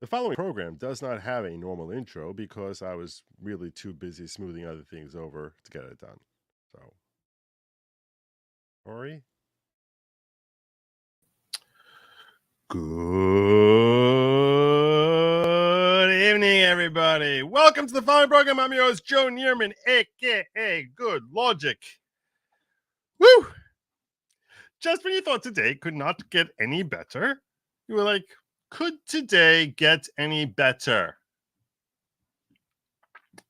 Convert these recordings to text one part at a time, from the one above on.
The following program does not have a normal intro because I was really too busy smoothing other things over to get it done. So, sorry. Good evening, everybody. Welcome to the following program. I'm your host, Joe Neerman, a.k.a. Good Lawgic. Woo! Just when you thought today could not get any better, you were like, could today get any better?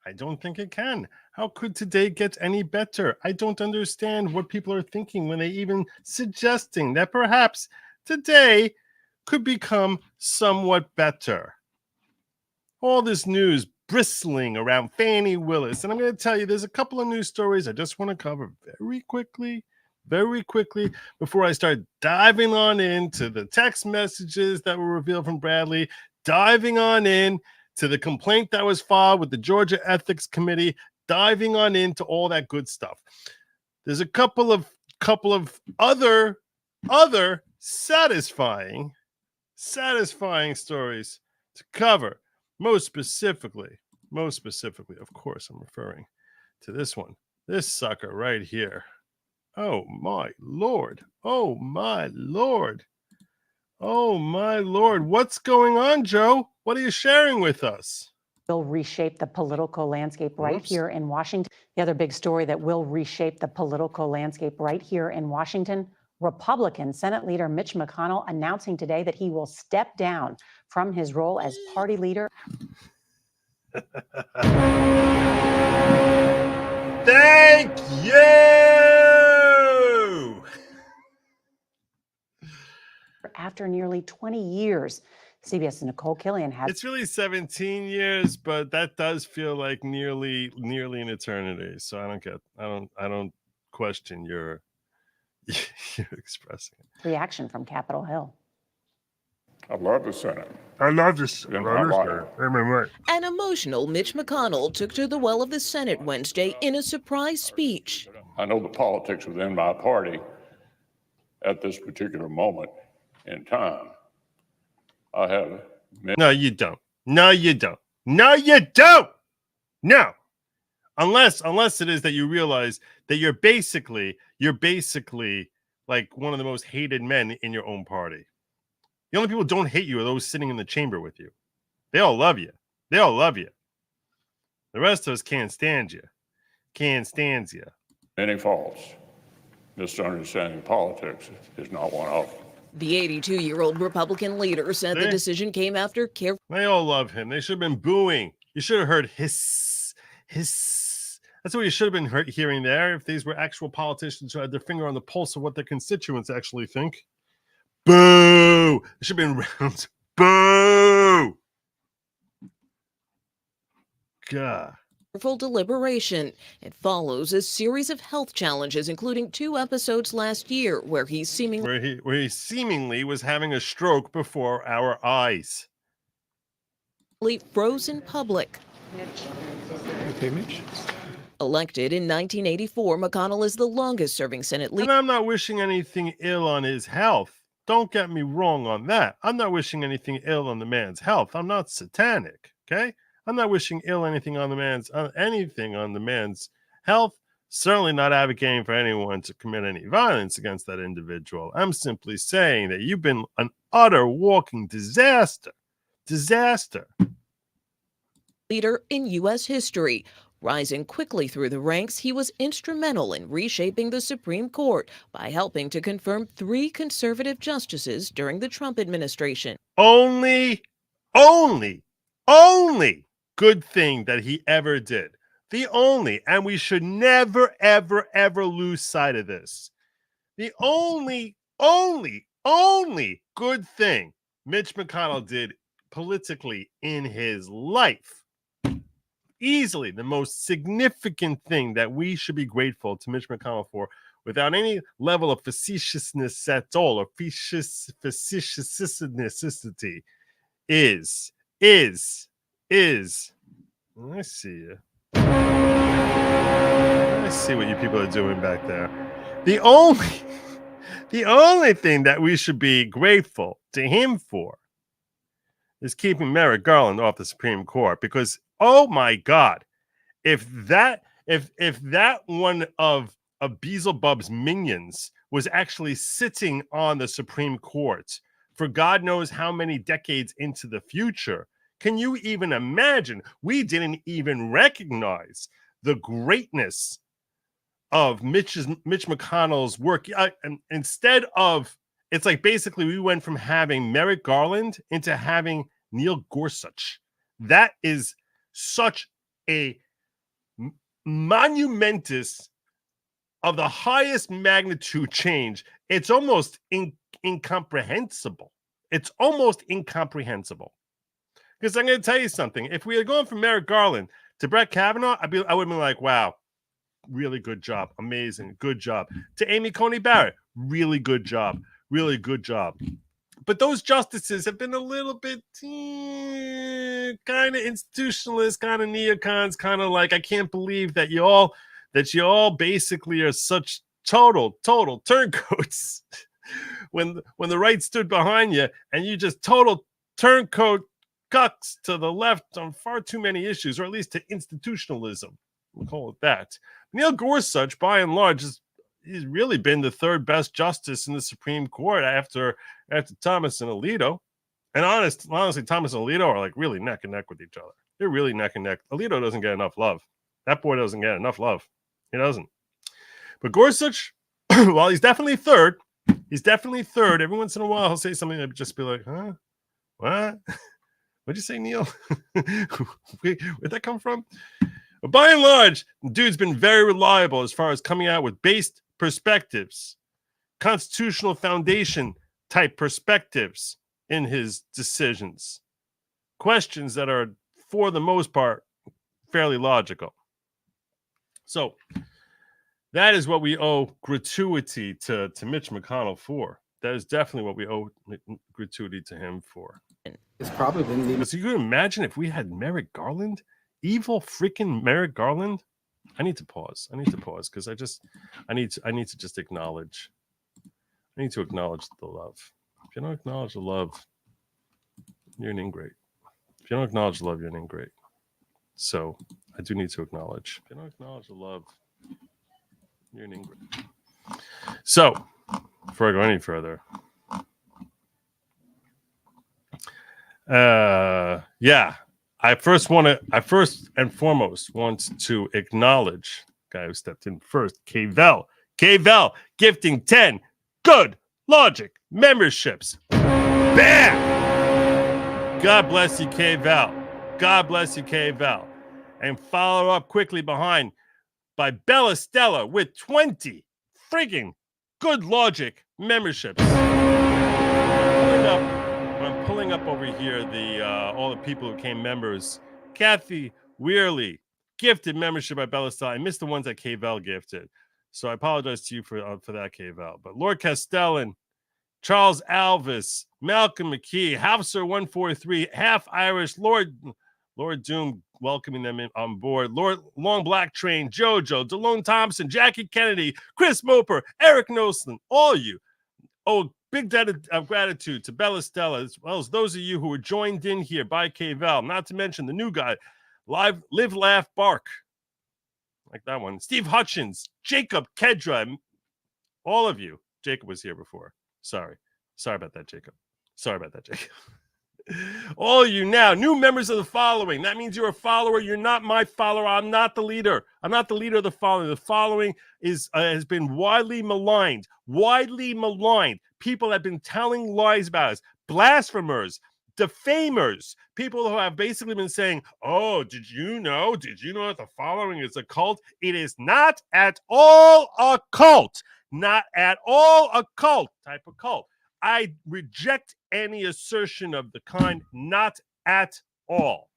I don't think it can. How could today get any better? I don't understand what people are thinking when they even suggesting that perhaps today could become somewhat better. All this news bristling around Fani Willis. And I'm going to tell you, there's a couple of news stories I just want to cover very quickly before I start diving on into the text messages that were revealed from Bradley, diving on in to the complaint that was filed with the Georgia Ethics Committee, diving on into all that good stuff. There's a couple of other satisfying stories to cover. Most specifically, of course, I'm referring to this one. This sucker right here. Oh my Lord. Oh my Lord. Oh my Lord. What's going on, Joe? What are you sharing with us? Will reshape the political landscape right here in Washington. The other big story that will reshape the political landscape right here in Washington, Republican Senate Leader Mitch McConnell announcing today that he will step down from his role as party leader. Thank you! After nearly 20 years, CBS's Nicole Killian has. It's really 17 years, but that does feel like nearly an eternity. So I don't question your expressing it. Reaction from Capitol Hill. I love the Senate. I love this. An emotional Mitch McConnell took to the well of the Senate Wednesday in a surprise speech. I know the politics within my party at this particular moment in time. I have. No, you don't. No, you don't. No, you don't. No. Unless it is that you realize that you're basically like one of the most hated men in your own party. The only people who don't hate you are those sitting in the chamber with you. They all love you. They all love you. The rest of us can't stand you. Can't stand you. Many faults. Misunderstanding politics is not one of them. The 82-year-old Republican leader said the decision came after careful. They all love him. They should have been booing. You should have heard hiss. That's what you should have been hearing there if these were actual politicians who had their finger on the pulse of what their constituents actually think. Boo! It should have been rounds. Boo! God. Careful deliberation. It follows a series of health challenges, including 2 episodes last year where he seemingly was having a stroke before our eyes. Froze in public. Okay, Mitch. Elected in 1984, McConnell is the longest-serving Senate leader. And I'm not wishing anything ill on his health. Don't get me wrong on that. I'm not wishing anything ill on the man's health. I'm not satanic, okay? I'm not wishing anything on the man's health. Certainly not advocating for anyone to commit any violence against that individual. I'm simply saying that you've been an utter walking disaster. Leader in U.S. history. Rising quickly through the ranks, he was instrumental in reshaping the Supreme Court by helping to confirm 3 conservative justices during the Trump administration. Only good thing that he ever did. The only, and we should never, ever lose sight of this. The only good thing Mitch McConnell did politically in his life. Easily the most significant thing that we should be grateful to Mitch McConnell for without any level of facetiousness at all or facetiousness is I see you. I see what you people are doing back there. The only thing that we should be grateful to him for is keeping Merrick Garland off the Supreme Court, because oh my God, if that one of Beelzebub's minions was actually sitting on the Supreme Court for God knows how many decades into the future, can you even imagine? We didn't even recognize the greatness of Mitch McConnell's work. And instead of, it's like basically we went from having Merrick Garland into having Neil Gorsuch. That is such a monumentous, of the highest magnitude change. It's almost incomprehensible. It's almost incomprehensible. Because I'm going to tell you something. If we had gone from Merrick Garland to Brett Kavanaugh, I would have been like, wow, really good job. Amazing. Good job. To Amy Coney Barrett, really good job. Really good job. But those justices have been a little bit kind of institutionalist, kind of neocons, kind of like, I can't believe that you all basically are such total turncoats. when the right stood behind you and you just total turncoat cucks to the left on far too many issues, or at least to institutionalism. We'll call it that. Neil Gorsuch, by and large, he's really been the third best justice in the Supreme Court after Thomas and Alito. And honestly, Thomas and Alito are like really neck and neck with each other. They're really neck and neck. Alito doesn't get enough love. That boy doesn't get enough love. He doesn't. But Gorsuch, while he's definitely third, every once in a while he'll say something that would just be like, huh? What? What'd you say, Neil? Where'd that come from? But by and large, the dude's been very reliable as far as coming out with based perspectives, constitutional foundation type perspectives in his decisions. Questions that are, for the most part, fairly logical. So that is what we owe gratuity to Mitch McConnell for. That is definitely what we owe gratuity to him for. It's probably been So you can imagine if we had Merrick Garland, evil freaking Merrick Garland. I need to pause because I need to just acknowledge. I need to acknowledge the love. If you don't acknowledge the love, you're an ingrate. If you don't acknowledge the love, you're an ingrate. So I do need to acknowledge. If you don't acknowledge the love, you're an ingrate. So before I go any further, I first and foremost want to acknowledge the guy who stepped in first, K-Vel. K-Vel gifting 10 good Lawgic memberships. Bam! God bless you, K-Vel. God bless you, K-Vel. And follow up quickly behind by Bella Stella with 20 friggin' good Lawgic memberships. I'm pulling up over here all the people who came members. Kathy Weirley gifted membership by Bella Stella. I missed the ones that K-Vel gifted, so I apologize to you for that, K-Vel. But Lord Castellan, Charles Alvis, Malcolm McKee, Hafser 143, Half Irish, Lord Doom welcoming them on board. Lord Long Black Train, Jojo, Delone Thompson, Jackie Kennedy, Chris Moper, Eric Noslin, all you. Oh, big debt of gratitude to Bella Stella, as well as those of you who were joined in here by K-Vel, not to mention the new guy, Live, Laugh, Bark. Like that one. Steve Hutchins, Jacob Kedra, all of you. Jacob was here before. Sorry about that, Jacob. All you now, new members of the following. That means you're a follower. You're not my follower. I'm not the leader. I'm not the leader of the following. The following has been widely maligned. People have been telling lies about us. Blasphemers, defamers, people who have basically been saying, oh, did you know that the following is a cult? It is not at all a cult. Not at all a cult type of cult. I reject any assertion of the kind, not at all.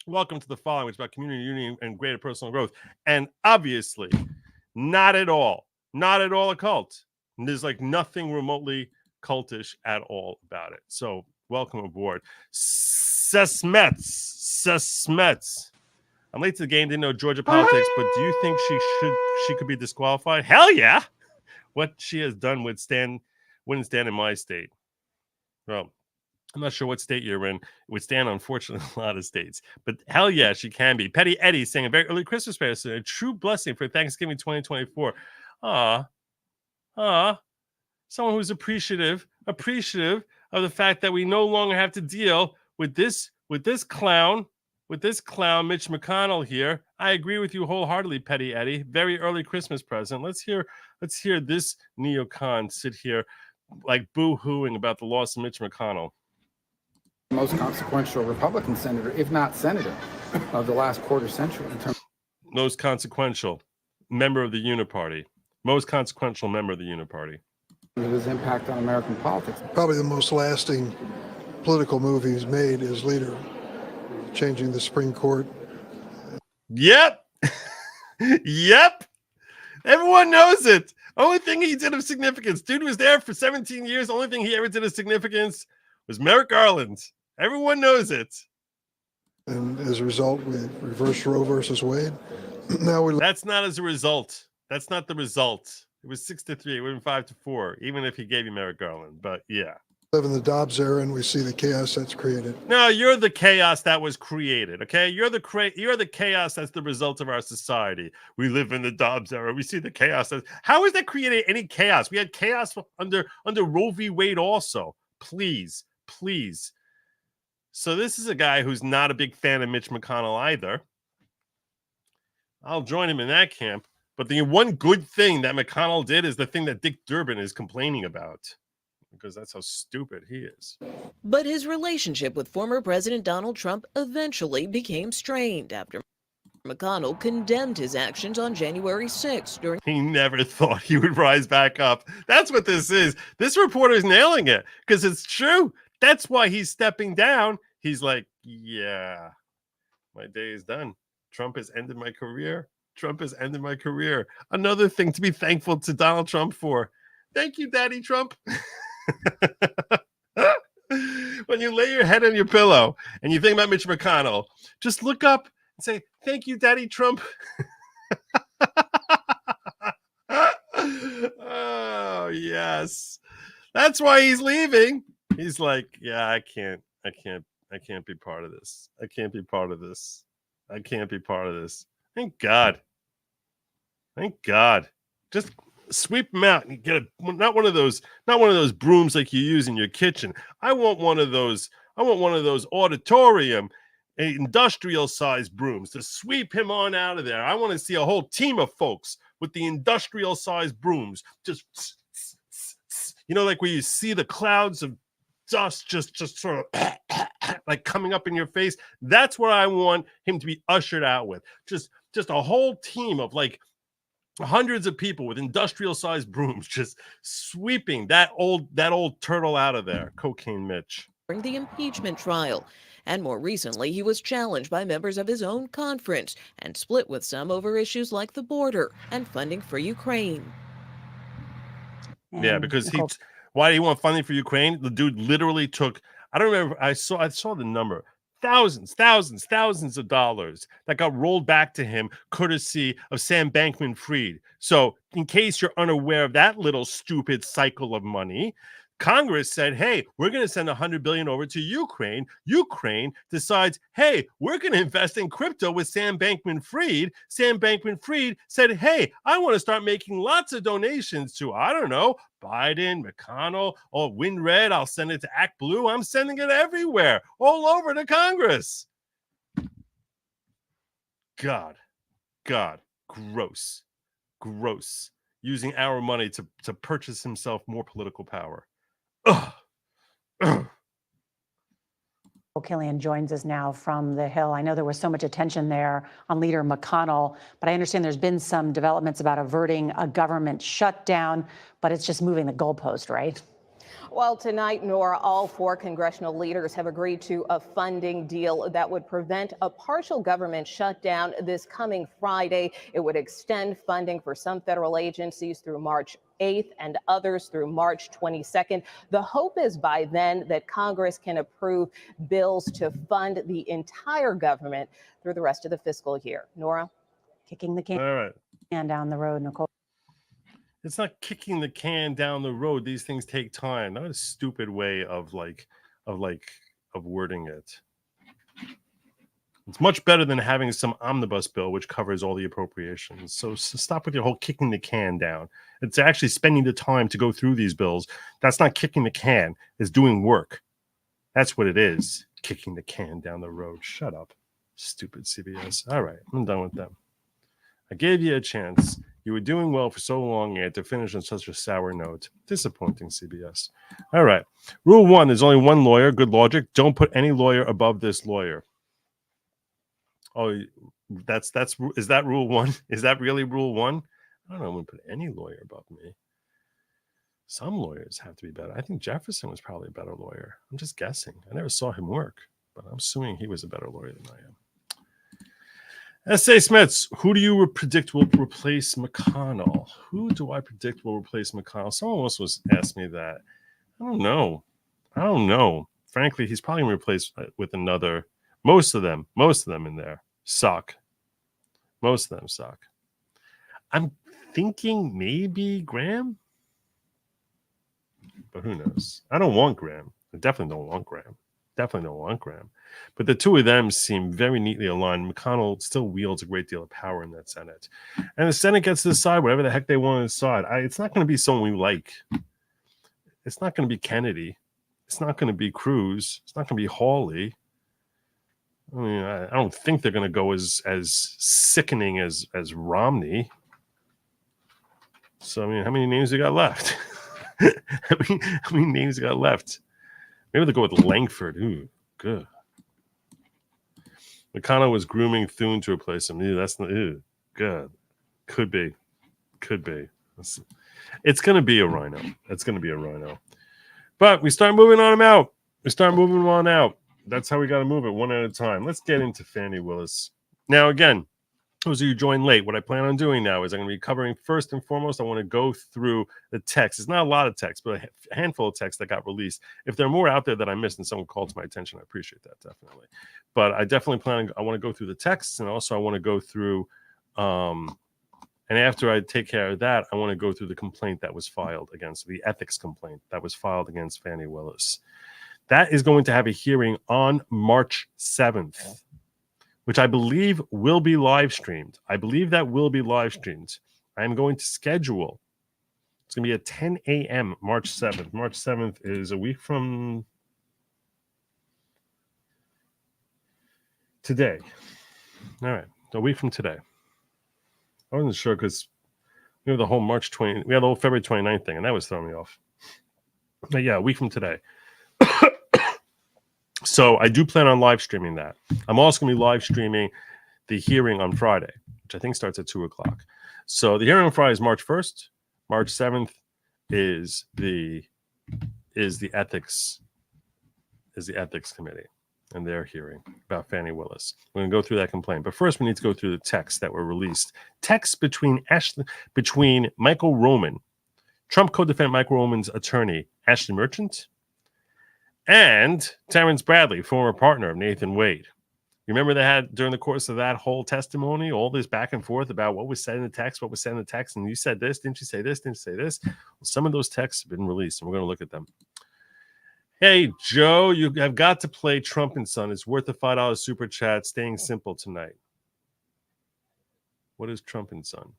Welcome to the following, which is about community union and greater personal growth. And obviously, not at all a cult. And there's like nothing remotely cultish at all about it. So welcome aboard. Sesmets. I'm late to the game, didn't know Georgia politics, but do you think she could be disqualified? Hell yeah. What she has done wouldn't stand in my state. Well, I'm not sure what state you're in. It would stand, unfortunately, in a lot of states. But hell yeah, she can be. Petty Eddie saying a very early Christmas prayer, a true blessing for Thanksgiving 2024. Someone who's appreciative of the fact that we no longer have to deal with this clown, Mitch McConnell here. I agree with you wholeheartedly, Petty Eddie. Very early Christmas present. Let's hear this neocon sit here like boo-hooing about the loss of Mitch McConnell. Most consequential Republican senator, if not senator, of the last quarter century. Most consequential member of the Uniparty. Most consequential member of the Uniparty. His impact on American politics. Probably the most lasting political move he's made as leader, changing the Supreme Court. Yep. Yep. Everyone knows it. Only thing he did of significance. Dude was there for 17 years. Only thing he ever did of significance was Merrick Garland. Everyone knows it. And as a result, we reversed Roe versus Wade. That's not as a result. That's not the result. It was 6-3. It went 5-4, even if he gave you Merrick Garland. But yeah. Live in the Dobbs era, and we see the chaos that's created. No, you're the chaos that was created. Okay, you're the chaos that's the result of our society. We live in the Dobbs era. We see the chaos. How is that creating any chaos? We had chaos under Roe v. Wade also. Please. So this is a guy who's not a big fan of Mitch McConnell either. I'll join him in that camp. But the one good thing that McConnell did is the thing that Dick Durbin is complaining about, because that's how stupid he is. But his relationship with former President Donald Trump eventually became strained after McConnell condemned his actions on January 6th. He never thought he would rise back up. That's what this is. This reporter's nailing it, because it's true. That's why he's stepping down. He's like, yeah, my day is done. Trump has ended my career. Another thing to be thankful to Donald Trump for. Thank you, Daddy Trump. When you lay your head on your pillow and you think about Mitch McConnell, just look up and say, thank you, Daddy Trump. Oh, yes. That's why he's leaving. He's like, yeah, I can't be part of this. I can't be part of this. Thank God. Just sweep them out and you get not one of those brooms like you use in your kitchen. I want one of those auditorium industrial sized brooms to sweep him on out of there. I want to see a whole team of folks with the industrial sized brooms, just like where you see the clouds of dust just sort of like coming up in your face. That's what I want him to be ushered out with. Just a whole team of like hundreds of people with industrial sized brooms just sweeping that old turtle out of there. Cocaine Mitch. During the impeachment trial. And more recently, he was challenged by members of his own conference and split with some over issues like the border and funding for Ukraine. Yeah, because why do you want funding for Ukraine? The dude literally took, I don't remember, I saw the number, thousands of dollars that got rolled back to him courtesy of Sam Bankman-Fried. So in case you're unaware of that little stupid cycle of money, Congress said, hey, we're going to send $100 billion over to Ukraine. Ukraine decides, hey, we're going to invest in crypto with Sam Bankman-Fried. Sam Bankman-Fried said, hey, I want to start making lots of donations to, I don't know, Biden, McConnell, Win Red. I'll send it to Act Blue. I'm sending it everywhere, all over to Congress. God, gross. Using our money to purchase himself more political power. Killian joins us now from the Hill. I know there was so much attention there on Leader McConnell, but I understand there's been some developments about averting a government shutdown, but it's just moving the goalpost, right? Well, tonight, Nora, all four congressional leaders have agreed to a funding deal that would prevent a partial government shutdown this coming Friday. It would extend funding for some federal agencies through March 8th and others through March 22nd. The hope is by then that Congress can approve bills to fund the entire government through the rest of the fiscal year. Nora? Kicking the can down the road, Nicole. It's not kicking the can down the road. These things take time. Not a stupid way of like of wording it. It's much better than having some omnibus bill which covers all the appropriations. So stop with your whole kicking the can down. It's actually spending the time to go through these bills. That's not kicking the can. It's doing work. That's what it is. Kicking the can down the road. Shut up, stupid CBS. All right, I'm done with them. I gave you a chance. You were doing well for so long, you had to finish on such a sour note. Disappointing, CBS. All right. Rule 1, there's only one lawyer. Good logic. Don't put any lawyer above this lawyer. Oh, is that rule 1? Is that really rule 1? I don't know. I'm going to put any lawyer above me. Some lawyers have to be better. I think Jefferson was probably a better lawyer. I'm just guessing. I never saw him work, but I'm assuming he was a better lawyer than I am. S.A. Smiths, who do you predict will replace McConnell? Who do I predict will replace McConnell? Someone else was asked me that. I don't know. Frankly, he's probably going to replace with another. Most of them in there suck. Most of them suck. I'm thinking maybe Graham, but who knows? I don't want Graham. I definitely don't want Graham. But the two of them seem very neatly aligned. McConnell still wields a great deal of power in that Senate. And the Senate gets to decide whatever the heck they want to decide. It's not going to be someone we like. It's not going to be Kennedy. It's not going to be Cruz. It's not going to be Hawley. I mean, I don't think they're going to go as sickening as Romney. So, I mean, how many names you got left? How many names you got left? Maybe they'll go with Langford. Ooh, good. McConnell was grooming Thune to replace him. Ew, that's not good. Could be. It's going to be a rhino. But we start moving on out. That's how we got to move it one at a time. Let's get into Fani Willis. Now, again, those of you who joined late, what I plan on doing now is I'm going to be covering first and foremost, I want to go through the text. It's not a lot of text, but a handful of text that got released. If there are more out there that I missed and someone called to my attention, I appreciate that, definitely. But I definitely I want to go through the texts, and also I want to go through, and after I take care of that, I want to go through the complaint that was filed against, the ethics complaint that was filed against Fani Willis. That is going to have a hearing on March 7th. Which I believe will be live streamed. I'm going to schedule. It's going to be at 10 a.m. March 7th. March 7th is a week from today. All right, a week from today. I wasn't sure because we have the whole we had the whole February 29th thing, and that was throwing me off. But yeah, a week from today. So I do plan on live streaming that. I'm also going to be live streaming the hearing on Friday, which I think starts at 2:00. So the hearing on Friday is March 1st. March 7th is the ethics committee and their hearing about Fani Willis. We're going to go through that complaint, but first we need to go through the texts that were released. Texts between Michael Roman, Trump co-defendant Michael Roman's attorney Ashley Merchant, and Terrence Bradley, former partner of Nathan Wade. You remember they had, during the course of that whole testimony, all this back and forth about what was said in the text, and you said this, didn't you say this, didn't you say this? Well, some of those texts have been released, and we're going to look at them. Hey, Joe, you have got to play Trump and Son. It's worth the $5 super chat, staying simple tonight. What is Trump and Son?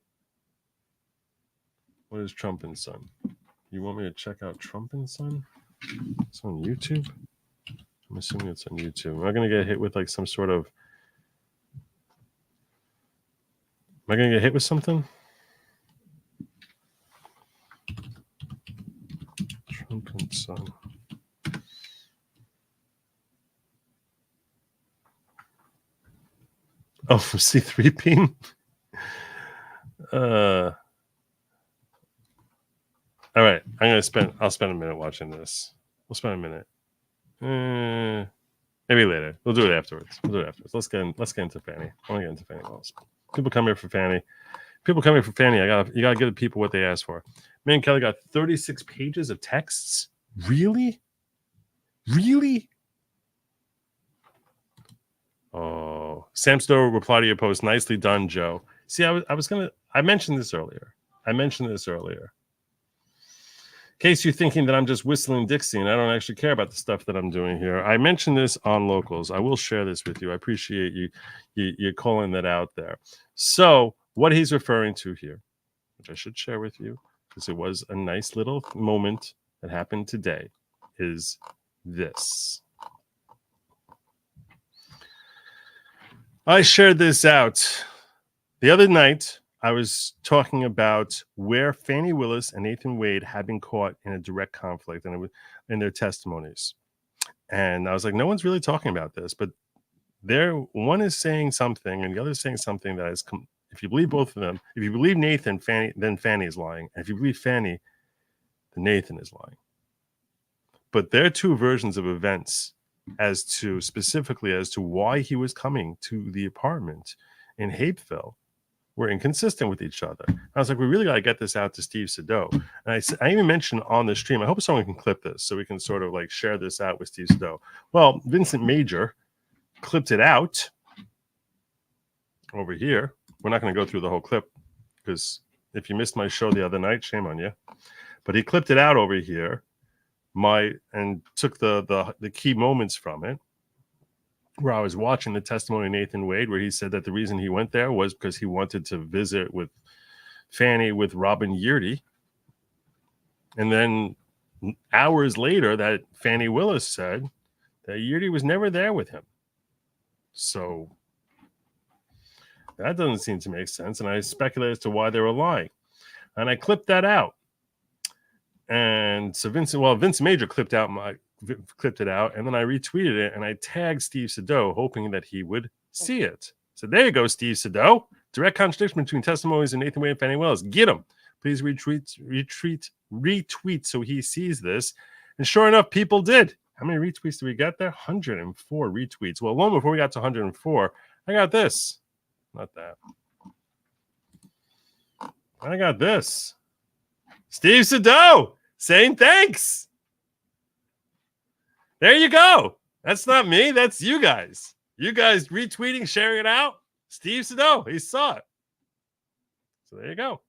You want me to check out Trump and Son? It's on YouTube. I'm assuming it's on YouTube. Am I going to get hit with like some sort of... Am I going to get hit with something? Trump and Son. Oh, C3 Beam? All right, I'll spend a minute watching this. We'll spend a minute. Maybe later. We'll do it afterwards. Let's get into Fani. I want to get into Fani Willis. People come here for Fani. You gotta give the people what they asked for. Me and Kelly got 36 pages of texts. Really? Oh, Sam Stowe replied to your post. Nicely done, Joe. See, I mentioned this earlier. case you're thinking that I'm just whistling Dixie and I don't actually care about the stuff that I'm doing here, I mentioned this on Locals. I will share this with you. I appreciate you calling that out there. So what he's referring to here, which I should share with you, because it was a nice little moment that happened today, is this. I shared this out the other night. I was talking about where Fani Willis and Nathan Wade had been caught in a direct conflict, and it was in their testimonies. And I was like, no one's really talking about this, but one is saying something, and the other is saying something that is. If you believe both of them, if you believe Nathan, then Fani is lying, and if you believe Fani, then Nathan is lying. But there are two versions of events specifically as to why he was coming to the apartment in Hapeville were inconsistent with each other. I was like, we really got to get this out to Steve Sado. And I even mentioned on the stream, I hope someone can clip this so we can sort of like share this out with Steve Sado. Well, Vincent Major clipped it out over here. We're not going to go through the whole clip because if you missed my show the other night, shame on you. But he clipped it out over here and took the key moments from it, where I was watching the testimony of Nathan Wade, where he said that the reason he went there was because he wanted to visit with Fani with Robin Yeardy. And then hours later, that Fani Willis said that Yeardy was never there with him. So that doesn't seem to make sense. And I speculated as to why they were lying. And I clipped that out. And so Vincent Major clipped it out, and then I retweeted it, and I tagged Steve Sado, hoping that he would see it. So there you go, Steve Sado. Direct contradiction between testimonies of Nathan Wade and Fani Willis. Get him. Please retweet so he sees this. And sure enough, people did. How many retweets did we get there? 104 retweets. Well, long before we got to 104, I got this. Not that. I got this. Steve Sado saying thanks. There you go. That's not me. That's you guys. You guys retweeting, sharing it out. Steve Sado, he saw it. So there you go.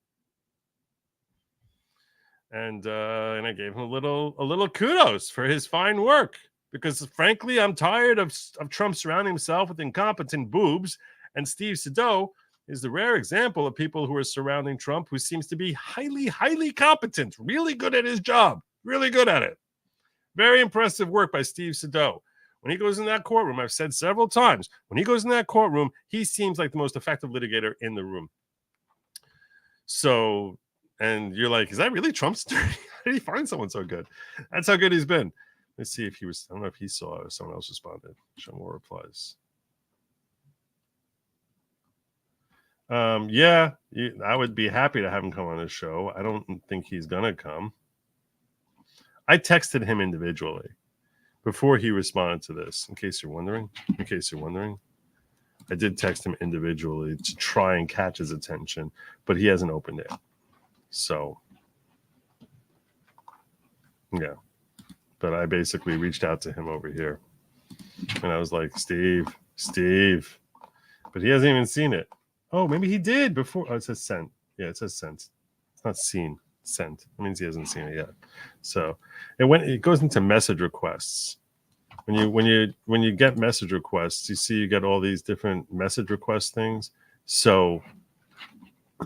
And I gave him a little kudos for his fine work, because frankly, I'm tired of Trump surrounding himself with incompetent boobs, and Steve Sado is the rare example of people who are surrounding Trump who seems to be highly, highly competent, really good at his job, really good at it. Very impressive work by Steve Sado. When he goes in that courtroom, I've said several times, when he goes in that courtroom, he seems like the most effective litigator in the room. So, and you're like, is that really Trump's attorney? How did he find someone so good? That's how good he's been. Let's see if I don't know if he saw it or someone else responded. Show more replies. Yeah, I would be happy to have him come on the show. I don't think he's gonna come. I texted him individually before he responded to this, in case you're wondering. I did text him individually to try and catch his attention, but he hasn't opened it. So, yeah. But I basically reached out to him over here. And I was like, Steve. But he hasn't even seen it. Oh, maybe he did before. Oh, it says sent. Yeah, it says sent. It's not seen. Sent. That means he hasn't seen it yet. So it goes into message requests. When you get message requests, you see you get all these different message request things. So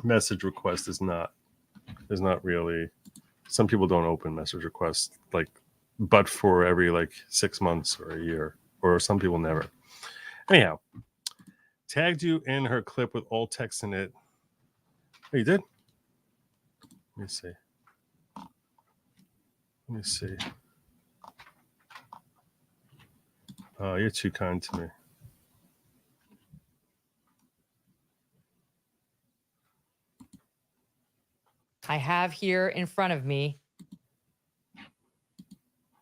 message request is not really, some people don't open message requests but for every 6 months or a year, or some people never. Anyhow, tagged you in her clip with all text in it. Oh, you did? Let me see. Oh, you're too kind to me. I have here in front of me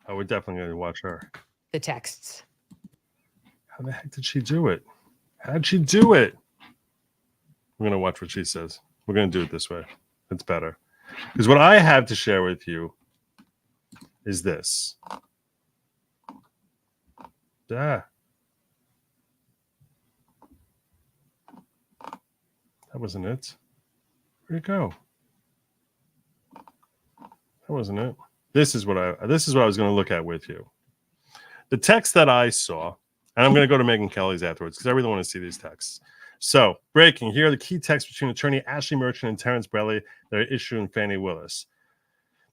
Oh, we're definitely going to watch her. the texts. How the heck did she do it? How'd she do it? We're going to watch what she says. We're going to do it this way. It's better. Because what I have to share with you is this. That wasn't it. Where'd it go? That wasn't it. this is what I was going to look at with you. The text that I saw, and I'm going to go to Megyn Kelly's afterwards because I really want to see these texts. So, breaking, here are the key texts between attorney Ashley Merchant and Terrence Bradley that are issuing Fani Willis.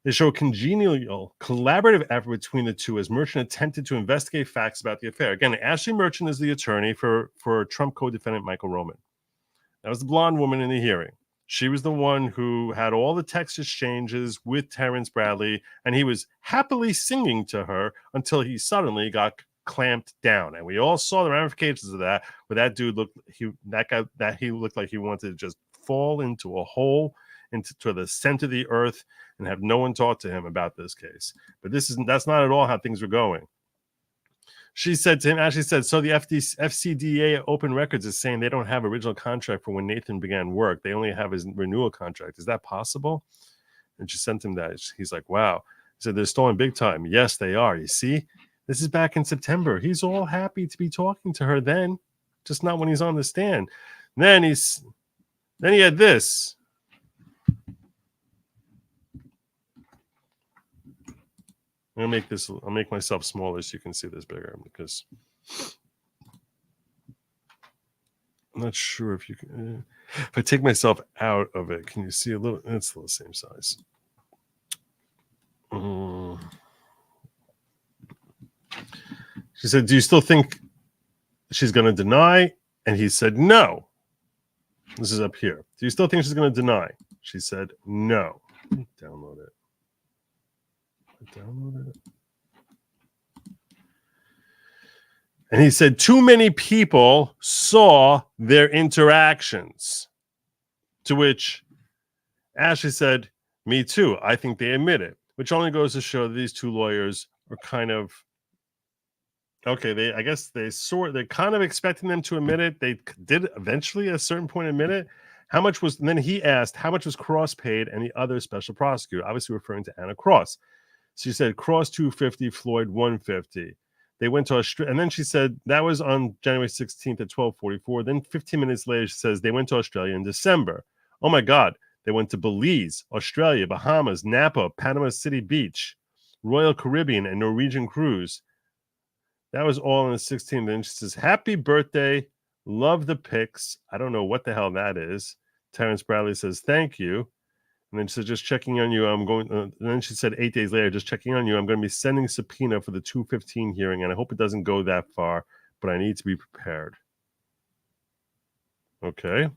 They show a congenial, collaborative effort between the two as Merchant attempted to investigate facts about the affair. Again, Ashley Merchant is the attorney for Trump co-defendant Michael Roman. That was the blonde woman in the hearing. She was the one who had all the text exchanges with Terrence Bradley, and he was happily singing to her until he suddenly got clamped down. And we all saw the ramifications of that, where that dude looked like he wanted to just fall into a hole, to the center of the earth, and have no one talk to him about this case. But that's not at all how things were going. She said to him, Ashley said, so the FCDA Open Records is saying they don't have original contract for when Nathan began work. They only have his renewal contract. Is that possible? And she sent him that. He's like, wow. He said, they're stolen big time. Yes, they are. You see, this is back in September. He's all happy to be talking to her then, just not when he's on the stand. Then he had this. I'll make myself smaller so you can see this bigger, because I'm not sure if you can. If I take myself out of it, can you see a little? It's still the same size. She said, do you still think she's going to deny? And he said, no. This is up here. Do you still think she's going to deny? She said, no. Download it. And he said, too many people saw their interactions. To which Ashley said, me too. I think they admit it, which only goes to show that these two lawyers are kind of okay. They're kind of expecting them to admit it. They did eventually at a certain point admit it. How much was, and then he asked, how much was Cross paid and the other special prosecutor, obviously referring to Anna Cross. She said, Cross $250, Floyd $150. They went to Australia. And then she said, that was on January 16th at 12:44. Then 15 minutes later, she says, they went to Australia in December. Oh my God. They went to Belize, Australia, Bahamas, Napa, Panama City Beach, Royal Caribbean, and Norwegian cruise. That was all on the 16th. Then she says, happy birthday. Love the pics. I don't know what the hell that is. Terrence Bradley says, thank you. And then she said, just checking on you. I'm going. And then she said 8 days later, just checking on you. I'm going to be sending a subpoena for the 215 hearing, and I hope it doesn't go that far, but I need to be prepared. Okay.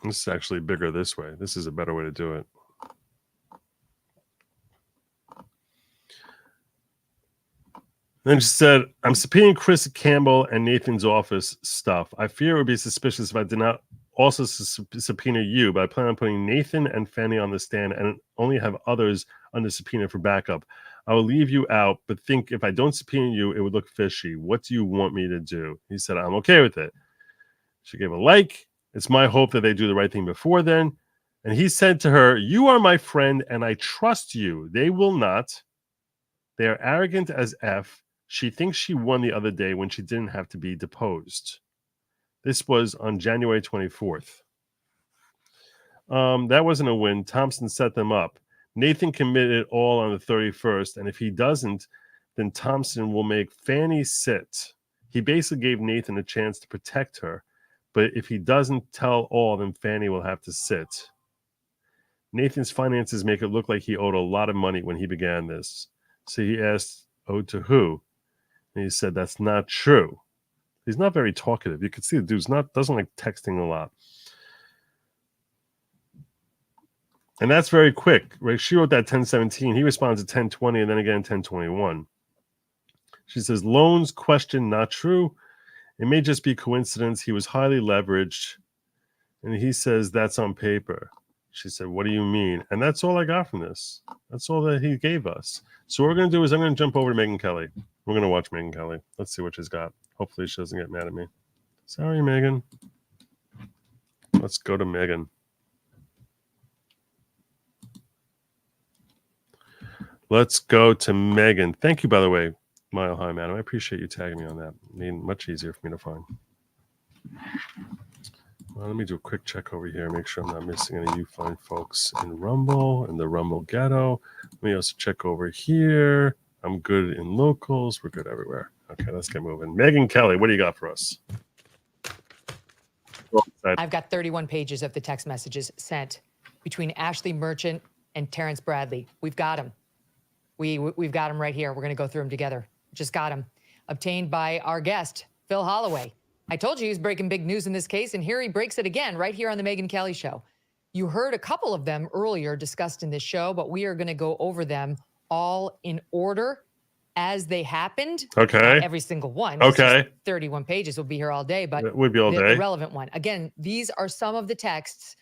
This is actually bigger this way. This is a better way to do it. Then she said, I'm subpoenaing Chris Campbell and Nathan's office stuff. I fear it would be suspicious if I did not also subpoena you, but I plan on putting Nathan and Fani on the stand and only have others under subpoena for backup. I will leave you out, but think if I don't subpoena you, it would look fishy. What do you want me to do? He said, I'm okay with it. She gave a like. It's my hope that they do the right thing before then. And he said to her, you are my friend and I trust you. They will not. They are arrogant as F. She thinks she won the other day when she didn't have to be deposed. This was on January 24th. That wasn't a win. Thompson set them up. Nathan committed it all on the 31st, and if he doesn't, then Thompson will make Fani sit. He basically gave Nathan a chance to protect her, but if he doesn't tell all, then Fani will have to sit. Nathan's finances make it look like he owed a lot of money when he began this. So he asked, owed to who? And he said, that's not true. He's not very talkative. You can see the dude's doesn't like texting a lot. And that's very quick. Right? She wrote that 10:17. He responds at 10:20 and then again 10:21. She says, loans question not true. It may just be coincidence. He was highly leveraged. And he says, that's on paper. She said, what do you mean? And that's all I got from this. That's all that he gave us. So what we're going to do is I'm going to jump over to Megyn Kelly. We're going to watch Megyn Kelly. Let's see what she's got. Hopefully she doesn't get mad at me. Sorry, Megyn. Let's go to Megyn. Let's go to Megyn. Thank you, by the way, Mile High Madam. I appreciate you tagging me on that. It made it much easier for me to find. Let me do a quick check over here. Make sure I'm not missing any of you fine folks in Rumble, in the Rumble ghetto. Let me also check over here. I'm good in locals. We're good everywhere. Okay, let's get moving. Megan Kelly, what do you got for us? I've got 31 pages of the text messages sent between Ashley Merchant and Terrence Bradley. We've got them. We've got them right here. We're going to go through them together. Just got them. Obtained by our guest, Phil Holloway. I told you he was breaking big news in this case, and here he breaks it again right here on the Megyn Kelly Show. You heard a couple of them earlier discussed in this show, but we are going to go over them all in order as they happened. Okay. Not every single one. Okay. 31 pages. We'll be here all day, but it would be all day. The relevant one. Again, these are some of the texts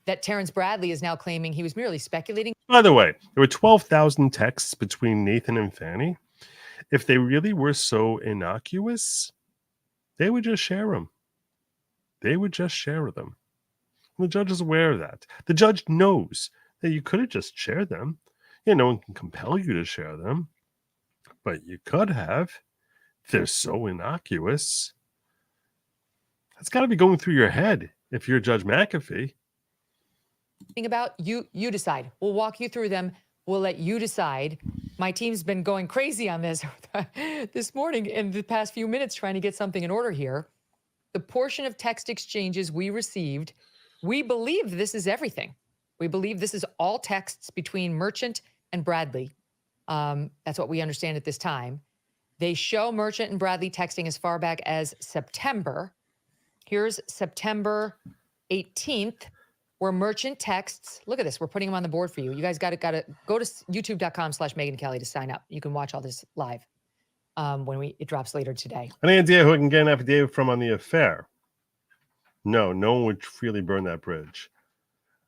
that Terrence Bradley is now claiming he was merely speculating. By the way, there were 12,000 texts between Nathan and Fani. If they really were so innocuous, they would just share them. They would just share them. And the judge is aware of that. The judge knows that you could have just shared them. You know, no one can compel you to share them, but you could have. They're so innocuous. That's got to be going through your head if you're Judge McAfee. About you decide. We'll walk you through them. We'll let you decide. My team's been going crazy on this this morning in the past few minutes trying to get something in order here. The portion of text exchanges we received, we believe this is everything. We believe this is all texts between Merchant and Bradley. That's what we understand at this time. They show Merchant and Bradley texting as far back as September. Here's September 18th. Where Merchant texts, look at this, we're putting them on the board for you. You guys got to go to youtube.com/Megyn Kelly to sign up. You can watch all this live when it drops later today. Any idea who I can get an affidavit from on the affair? No one would freely burn that bridge.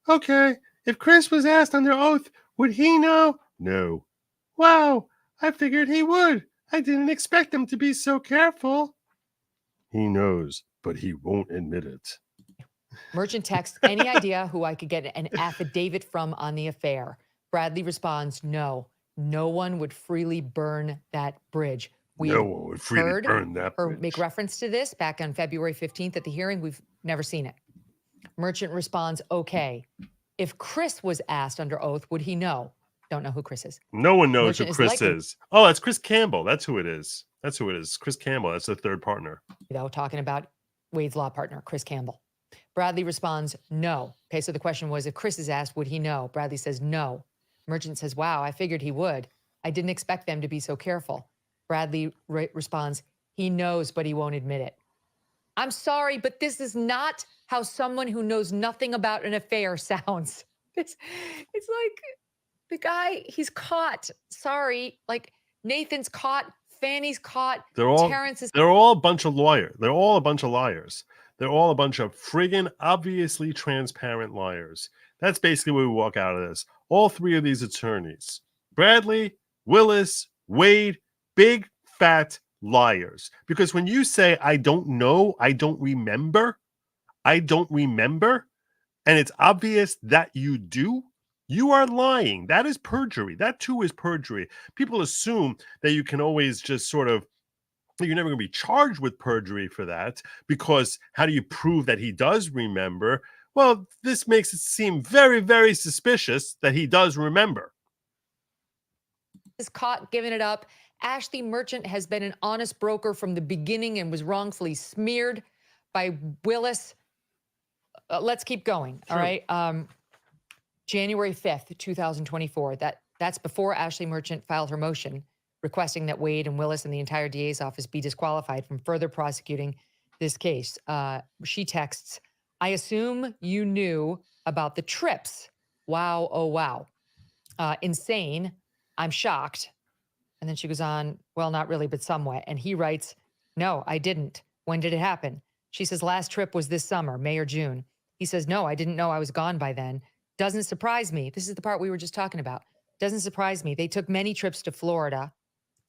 Okay, if Chris was asked under oath, would he know? No. Wow, I figured he would. I didn't expect him to be so careful. He knows, but he won't admit it. Merchant texts, any idea who I could get an affidavit from on the affair? Bradley responds, no. No one would freely burn that bridge. No one would freely burn that bridge. Or make reference to this back on February 15th at the hearing. We've never seen it. Merchant responds, okay. If Chris was asked under oath, would he know? Don't know who Chris is. No one knows Merchant who Chris is. Oh, that's Chris Campbell. That's who it is. Chris Campbell. That's the third partner. Talking about Wade's law partner, Chris Campbell. Bradley responds, no. Okay, so the question was, if Chris is asked, would he know? Bradley says, no. Merchant says, wow, I figured he would. I didn't expect them to be so careful. Bradley responds, he knows, but he won't admit it. I'm sorry, but this is not how someone who knows nothing about an affair sounds. It's like the guy, he's caught. Sorry, like Nathan's caught, Fanny's caught, Terrence is. They're all a bunch of lawyers. They're all a bunch of liars. They're all a bunch of friggin' obviously transparent liars. That's basically where we walk out of this. All three of these attorneys, Bradley, Willis, Wade, big fat liars. Because when you say, I don't know, I don't remember, and it's obvious that you do, you are lying. That is perjury. That too is perjury. People assume that you can always just sort of, you're never going to be charged with perjury for that, because how do you prove that he does remember? Well, this makes it seem very, very suspicious that he does remember. Is caught giving it up. Ashley Merchant has been an honest broker from the beginning and was wrongfully smeared by Willis. Let's keep going. Sure. All right. January 5th, 2024. That's before Ashley Merchant filed her motion requesting that Wade and Willis and the entire DA's office be disqualified from further prosecuting this case. She texts, I assume you knew about the trips. Wow, oh wow. Insane. I'm shocked. And then she goes on, well, not really, but somewhat. And he writes, no, I didn't. When did it happen? She says, last trip was this summer, May or June. He says, no, I didn't know I was gone by then. Doesn't surprise me. This is the part we were just talking about. Doesn't surprise me. They took many trips to Florida,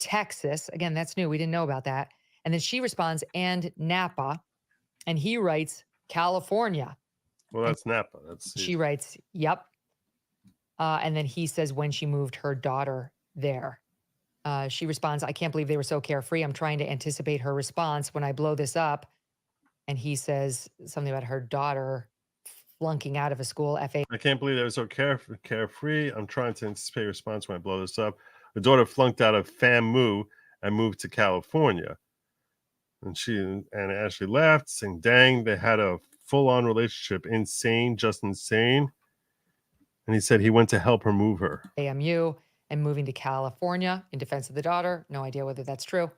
Texas. Again, that's new. We didn't know about that. And then she responds, and Napa. And he writes, California. Well, that's Napa. She writes, yep. And then he says when she moved her daughter there. She responds, I can't believe they were so carefree. I'm trying to anticipate her response when I blow this up. And he says something about her daughter flunking out of a school, FA. I can't believe they were so carefree. I'm trying to anticipate a response when I blow this up. The daughter flunked out of FAMU and moved to California. And Ashley laughed, saying, dang, they had a full-on relationship. Insane, just insane. And he said he went to help her move her. AMU and moving to California in defense of the daughter. No idea whether that's true.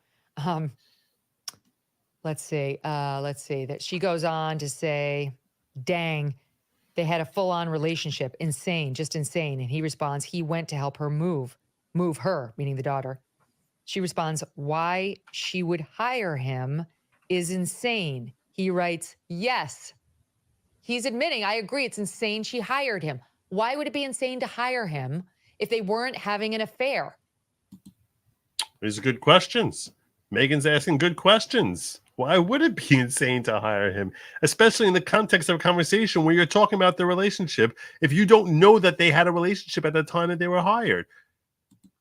Let's see that she goes on to say, dang, they had a full-on relationship. Insane, just insane. And he responds, he went to help her move her, meaning the daughter. She responds, why she would hire him is insane. He writes, yes. He's admitting, I agree, it's insane she hired him. Why would it be insane to hire him if they weren't having an affair? These are good questions. Megan's asking good questions. Why would it be insane to hire him? Especially in the context of a conversation where you're talking about the relationship, if you don't know that they had a relationship at the time that they were hired.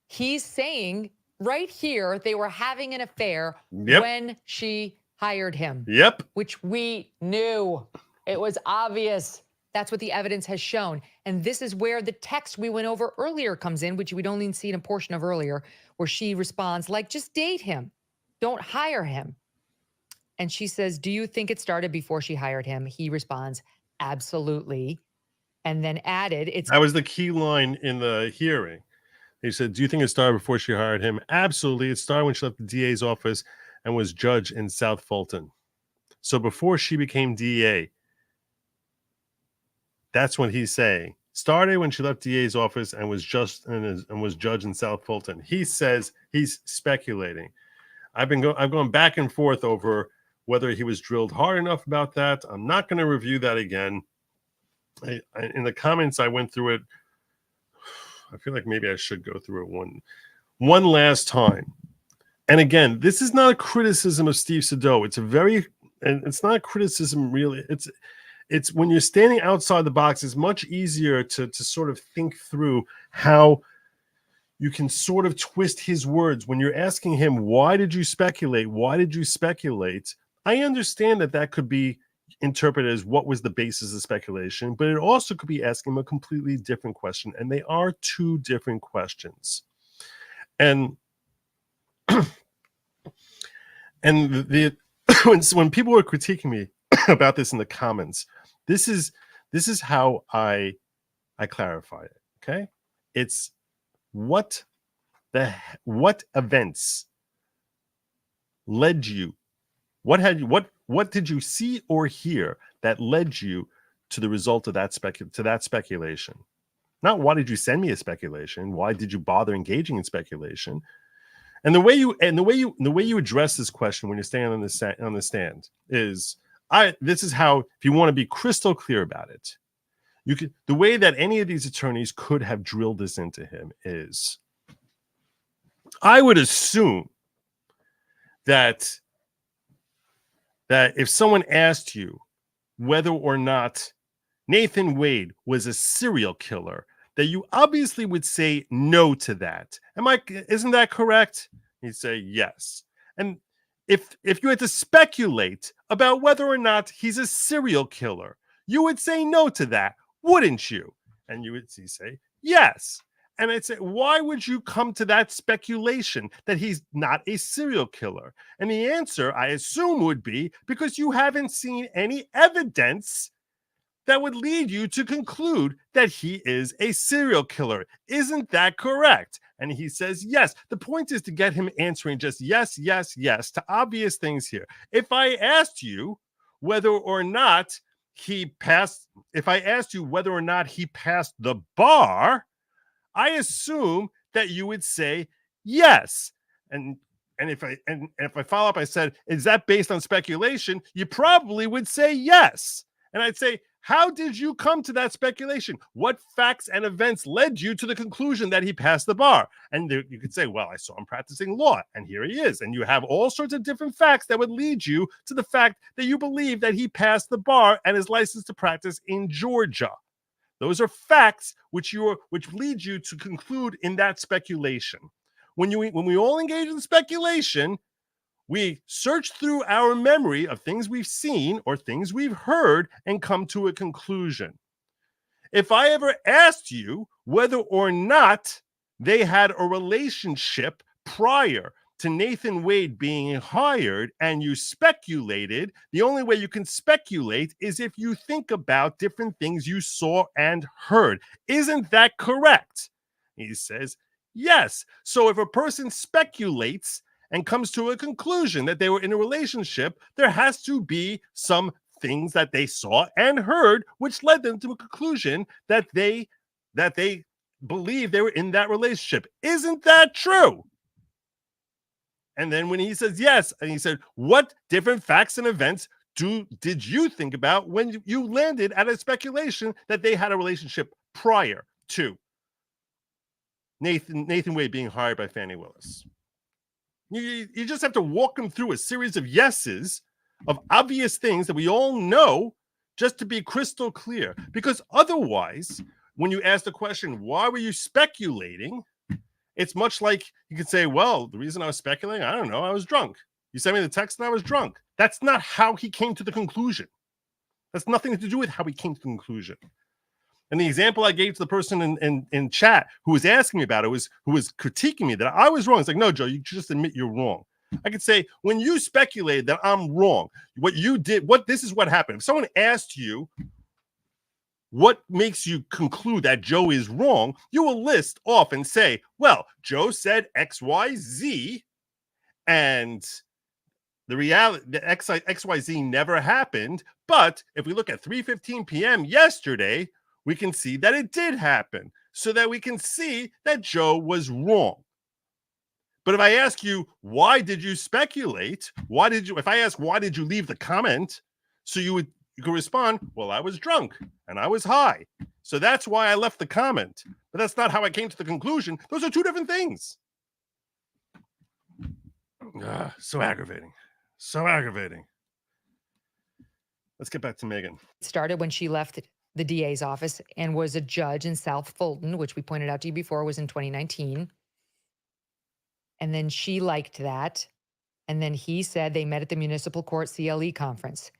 He's saying right here they were having an affair when she hired him. Yep. Which we knew. It was obvious. That's what the evidence has shown. And this is where the text we went over earlier comes in, which we'd only seen a portion of earlier, where she responds like, just date him. Don't hire him. And she says, do you think it started before she hired him? He responds, absolutely. And then added, that was the key line in the hearing. He said, do you think it started before she hired him? Absolutely. It started when she left the DA's office and was judge in South Fulton. So before she became DA, that's what he's saying. Started when she left DA's office and was was judge in South Fulton. He says he's speculating. I've gone back and forth over whether he was drilled hard enough about that. I'm not going to review that again. In the comments, I went through it. I feel like maybe I should go through it one last time. And again, this is not a criticism of Steve Sado. It's not a criticism really. It's when you're standing outside the box, it's much easier to sort of think through how you can sort of twist his words. When you're asking him, why did you speculate? Why did you speculate? I understand that could be interpreted as what was the basis of speculation, but it also could be asking him a completely different question. And they are two different questions. And when people were critiquing me about this in the comments, this is how I clarify it. Okay, it's what events led you? What did you see or hear that led you to the result of that speculation? Not why did you send me a speculation? Why did you bother engaging in speculation? And the way you address this question when you're standing on the stand is this is how, if you want to be crystal clear about it, the way that any of these attorneys could have drilled this into him is, I would assume that if someone asked you whether or not Nathan Wade was a serial killer, that you obviously would say no to that. Isn't that correct? He'd say yes. And if you had to speculate about whether or not he's a serial killer, you would say no to that, wouldn't you? And you would say yes. And I'd say, why would you come to that speculation that he's not a serial killer? And the answer, I assume, would be because you haven't seen any evidence that would lead you to conclude that he is a serial killer. Isn't that correct? And he says yes. The point is to get him answering just yes, yes, yes to obvious things here. If I asked you whether or not he passed the bar, I assume that you would say yes. And if I follow up, I said, is that based on speculation? You probably would say yes. And I'd say, how did you come to that speculation? What facts and events led you to the conclusion that he passed the bar? And you could say, well, I saw him practicing law, and here he is. And you have all sorts of different facts that would lead you to the fact that you believe that he passed the bar and is licensed to practice in Georgia. Those are facts which lead you to conclude in that speculation. When we all engage in speculation, we search through our memory of things we've seen or things we've heard and come to a conclusion. If I ever asked you whether or not they had a relationship prior to Nathan Wade being hired and you speculated, the only way you can speculate is if you think about different things you saw and heard. Isn't that correct? He says, yes. So if a person speculates and comes to a conclusion that they were in a relationship, there has to be some things that they saw and heard, which led them to a conclusion that they believe they were in that relationship. Isn't that true? And then when he says yes, and he said, what different facts and events did you think about when you landed at a speculation that they had a relationship prior to Nathan Wade being hired by Fani Willis? You just have to walk them through a series of yeses of obvious things that we all know just to be crystal clear. Because otherwise, when you ask the question, why were you speculating? It's much like you could say, well, the reason I was speculating, I don't know, I was drunk. You sent me the text and I was drunk. That's not how he came to the conclusion. That's nothing to do with how he came to the conclusion. And the example I gave to the person in chat who was asking me about it who was critiquing me that I was wrong. It's like, no, Joe, you just admit you're wrong. I could say, when you speculated that I'm wrong, what you did, this is what happened. If someone asked you, what makes you conclude that Joe is wrong, you will list off and say, well, Joe said X, Y, Z, and the reality, the XYZ never happened. But if we look at 3:15 p.m. yesterday, we can see that it did happen, so that we can see that Joe was wrong. But if I ask you, why did you speculate? If I ask, why did you leave the comment? So you could respond, well, I was drunk and I was high. So that's why I left the comment. But that's not how I came to the conclusion. Those are two different things. So aggravating. So aggravating. Let's get back to Megan. It started when she left the DA's office and was a judge in South Fulton, which we pointed out to you before was in 2019. And then she liked that. And then he said they met at the municipal court CLE conference.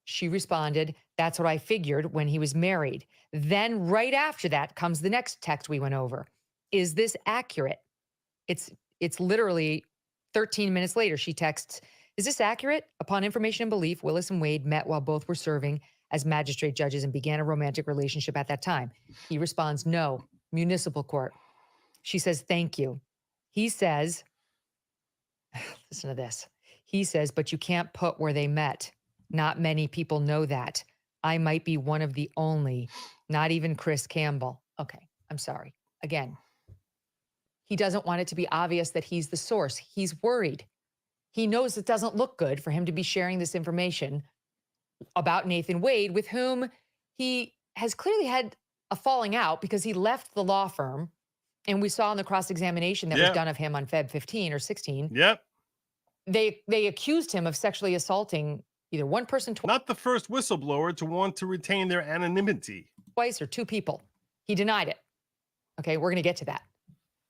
She responded, that's what I figured when he was married. Then right after that comes the next text we went over. Is this accurate? It's literally 13 minutes later. She texts, is this accurate? Upon information and belief, Willis and Wade met while both were serving as magistrate judges and began a romantic relationship at that time. He responds, no, municipal court. She says, thank you. He says, listen to this. He says, but you can't put where they met. Not many people know that. I might be one of the only, not even Chris Campbell. Okay, I'm sorry. Again, he doesn't want it to be obvious that he's the source. He's worried. He knows it doesn't look good for him to be sharing this information about Nathan Wade, with whom he has clearly had a falling out because he left the law firm. And we saw in the cross-examination that was done of him on Feb 15 or 16. Yep. They accused him of sexually assaulting either one person not the first whistleblower to want to retain their anonymity. Twice or two people. He denied it. Okay, we're going to get to that.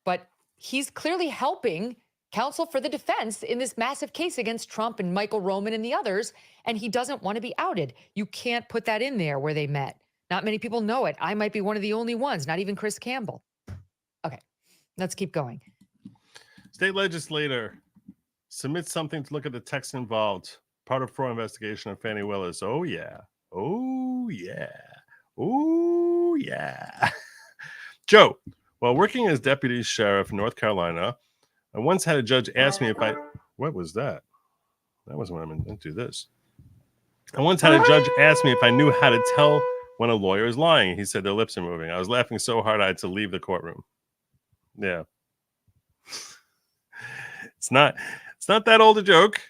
But he's clearly helping counsel for the defense in this massive case against Trump and Michael Roman and the others, and he doesn't want to be outed. You can't put that in there where they met. Not many people know it. I might be one of the only ones, not even Chris Campbell. Okay, let's keep going. State legislator submits something to look at the text involved. Part of fraud investigation of Fani Willis. Oh, yeah. Oh, yeah. Oh, yeah. Joe, while working as deputy sheriff in North Carolina, I once had a judge ask me if what was that? That wasn't what I meant to do this. I once had a judge ask me if I knew how to tell when a lawyer is lying. He said their lips are moving. I was laughing so hard I had to leave the courtroom. Yeah. It's not that old a joke.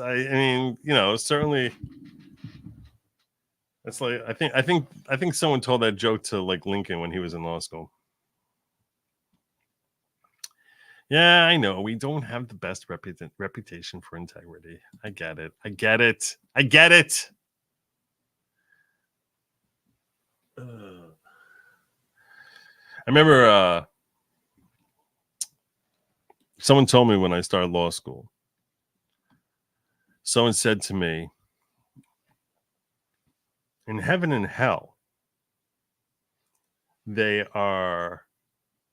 I mean, you know, certainly it's like I think someone told that joke to like Lincoln when he was in law school. Yeah, I know we don't have the best reputation for integrity. I get it. I remember someone told me when I started law school Someone said to me, in heaven and hell, they are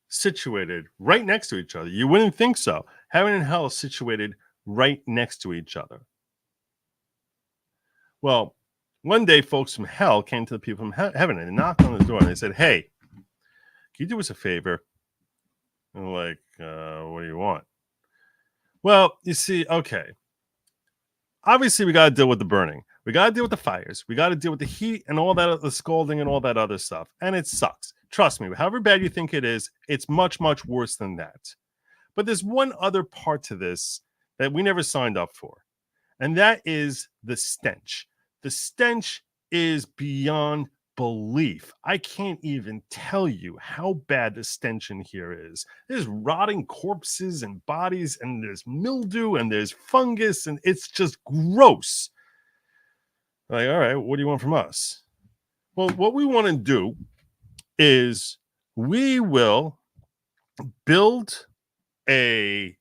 situated right next to each other. You wouldn't think so. Heaven and hell situated right next to each other. Well, one day, folks from hell came to the people from heaven and they knocked on the door and they said, "Hey, can you do us a favor?" And they're like, "What do you want?" Well, you see, okay. Obviously, we got to deal with the burning. We got to deal with the fires. We got to deal with the heat and all that, the scalding and all that other stuff. And it sucks. Trust me, however bad you think it is, it's much, much worse than that. But there's one other part to this that we never signed up for, and that is the stench. The stench is beyond belief. I can't even tell you how bad the stench in here is. There's rotting corpses and bodies, and there's mildew, and there's fungus, and it's just gross. Like, all right, what do you want from us? Well, what we want to do is we will build a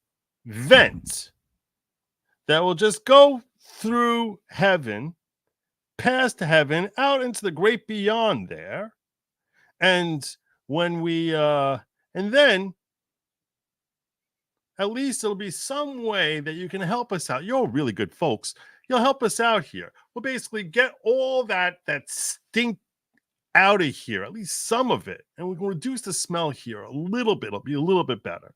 vent that will just go through heaven, past heaven, out into the great beyond there. And when we and then at least it'll be some way that you can help us out. You're really good folks. You'll help us out here. We'll basically get all that stink out of here, at least some of it, and we can reduce the smell here a little bit. It'll be a little bit better.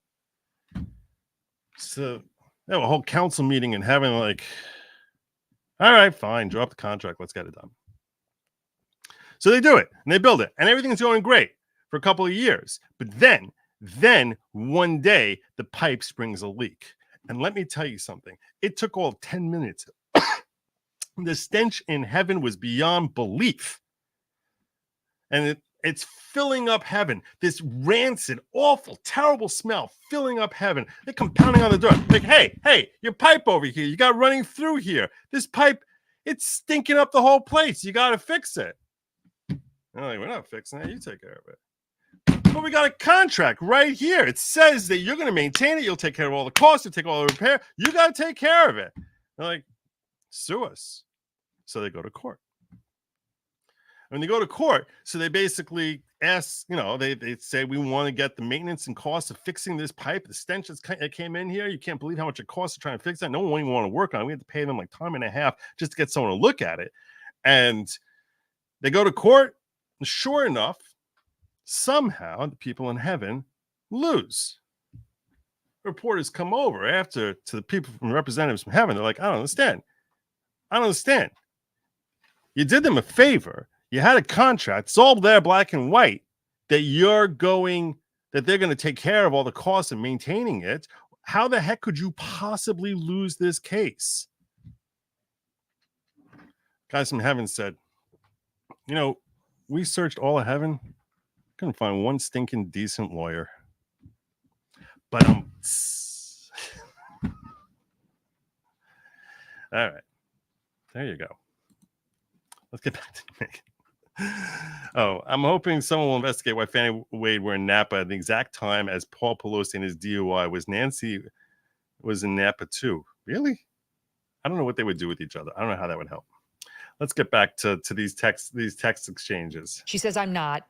So they have a whole council meeting and having like, all right, fine, drop the contract, let's get it done. So they do it and they build it, and everything's going great for a couple of years. But then one day the pipe springs a leak, and let me tell you something. It took all 10 minutes. The stench in heaven was beyond belief. And it's filling up heaven. This rancid, awful, terrible smell filling up heaven. They're come pounding on the door. Like, hey, your pipe over here. You got running through here. This pipe, it's stinking up the whole place. You got to fix it. And they're like, we're not fixing it. You take care of it. But we got a contract right here. It says that you're going to maintain it. You'll take care of all the costs. You'll take all the repair. You got to take care of it. They're like, sue us. So they go to court. When they go to court, so they basically ask, they say, we want to get the maintenance and cost of fixing this pipe. The stench that came in here, you can't believe how much it costs to try and fix that. No one won't even want to work on it. We had to pay them like time and a half just to get someone to look at it. And they go to court, and sure enough, somehow the people in heaven lose. Reporters come over after to the people from representatives from heaven. They're like, I don't understand. You did them a favor. You had a contract. It's all there, black and white, that they're going to take care of all the costs of maintaining it. How the heck could you possibly lose this case? Guys from heaven said, we searched all of heaven. Couldn't find one stinking decent lawyer. But all right. There you go. Let's get back to Nick. Oh, I'm hoping someone will investigate why Fani Wade were in Napa at the exact time as Paul Pelosi and his DUI. Was Nancy was in Napa too? Really? I don't know what they would do with each other. I don't know how that would help. Let's get back to these text exchanges. She says, I'm not.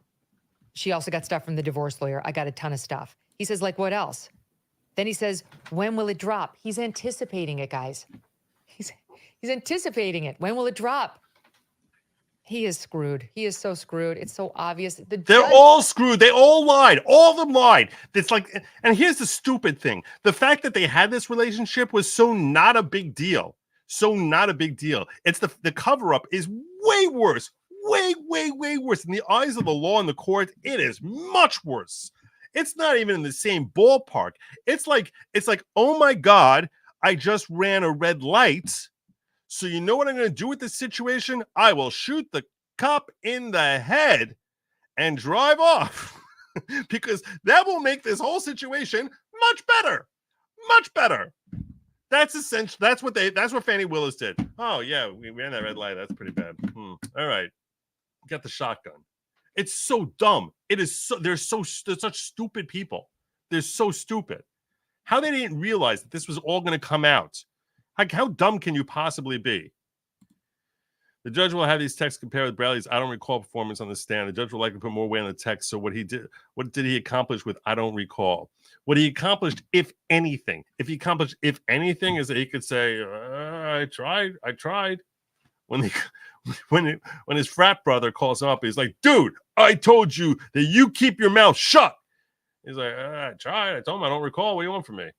She also got stuff from the divorce lawyer. I got a ton of stuff. He says, like, what else? Then he says, when will it drop? He's anticipating it, guys. He's anticipating it. When will it drop? He is screwed. He is so screwed. It's so obvious. They're all screwed. They all lied. All of them lied. It's like, and here's the stupid thing. The fact that they had this relationship was so not a big deal. So not a big deal. It's the cover-up is way worse. Way worse. In the eyes of the law and the court, it is much worse. It's not even in the same ballpark. It's like, oh my God, I just ran a red light. So you know what I'm going to do with this situation? I will shoot the cop in the head and drive off because that will make this whole situation much better. Much better. That's essential. That's what Fani Willis did. Oh yeah, we ran that red light. That's pretty bad. All right. Get the shotgun. It's so dumb. It is so they're such stupid people. They're so stupid. How they didn't realize that this was all going to come out Like, how dumb can you possibly be? The judge will have these texts compared with Bradley's "I don't recall" performance on the stand. The judge will likely put more weight on the text. So what did he accomplish with "I don't recall"? What he accomplished, if anything, is that he could say, "I tried." When his frat brother calls him up, he's like, "Dude, I told you that you keep your mouth shut." He's like, "I tried. I told him I don't recall. What do you want from me?"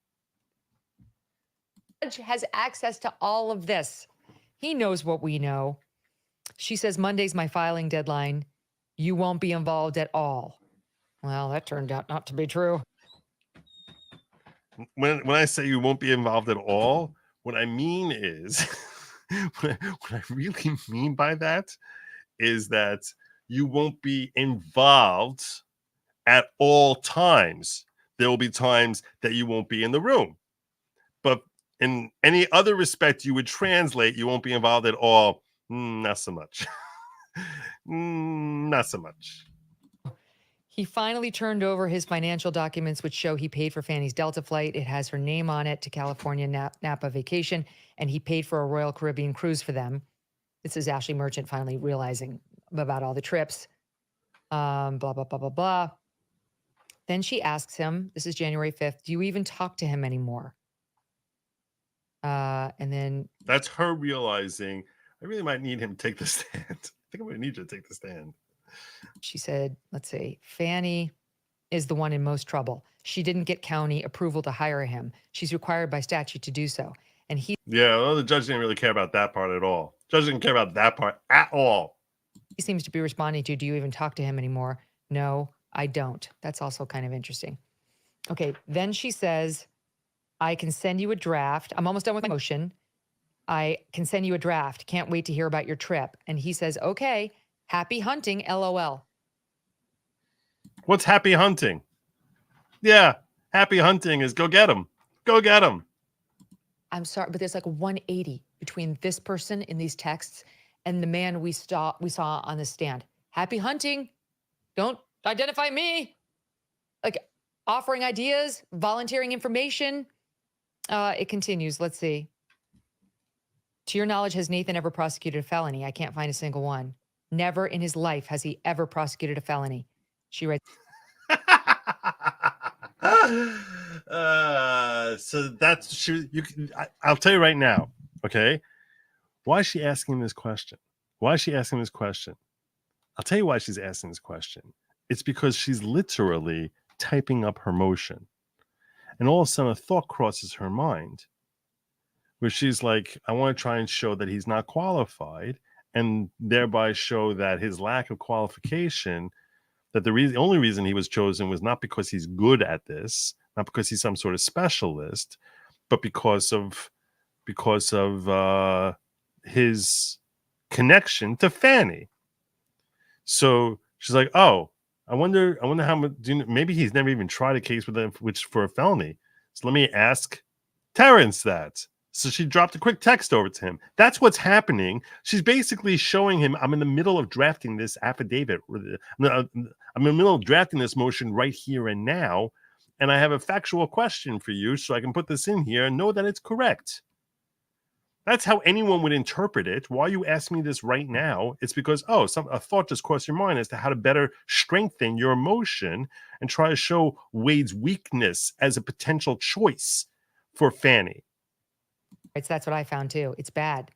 The judge has access to all of this. He knows what we know. She says, Monday's my filing deadline. You won't be involved at all. Well, that turned out not to be true. When I say you won't be involved at all, what I mean is, what I really mean by that is that you won't be involved at all times. There will be times that you won't be in the room. But in any other respect, you would translate, you won't be involved at all. Not so much. Not so much. He finally turned over his financial documents, which show he paid for Fani's Delta flight. It has her name on it to California Napa vacation, and he paid for a Royal Caribbean cruise for them. This is Ashley Merchant finally realizing about all the trips. Blah, blah, blah, blah, blah. Then she asks him, this is January 5th, do you even talk to him anymore? And then that's her realizing, I really might need him to take the stand. I think I'm going to need you to take the stand. She said, let's see, Fani is the one in most trouble. She didn't get county approval to hire him. She's required by statute to do so. And yeah, well, the judge didn't really care about that part at all. Judge didn't care about that part at all. He seems to be responding to, do you even talk to him anymore? No, I don't. That's also kind of interesting. Okay, then she says, I can send you a draft. I'm almost done with my motion. I can send you a draft. Can't wait to hear about your trip. And he says, okay, happy hunting, LOL. What's happy hunting? Yeah, happy hunting is go get him. Go get him. I'm sorry, but there's like a 180 between this person in these texts and the man we saw on the stand. Happy hunting. Don't identify me. Like offering ideas, volunteering information. It continues. Let's see. To your knowledge, has Nathan ever prosecuted a felony? I can't find a single one. Never in his life has he ever prosecuted a felony. She writes. So that's I'll tell you right now. Okay, why is she asking this question? I'll tell you why she's asking this question. It's because she's literally typing up her motion, and all of a sudden a thought crosses her mind, where she's like, I want to try and show that he's not qualified, and thereby show that his lack of qualification, that the only reason he was chosen was not because he's good at this, not because he's some sort of specialist, but because of his connection to Fani. So she's like, oh, I wonder how much. Maybe he's never even tried a case with them, which for a felony. So let me ask Terrence that. So she dropped a quick text over to him. That's what's happening. She's basically showing him, I'm in the middle of drafting this affidavit. I'm in the middle of drafting this motion right here and now. And I have a factual question for you, so I can put this in here and know that it's correct. That's how anyone would interpret it. Why you ask me this right now? It's because, a thought just crossed your mind as to how to better strengthen your motion and try to show Wade's weakness as a potential choice for Fani. That's what I found too. It's bad.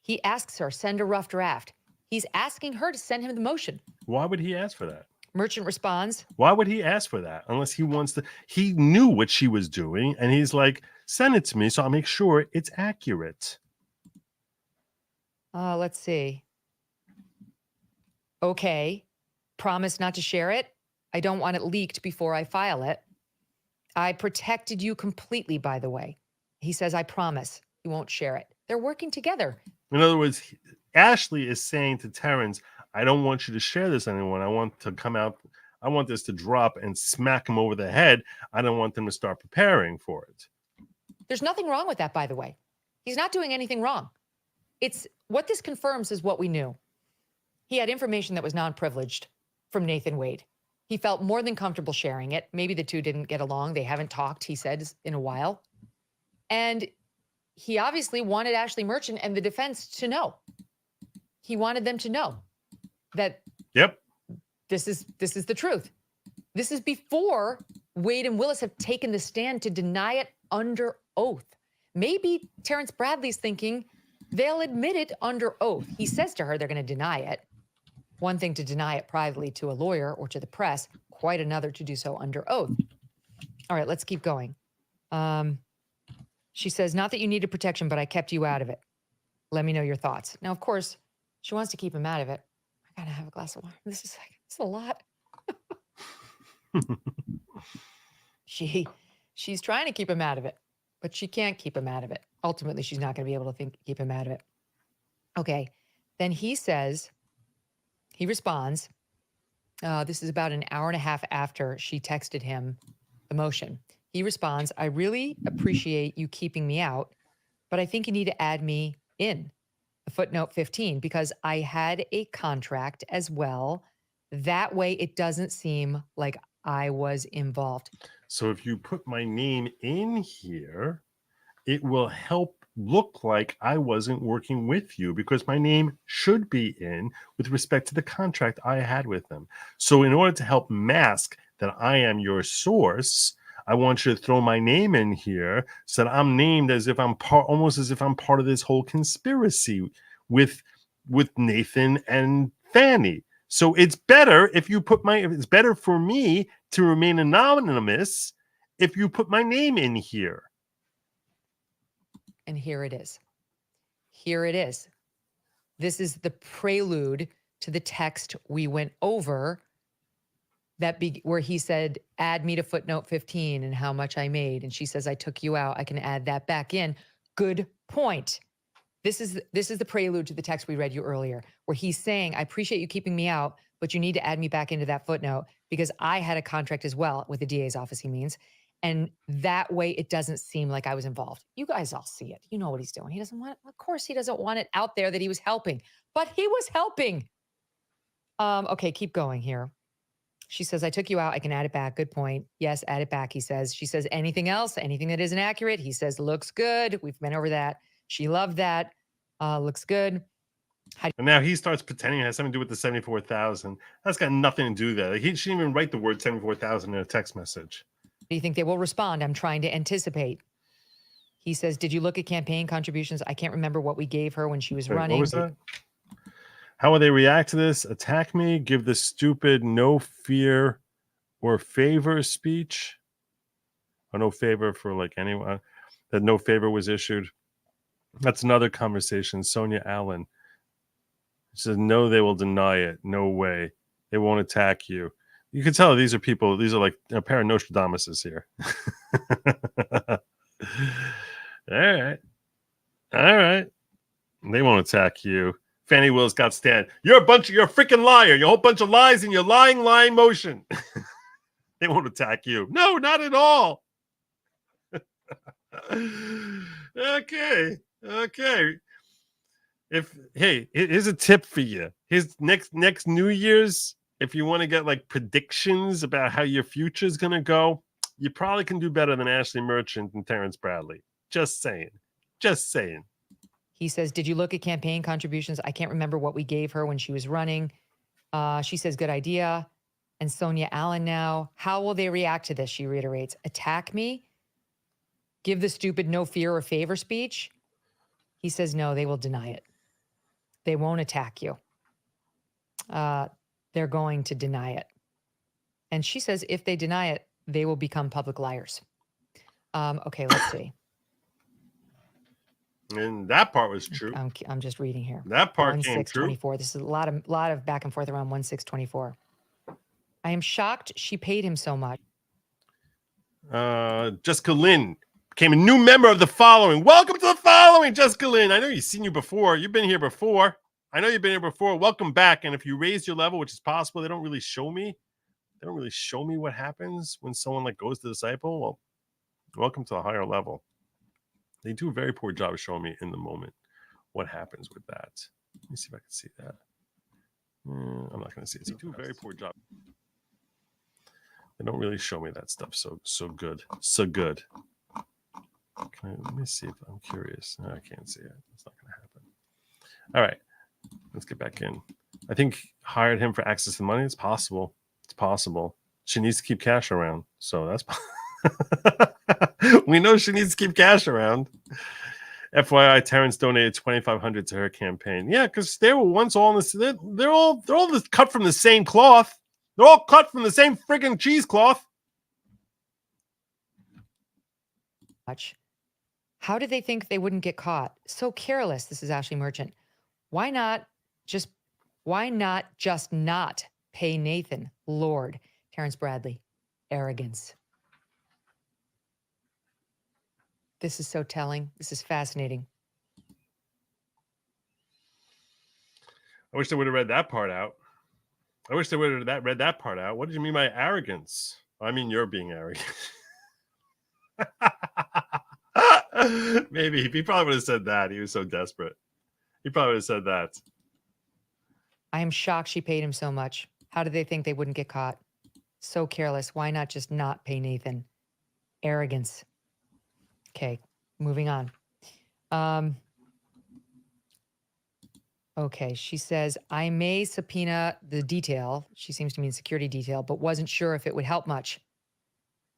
He asks her, send a rough draft. He's asking her to send him the motion. Why would he ask for that? Merchant responds. Why would he ask for that? Unless he wants to, he knew what she was doing and he's like, send it to me so I'll make sure it's accurate. Let's see. Okay. Promise not to share it. I don't want it leaked before I file it. I protected you completely, by the way. He says, I promise he won't share it. They're working together. In other words, Ashley is saying to Terrence, I don't want you to share this with anyone. I want to come out. I want this to drop and smack him over the head. I don't want them to start preparing for it. There's nothing wrong with that, by the way. He's not doing anything wrong. It's what this confirms is what we knew. He had information that was non-privileged from Nathan Wade. He felt more than comfortable sharing it. Maybe the two didn't get along. They haven't talked, he said, in a while. And he obviously wanted Ashley Merchant and the defense to know. He wanted them to know that this is the truth. This is before Wade and Willis have taken the stand to deny it under oath. Maybe Terrence Bradley's thinking they'll admit it under oath. He says to her they're going to deny it. One thing to deny it privately to a lawyer or to the press, quite another to do so under oath. All right, let's keep going. She says, not that you needed protection, but I kept you out of it. Let me know your thoughts. Now, of course, she wants to keep him out of it. I got to have a glass of water. This is a lot. She's trying to keep him out of it, but she can't keep him out of it. Ultimately, she's not going to be able to keep him out of it. Okay. Then he responds, this is about an hour and a half after she texted him the motion. He responds, I really appreciate you keeping me out, but I think you need to add me in, footnote 15, because I had a contract as well. That way it doesn't seem like I was involved. So if you put my name in here, it will help look like I wasn't working with you because my name should be in with respect to the contract I had with them. So in order to help mask that I am your source, I want you to throw my name in here so that I'm named as if I'm almost as if I'm part of this whole conspiracy with Nathan and Fani. So it's better if you put it's better for me to remain anonymous if you put my name in here. And here it is. Here it is. This is the prelude to the text we went over where he said, add me to footnote 15 and how much I made. And she says, I took you out. I can add that back in. Good point. This is the prelude to the text we read you earlier, where he's saying, I appreciate you keeping me out, but you need to add me back into that footnote because I had a contract as well with the DA's office, he means. And that way it doesn't seem like I was involved. You guys all see it. You know what he's doing. He doesn't want it. Of course he doesn't want it out there that he was helping, but he was helping. Okay, keep going here. She says, I took you out. I can add it back. Good point. Yes, add it back, he says. She says, anything else? Anything that isn't accurate? He says, looks good. We've been over that. She loved that. Looks good. And now he starts pretending it has something to do with the 74,000. That's got nothing to do with that. Like, he shouldn't even write the word 74,000 in a text message. Do you think they will respond? I'm trying to anticipate. He says, did you look at campaign contributions? I can't remember what we gave her when she was running. What was that? How will they react to this? Attack me? Give the stupid no fear or favor speech? Or no favor for like anyone? That no favor was issued? That's another conversation. Sonia Allen. She says, no, they will deny it. No way. They won't attack you. You can tell these are people, these are like a pair of Nostradamuses here. All right. They won't attack you. Fani Willis got stand. You're a freaking liar. You're a whole bunch of lies in your lying motion. They won't attack you. No, not at all. Okay. Here's a tip for you. Here's next New Year's. If you want to get like predictions about how your future is going to go, you probably can do better than Ashley Merchant and Terrence Bradley. Just saying. He says, did you look at campaign contributions? I can't remember what we gave her when she was running. She says, good idea. And Sonia Allen now, how will they react to this? She reiterates, attack me? Give the stupid no fear or favor speech? He says, no, they will deny it. They won't attack you. They're going to deny it. And she says, if they deny it, they will become public liars. Okay, let's see. And that part was true. I'm just reading here. That part came true. This is a lot of back and forth around 1/6/24. I am shocked she paid him so much. Jessica Lynn became a new member of the following. Welcome to the following, Jessica Lynn. I know you've seen you before. You've been here before. Welcome back. And if you raise your level, which is possible, they don't really show me what happens when someone like goes to disciple. Well, welcome to the higher level. They do a very poor job of showing me in the moment what happens with that. Let me see if I can see that. I'm not going to see it. They do a very poor job. They don't really show me that stuff so good. Let me see if I'm curious. No, I can't see it. It's not going to happen. All right. Let's get back in. I think hired him for access to money. It's possible. It's possible. She needs to keep cash around. So that's we know she needs to keep cash around. FYI, Terrence donated $2,500 to her campaign. Yeah, because they were once all in this. They're all cut from the same cloth. They're all cut from the same friggin' cheesecloth. How did they think they wouldn't get caught? So careless. This is Ashley Merchant. Why not just not pay Nathan? Lord. Terrence Bradley. Arrogance. This is so telling. This is fascinating. I wish they would have read that part out. I wish they would have read that part out. What did you mean by arrogance? I mean, you're being arrogant. Maybe he probably would have said that. He was so desperate. He probably would have said that. I am shocked she paid him so much. How did they think they wouldn't get caught? So careless. Why not just not pay Nathan? Arrogance. Okay, moving on. Okay, she says, I may subpoena the detail. She seems to mean security detail, but wasn't sure if it would help much.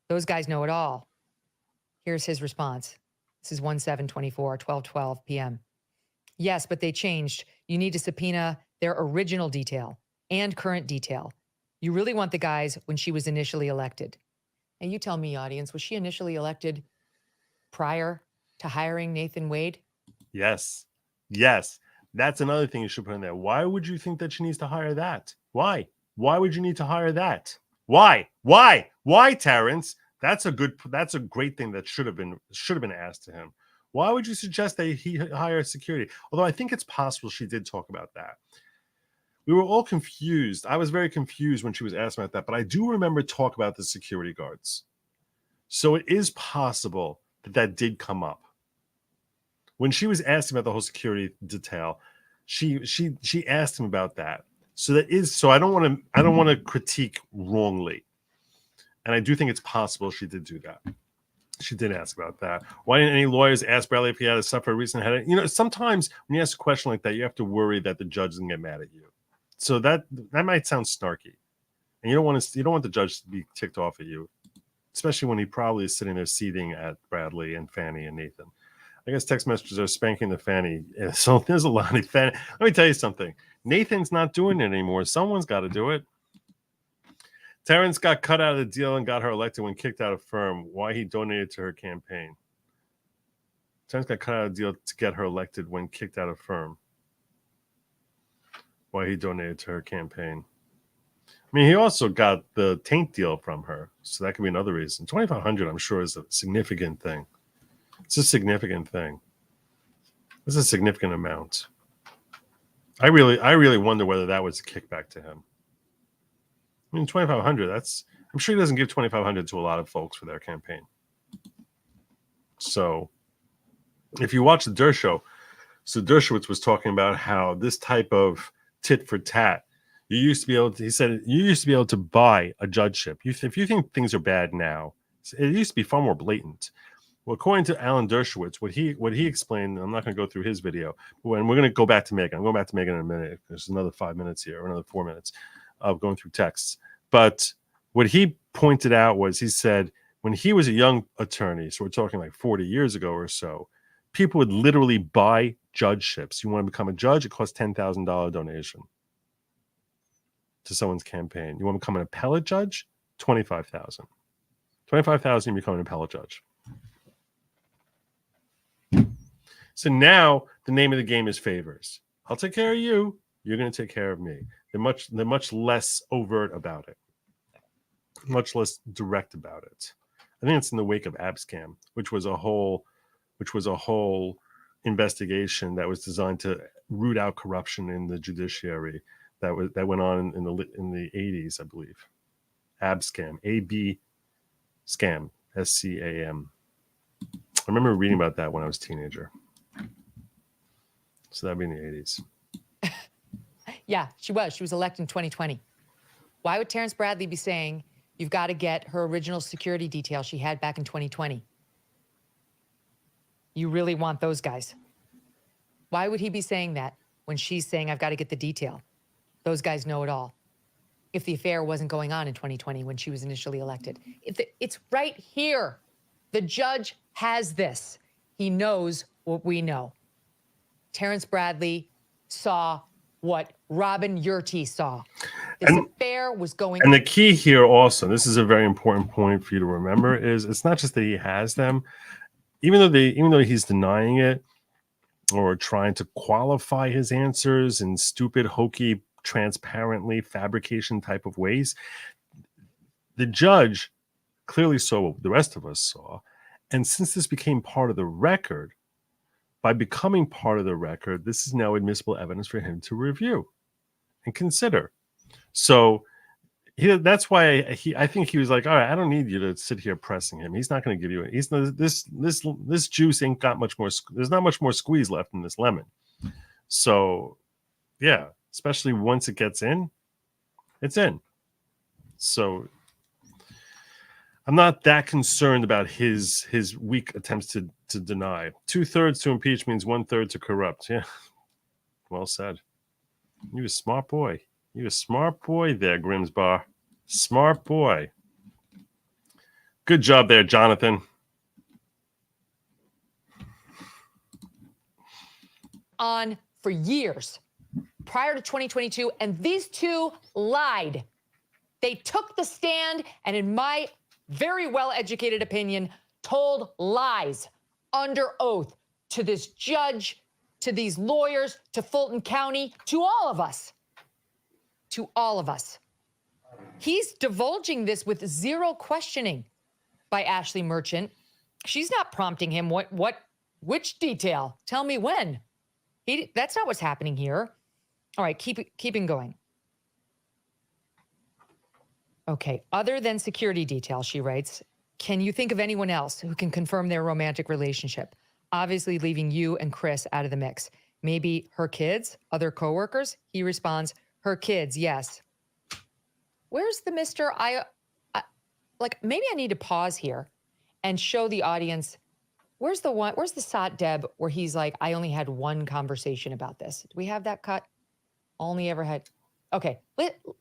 Those guys know it all. Here's his response. This is 1/7/24, 12:12 p.m. Yes, but they changed. You need to subpoena their original detail and current detail. You really want the guys when she was initially elected. And you tell me, audience, was she initially elected prior to hiring Nathan Wade? Yes. Yes. That's another thing you should put in there. Why would you think that she needs to hire that? Why? Why would you need to hire that? Why? Why, Terrence? That's a great thing that should have been asked to him. Why would you suggest that he hire security? Although I think it's possible she did talk about that. We were all confused. I was very confused when she was asked about that, but I do remember talk about the security guards. So it is possible that did come up. When she was asked about the whole security detail, she asked him about that. So I don't want to critique wrongly. And I do think it's possible she did do that. She did ask about that. Why didn't any lawyers ask Bradley if he had to suffer a recent headache? Sometimes when you ask a question like that, you have to worry that the judge doesn't get mad at you. So that might sound snarky. And you don't want the judge to be ticked off at you, especially when he probably is sitting there seething at Bradley and Fani and Nathan. I guess text messages are spanking the Fani. So there's a lot of Fani. Let me tell you something. Nathan's not doing it anymore. Someone's got to do it. Terrence got cut out of the deal and got her elected when kicked out of firm. Why he donated to her campaign. Terrence got cut out of the deal to get her elected when kicked out of firm. Why he donated to her campaign. I mean, he also got the taint deal from her. So that could be another reason. $2,500, I'm sure, is a significant thing. It's a significant thing. It's a significant amount. I really wonder whether that was a kickback to him. I mean, $2,500. I'm sure he doesn't give $2,500 to a lot of folks for their campaign. So, if you watch the Der Show, so Dershowitz was talking about how this type of tit for tat, you used to be able to. He said you used to be able to buy a judgeship. If you think things are bad now, it used to be far more blatant. Well, according to Alan Dershowitz, what he explained, I'm not going to go through his video, but when we're going to go back to Megan. I'm going back to Megan in a minute. There's another 5 minutes here, or another 4 minutes of going through texts. But what he pointed out was, he said when he was a young attorney, so we're talking like 40 years ago or so, people would literally buy judgeships. You want to become a judge, it costs $10,000 donation to someone's campaign. You want to become an appellate judge, $25,000. $25,000, you become an appellate judge. So now the name of the game is favors. I'll take care of you. You're going to take care of me. They're much less overt about it, much less direct about it. I think it's in the wake of Abscam, which was a whole investigation that was designed to root out corruption in the judiciary that went on in the 80s, I believe. Abscam, A-B scam, S-C-A-M. I remember reading about that when I was a teenager. So that'd be in the 80s. Yeah, she was. She was elected in 2020. Why would Terrence Bradley be saying you've got to get her original security detail she had back in 2020? You really want those guys. Why would he be saying that when she's saying, I've got to get the detail? Those guys know it all. If the affair wasn't going on in 2020 when she was initially elected. It's right here. The judge has this. He knows what we know. Terrence Bradley saw what Robin Yurty saw. This affair was going. And the key here also, this is a very important point for you to remember, is it's not just that he has them, even though he's denying it or trying to qualify his answers in stupid, hokey, transparently fabrication type of ways. The judge clearly saw what the rest of us saw. And since this became part of the record, by becoming part of the record, this is now admissible evidence for him to review and consider. So that's why I think he was like, all right, I don't need you to sit here pressing him. He's not going to give you it. This juice ain't got much more. There's not much more squeeze left in this lemon. So yeah, especially once it gets in, it's in. So I'm not that concerned about his weak attempts to deny. 2/3 to impeach means 1/3 to corrupt. Yeah, well said. You a smart boy. You a smart boy there, Grimsbar. Smart boy. Good job there, Jonathan. On for years prior to 2022, and these two lied. They took the stand, and in my very well-educated opinion, told lies under oath to this judge, to these lawyers, to Fulton County, to all of us. To all of us. He's divulging this with zero questioning by Ashley Merchant. She's not prompting him which detail? Tell me when. That's not what's happening here. All right, keeping going. Okay, other than security details, she writes, can you think of anyone else who can confirm their romantic relationship? Obviously leaving you and Chris out of the mix. Maybe her kids, other coworkers? He responds, her kids, yes. Where's the Mr. Like, maybe I need to pause here and show the audience, where's the Sot Deb where he's like, I only had one conversation about this. Do we have that cut? Only ever had. Okay,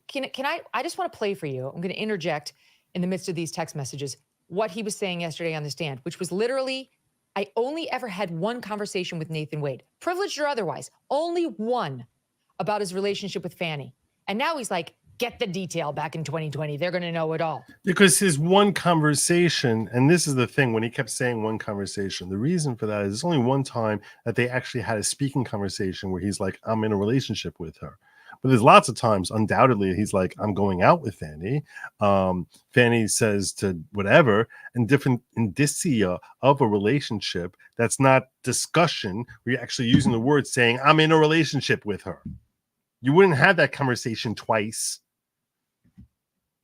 can I just want to play for you. I'm going to interject in the midst of these text messages what he was saying yesterday on the stand, which was literally, I only ever had one conversation with Nathan Wade, privileged or otherwise, only one, about his relationship with Fani. And now he's like, get the detail back in 2020. They're going to know it all. Because his one conversation, and this is the thing, when he kept saying one conversation, the reason for that is there's only one time that they actually had a speaking conversation where he's like, I'm in a relationship with her. But there's lots of times, undoubtedly, he's like, I'm going out with Fani. Fani says to whatever, and different indicia of a relationship that's not discussion, where you're actually using the word saying, I'm in a relationship with her. You wouldn't have that conversation twice.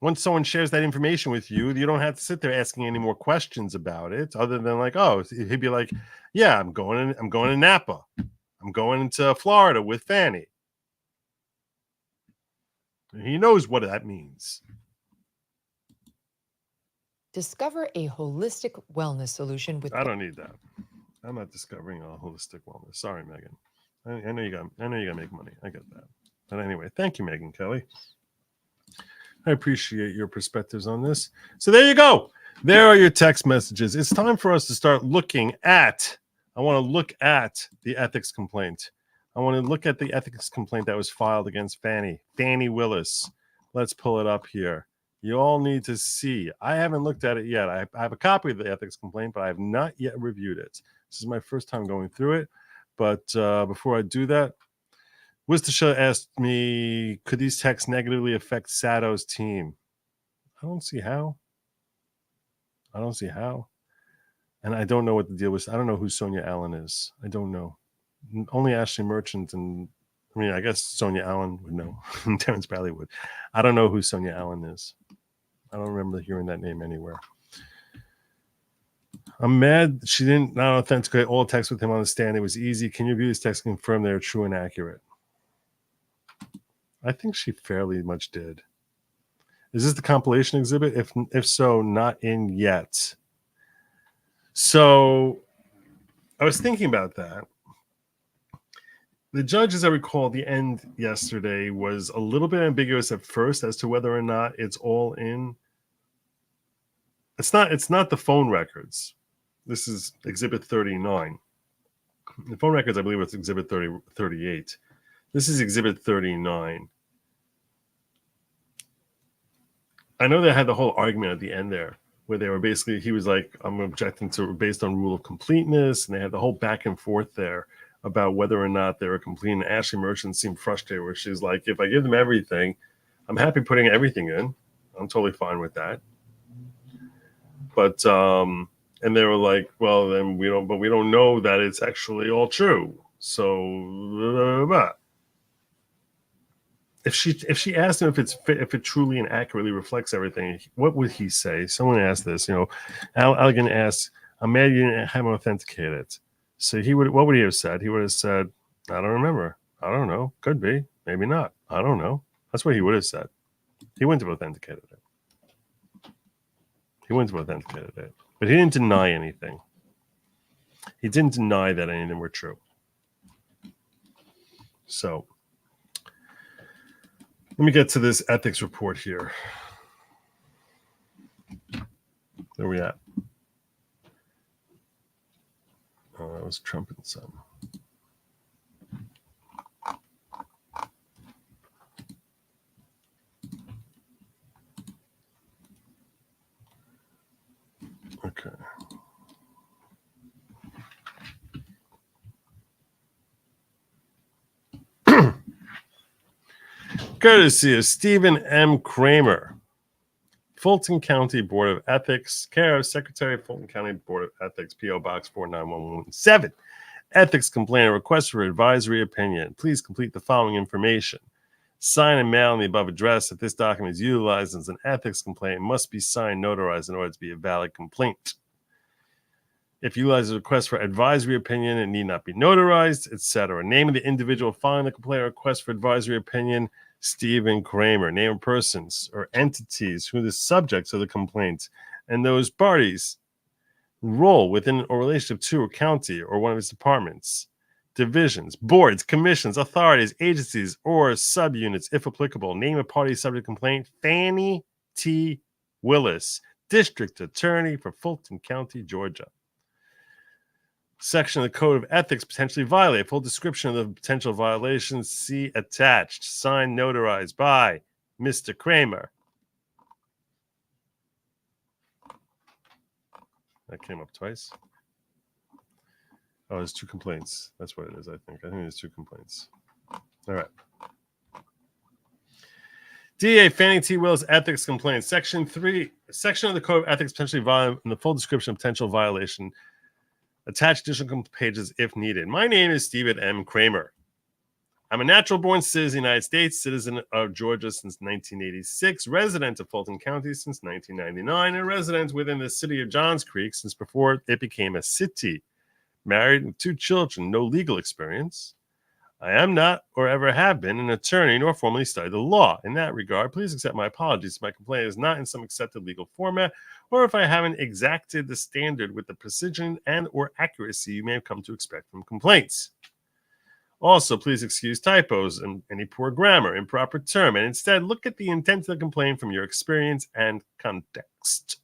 Once someone shares that information with you, you don't have to sit there asking any more questions about it, other than like, oh, he'd be like, yeah, I'm going to Napa. I'm going to Florida with Fani. He knows what that means. Discover a holistic wellness solution with. I don't need that. I'm not discovering a holistic wellness. Sorry, Megan. I know you got to make money. I get that. But anyway, thank you, Megan Kelly. I appreciate your perspectives on this. So there you go. There are your text messages. It's time for us to start looking at. I want to look at the ethics complaint. I want to look at the ethics complaint that was filed against Fani Willis. Let's pull it up here. You all need to see. I haven't looked at it yet. I have a copy of the ethics complaint, but I have not yet reviewed it. This is my first time going through it. But before I do that, Wistasha asked me, could these texts negatively affect Sato's team? I don't see how. And I don't know what the deal was. I don't know who Sonia Allen is. I don't know. Only Ashley Merchant and, I mean, I guess Sonia Allen would know. And Terrence Bradley would. I don't know who Sonia Allen is. I don't remember hearing that name anywhere. I'm mad she didn't not authenticate all texts with him on the stand. It was easy. Can you view these texts and confirm they're true and accurate? I think she fairly much did. Is this the compilation exhibit? If so, not in yet. So, I was thinking about that. The judge, as I recall, the end yesterday was a little bit ambiguous at first as to whether or not it's all in. It's not the phone records. This is Exhibit 39. The phone records, I believe, was Exhibit 38. This is Exhibit 39. I know they had the whole argument at the end there where they were basically, he was like, I'm objecting to based on rule of completeness. And they had the whole back and forth there about whether or not they were complete. And Ashley Merchant seemed frustrated where she's like, if I give them everything, I'm happy putting everything in. I'm totally fine with that. But, and they were like, well, then we don't know that it's actually all true. So, if she asked him if it truly and accurately reflects everything, what would he say? Someone asked this, Allegan asked, I'm mad you didn't have him authenticate it. So what would he have said? He would have said, I don't remember. I don't know. Could be, maybe not. I don't know. That's what he would have said. He wouldn't have authenticated it. But he didn't deny anything. He didn't deny that any of them were true. So let me get to this ethics report here. Where are we at? Oh, that was Trump and Son. Okay. Courtesy of Stephen M. Kramer, Fulton County Board of Ethics, care of Secretary of Fulton County Board of Ethics, P.O. Box 49117. Ethics complaint, request for advisory opinion. Please complete the following information. Sign and mail on the above address. If this document is utilized as an ethics complaint, it must be signed, notarized in order to be a valid complaint. If you utilize a request for advisory opinion, it need not be notarized, etc. Name of the individual filing the complaint or request for advisory opinion, Stephen Kramer. Name of persons or entities who are the subjects of the complaint and those parties. Role within or relationship to a county or one of its departments, divisions, boards, commissions, authorities, agencies, or subunits, if applicable. Name of party subject complaint, Fani T. Willis, District Attorney for Fulton County, Georgia. Section of the Code of Ethics potentially violate. Full description of the potential violations, see attached. Signed, notarized by Mr. Kramer. That came up twice. Oh, there's two complaints. That's what it is, I think. I think there's two complaints. All right. DA Fani T. Willis ethics complaint. Section 3. Section of the Code of Ethics potentially violate in the full description of potential violation. Attach additional pages if needed. My name is Stephen M. Kramer. I'm a natural-born citizen of the United States, citizen of Georgia since 1986, resident of Fulton County since 1999, and resident within the city of Johns Creek since before it became a city. Married with 2 children, no legal experience. I am not or ever have been an attorney nor formally studied the law. In that regard, please accept my apologies if my complaint is not in some accepted legal format or if I haven't exacted the standard with the precision and or accuracy you may have come to expect from complaints. Also, please excuse typos and any poor grammar, improper term, and instead look at the intent of the complaint from your experience and context.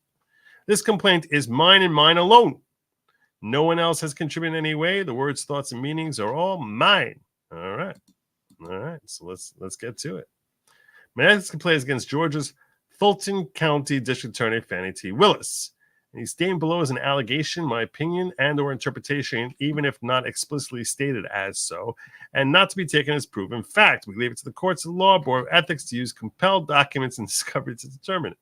This complaint is mine and mine alone. No one else has contributed in any way. The words, thoughts, and meanings are all mine. All right. So let's get to it. My ethics complaint is against Georgia's Fulton County District Attorney Fani T. Willis. And he's stating below as an allegation, my opinion and or interpretation, even if not explicitly stated as so, and not to be taken as proven fact. We leave it to the courts of law, Board of Ethics to use compelled documents and discovery to determine it.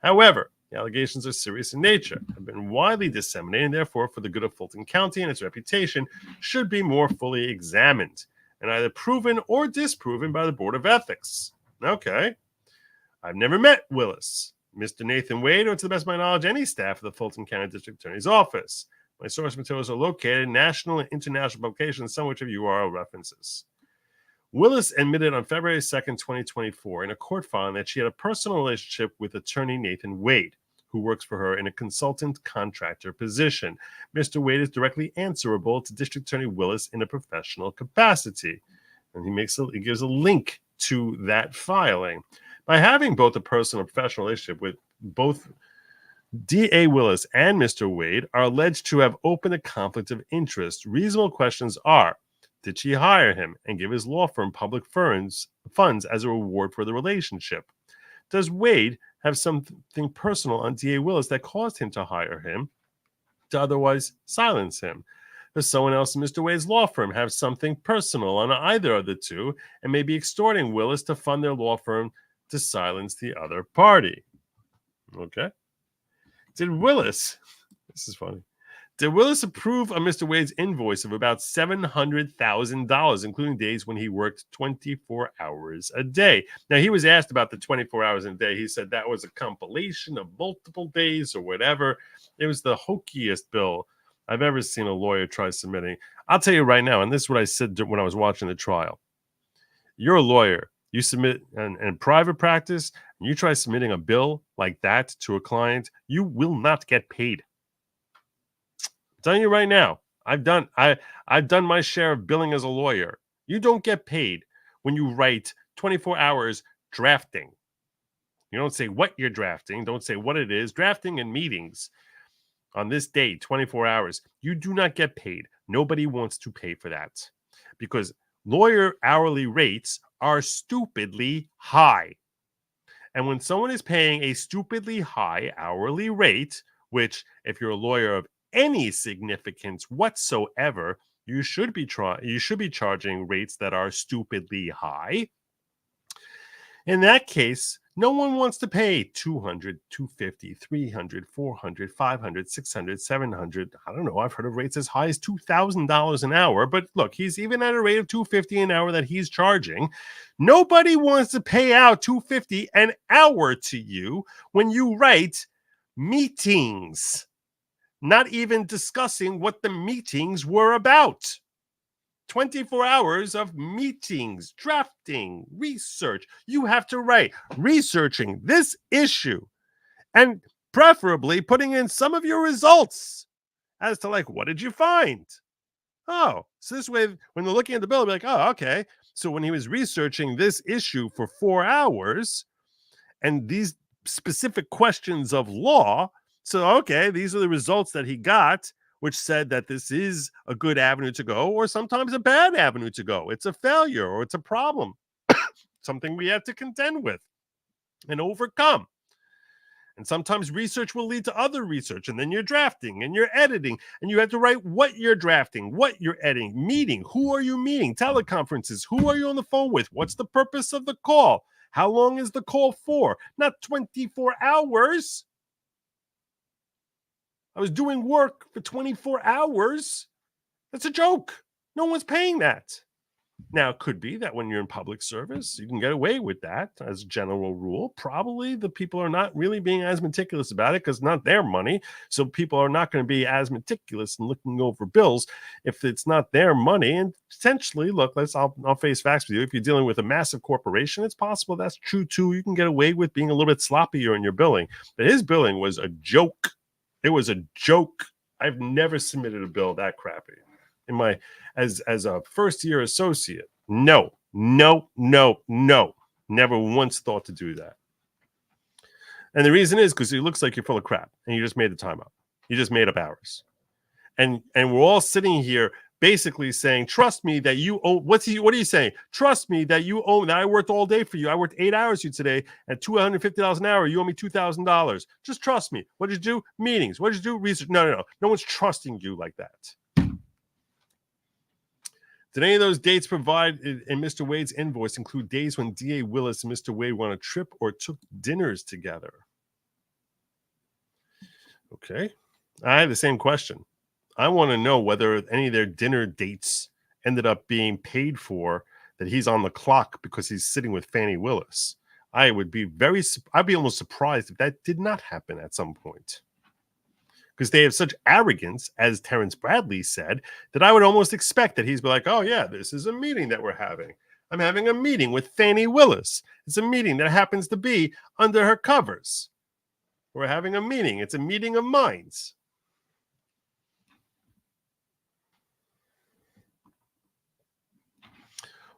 However, the allegations are serious in nature, have been widely disseminated, and therefore, for the good of Fulton County and its reputation, should be more fully examined and either proven or disproven by the Board of Ethics. Okay. I've never met Willis, Mr. Nathan Wade, or to the best of my knowledge, any staff of the Fulton County District Attorney's Office. My source materials are located in national and international publications, some of which have URL references. Willis admitted on February 2nd, 2024, in a court filing that she had a personal relationship with attorney Nathan Wade, who works for her in a consultant contractor position. Mr. Wade is directly answerable to District Attorney Willis in a professional capacity. And he gives a link to that filing. By having both a personal and professional relationship with both D.A. Willis and Mr. Wade are alleged to have opened a conflict of interest. Reasonable questions are, did she hire him and give his law firm public funds as a reward for the relationship? Does Wade have something personal on D.A. Willis that caused him to hire him to otherwise silence him? Does someone else in Mr. Wade's law firm have something personal on either of the two and may be extorting Willis to fund their law firm to silence the other party? Okay. Did Willis, this is funny, did Willis approve of Mr. Wade's invoice of about $700,000, including days when he worked 24 hours a day? Now, he was asked about the 24 hours a day. He said that was a compilation of multiple days or whatever. It was the hokiest bill I've ever seen a lawyer try submitting. I'll tell you right now, and this is what I said when I was watching the trial. You're a lawyer. You submit in private practice, and you try submitting a bill like that to a client, you will not get paid. I'm telling you right now, I've done my share of billing as a lawyer. You don't get paid when you write 24 hours drafting. You don't say what you're drafting. Don't say what it is. Drafting and meetings on this day, 24 hours. You do not get paid. Nobody wants to pay for that because lawyer hourly rates are stupidly high. And when someone is paying a stupidly high hourly rate, which if you're a lawyer of any significance whatsoever, you should be charging rates that are stupidly high. In that case, no one wants to pay $200, $250, $300, $400, $500, $600, $700. I don't know. I've heard of rates as high as $2,000 an hour. But look, he's even at a rate of $250 an hour that he's charging. Nobody wants to pay out $250 an hour to you when you write meetings, not even discussing what the meetings were about. 24 hours of meetings, drafting, research. You have to write researching this issue and preferably putting in some of your results as to like, what did you find? Oh, so this way, when they're looking at the bill, they'll be like, oh, okay. So when he was researching this issue for 4 hours and these specific questions of law, so, okay, these are the results that he got, which said that this is a good avenue to go or sometimes a bad avenue to go. It's a failure or it's a problem, something we have to contend with and overcome. And sometimes research will lead to other research, and then you're drafting and you're editing, and you have to write what you're drafting, what you're editing, meeting, who are you meeting, teleconferences, who are you on the phone with, what's the purpose of the call, how long is the call for, not 24 hours. I was doing work for 24 hours. That's a joke. No one's paying that. Now, it could be that when you're in public service, you can get away with that as a general rule. Probably the people are not really being as meticulous about it because it's not their money. So people are not going to be as meticulous in looking over bills if it's not their money. And potentially, look, I'll face facts with you. If you're dealing with a massive corporation, it's possible that's true too. You can get away with being a little bit sloppier in your billing. But his billing was a joke. It was a joke. I've never submitted a bill that crappy in my as a first year associate. No. Never once thought to do that. And the reason is because it looks like you're full of crap and you just made the time up. You just made up hours. And we're all sitting here basically saying, trust me that you owe, what are you saying? Trust me that you owe, that I worked all day for you. I worked 8 hours for you today at $250 an hour. You owe me $2,000. Just trust me. What did you do? Meetings. What did you do? Research. No. No one's trusting you like that. Did any of those dates provided in Mr. Wade's invoice include days when D.A. Willis and Mr. Wade went on a trip or took dinners together? Okay. I have the same question. I want to know whether any of their dinner dates ended up being paid for, that he's on the clock because he's sitting with Fani Willis. I'd be almost surprised if that did not happen at some point. Because they have such arrogance, as Terrence Bradley said, that I would almost expect that he's be like, oh yeah, this is a meeting that we're having. I'm having a meeting with Fani Willis. It's a meeting that happens to be under her covers. We're having a meeting. It's a meeting of minds.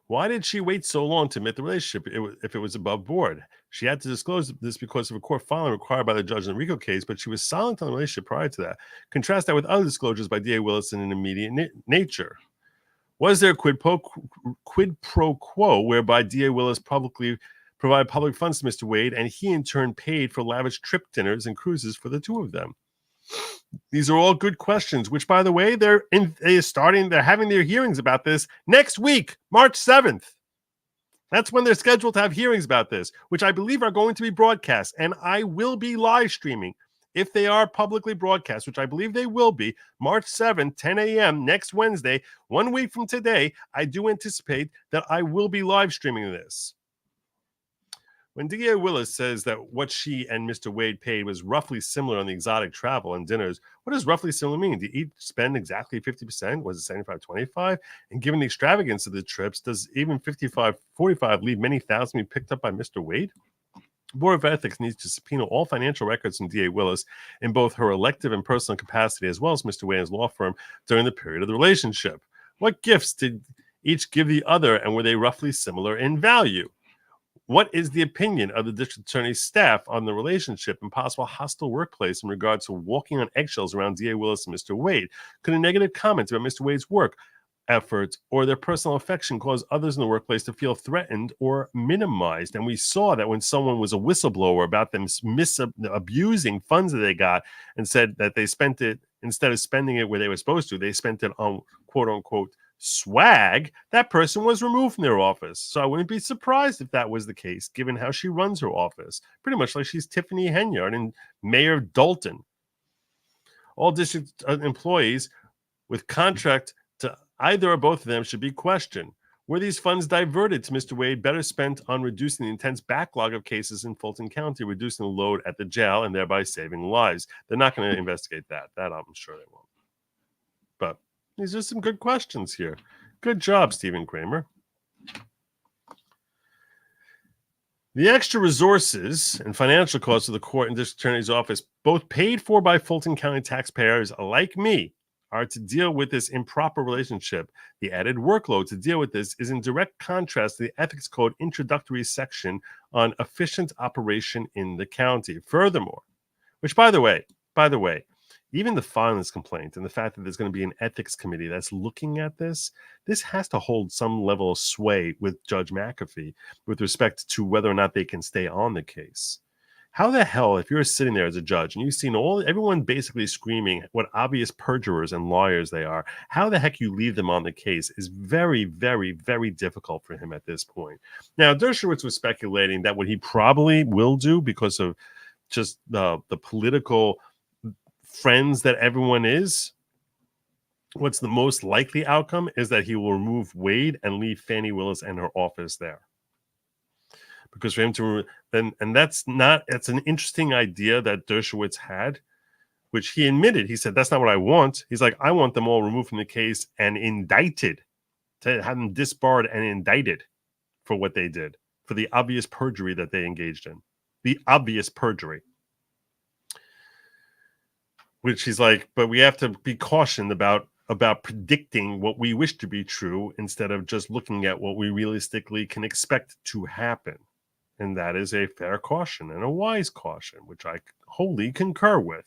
Why did she wait so long to admit the relationship if it was above board? She had to disclose this because of a court filing required by the judge in the RICO case, but she was silent on the relationship prior to that. Contrast that with other disclosures by D.A. Willis in an immediate nature. Was there a quid pro quo whereby D.A. Willis publicly provided public funds to Mr. Wade, and he in turn paid for lavish trip dinners and cruises for the two of them? These are all good questions, which, by the way, they're having their hearings about this next week, March 7th. That's when they're scheduled to have hearings about this, which I believe are going to be broadcast, and I will be live streaming if they are publicly broadcast, which I believe they will be, March 7th, 10 a.m. next Wednesday, 1 week from today. I do anticipate that I will be live streaming this. When D.A. Willis says that what she and Mr. Wade paid was roughly similar on the exotic travel and dinners, what does roughly similar mean? Did each spend exactly 50%? Was it 75-25? And given the extravagance of the trips, does even 55-45 leave many thousand be picked up by Mr. Wade? The Board of Ethics needs to subpoena all financial records from D.A. Willis in both her elective and personal capacity, as well as Mr. Wade's law firm during the period of the relationship. What gifts did each give the other, and were they roughly similar in value? What is the opinion of the district attorney's staff on the relationship and possible hostile workplace in regards to walking on eggshells around D.A. Willis and Mr. Wade? Could a negative comment about Mr. Wade's work efforts or their personal affection cause others in the workplace to feel threatened or minimized? And we saw that when someone was a whistleblower about them abusing funds that they got and said that they spent it, instead of spending it where they were supposed to, they spent it on quote unquote swag, that person was removed from their office. So I wouldn't be surprised if that was the case, given how she runs her office. Pretty much like she's Tiffany Henyard and Mayor of Dalton. All district employees with contract to either or both of them should be questioned. Were these funds diverted to Mr. Wade better spent on reducing the intense backlog of cases in Fulton County, reducing the load at the jail, and thereby saving lives? They're not going to investigate that. That I'm sure they won't. But these are some good questions here. Good job, Stephen Kramer. The extra resources and financial costs of the court and district attorney's office, both paid for by Fulton County taxpayers like me, are to deal with this improper relationship. The added workload to deal with this is in direct contrast to the Ethics Code introductory section on efficient operation in the county. Furthermore, which by the way, even the filing this complaint and the fact that there's going to be an ethics committee that's looking at this has to hold some level of sway with Judge McAfee with respect to whether or not they can stay on the case. How the hell, if you're sitting there as a judge and you've seen everyone basically screaming what obvious perjurers and lawyers they are, how the heck you leave them on the case is very, very, very difficult for him at this point. Now, Dershowitz was speculating that what he probably will do, because of just the political friends that everyone is, what's the most likely outcome is that he will remove Wade and leave Fani Willis and her office there. Because for him to that's an interesting idea that Dershowitz had, which he admitted. He said, that's not what I want. He's like, I want them all removed from the case and indicted, to have them disbarred and indicted for what they did, for the obvious perjury that they engaged in. The obvious perjury. Which he's like, but we have to be cautioned about predicting what we wish to be true instead of just looking at what we realistically can expect to happen. And that is a fair caution and a wise caution, which I wholly concur with.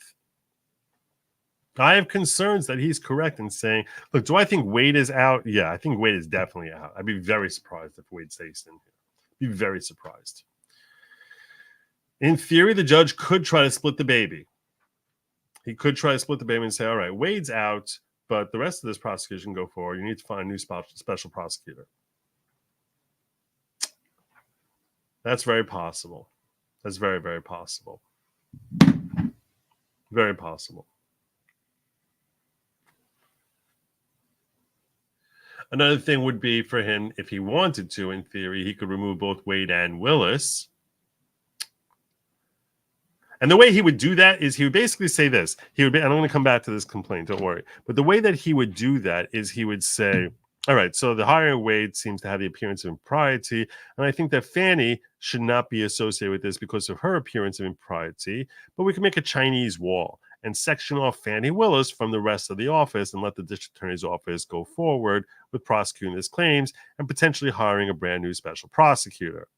I have concerns that he's correct in saying, look, do I think Wade is out? Yeah, I think Wade is definitely out. I'd be very surprised if Wade stays in here. Be very surprised. In theory, the judge could try to split the baby. He could try to split the baby and say, all right, Wade's out, but the rest of this prosecution go forward. You need to find a new special prosecutor. That's very possible. That's very, very possible. Very possible. Another thing would be for him, if he wanted to, in theory, he could remove both Wade and Willis. And the way he would do that is he would basically say this. He would be, and I'm going to come back to this complaint, don't worry. But the way that he would do that is he would say, All right, so the hiring of Wade seems to have the appearance of impropriety, and I think that Fani should not be associated with this because of her appearance of impropriety, but we can make a Chinese wall and section off Fani Willis from the rest of the office and let the district attorney's office go forward with prosecuting his claims and potentially hiring a brand new special prosecutor.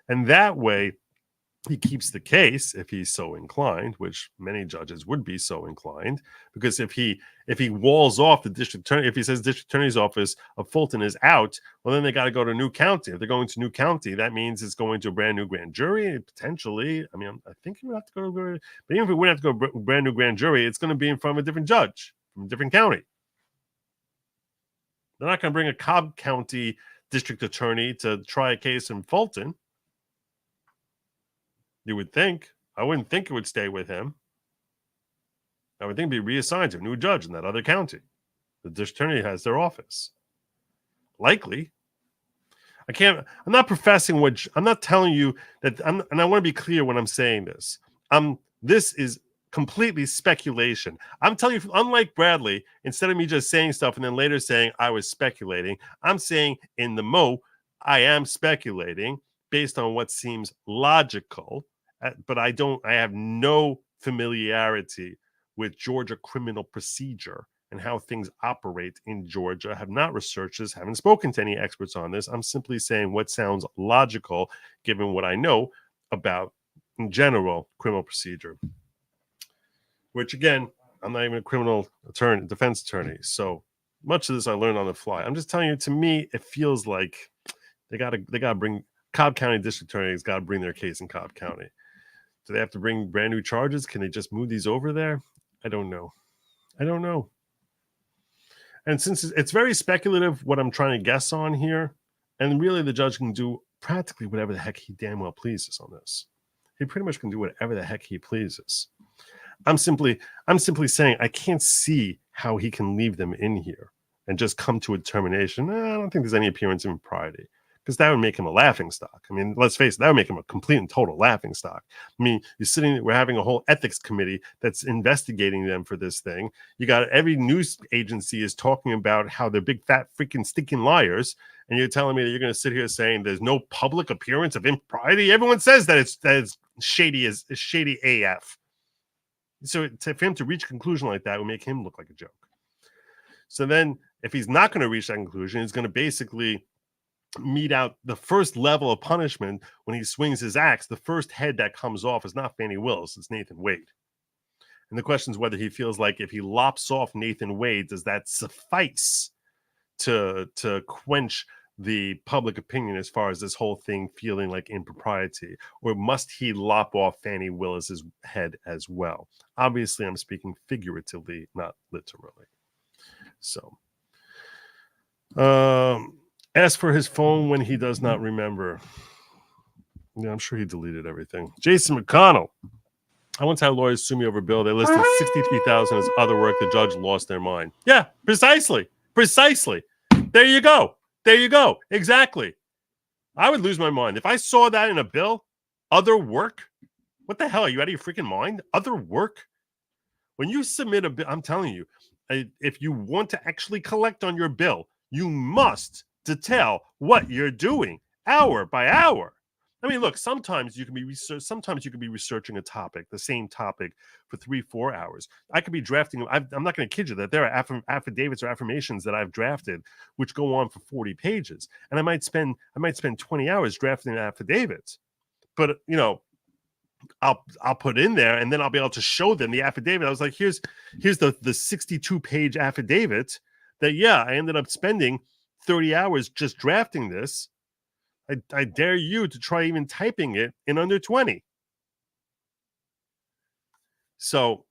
And that way, he keeps the case if he's so inclined, which many judges would be so inclined, because if he walls off the district attorney, if he says district attorney's office of Fulton is out, well, then they got to go to New County. If they're going to New County, that means it's going to a brand new grand jury, potentially. I mean, I think he would have to go to, but even if we wouldn't have to go to a brand new grand jury, it's going to be in front of a different judge from a different county. They're not going to bring a Cobb County district attorney to try a case in Fulton. You would think. I wouldn't think it would stay with him. I would think it'd be reassigned to a new judge in that other county. The district attorney has their office. Likely. I'm not professing I'm not telling you that, and I want to be clear when I'm saying this. This is completely speculation. I'm telling you, unlike Bradley, instead of me just saying stuff and then later saying I was speculating, I'm saying in the I am speculating based on what seems logical. But I have no familiarity with Georgia criminal procedure and how things operate in Georgia. I have not researched this, haven't spoken to any experts on this. I'm simply saying what sounds logical given what I know about, in general, criminal procedure. Which, again, I'm not even a criminal attorney, defense attorney. So much of this I learned on the fly. I'm just telling you, to me, it feels like they gotta bring Cobb County district attorneys got to bring their case in Cobb County. Do they have to bring brand new charges? Can they just move these over there? I don't know. And since it's very speculative what I'm trying to guess on here, and really the judge can do practically whatever the heck he damn well pleases on this. He pretty much can do whatever the heck he pleases. I'm simply saying I can't see how he can leave them in here and just come to a determination. I don't think there's any appearance of impropriety. Because that would make him a laughingstock. I mean, let's face it, that would make him a complete and total laughingstock. I mean, we're having a whole ethics committee that's investigating them for this thing. You got every news agency is talking about how they're big, fat, freaking stinking liars. And you're telling me that you're going to sit here saying there's no public appearance of impropriety? Everyone says that it's shady AF. So for him to reach a conclusion like that would make him look like a joke. So then if he's not going to reach that conclusion, he's going to basically mete out the first level of punishment when he swings his axe. The first head that comes off is not Fani Willis, it's Nathan Wade. And the question is whether he feels like if he lops off Nathan Wade, does that suffice to quench the public opinion as far as this whole thing feeling like impropriety? Or must he lop off Fani Willis's head as well? Obviously, I'm speaking figuratively, not literally. So, ask for his phone when he does not remember. Yeah, I'm sure he deleted everything. Jason McConnell. I once had lawyers sue me over a bill. They listed $63,000 as other work. The judge lost their mind. Yeah, precisely. There you go. Exactly. I would lose my mind. If I saw that in a bill, other work, what the hell? Are you out of your freaking mind? Other work? When you submit a bill, I'm telling you, if you want to actually collect on your bill, you must detail what you're doing hour by hour. I mean, look, sometimes you can be researching a topic, the same topic, for 3-4 hours. I could be drafting. I'm not going to kid you that there are affidavits or affirmations that I've drafted which go on for 40 pages, and I might spend 20 hours drafting an affidavit. But I'll put in there, and then I'll be able to show them the affidavit. I was like, here's the 62-page affidavit that I ended up spending 30 hours just drafting this. I dare you to try even typing it in under 20. So,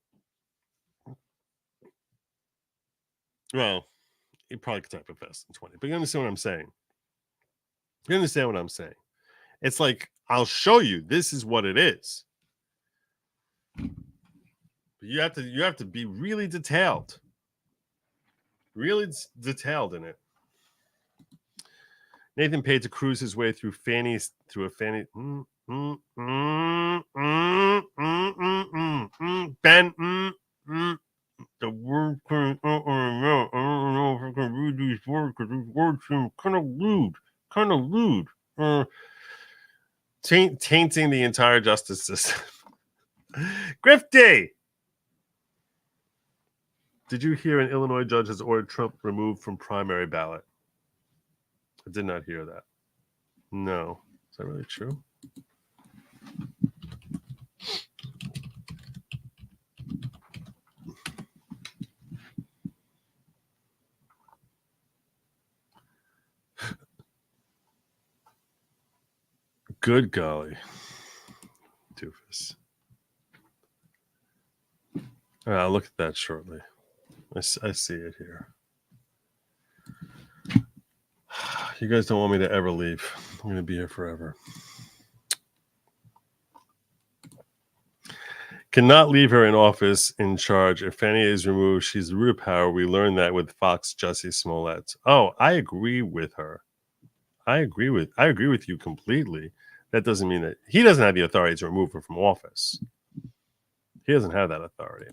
well, you probably could type it fast in 20, but you understand what I'm saying. It's like, I'll show you, this is what it is. But you have to be really detailed. Really detailed in it. Nathan paid to cruise his way through a Fani. Ben. The word. I don't know if I can read read these words because these words seem kind of rude. Tainting the entire justice system. Grifty! Did you hear an Illinois judge has ordered Trump removed from primary ballot? I did not hear that. No. Is that really true? Good golly. Doofus. I'll look at that shortly. I see it here. You guys don't want me to ever leave. I'm going to be here forever. Cannot leave her in office in charge. If Fani is removed, she's the root of power. We learned that with Fox Jussie Smollett. Oh, I agree with her. I agree with you completely. That doesn't mean that he doesn't have the authority to remove her from office. He doesn't have that authority.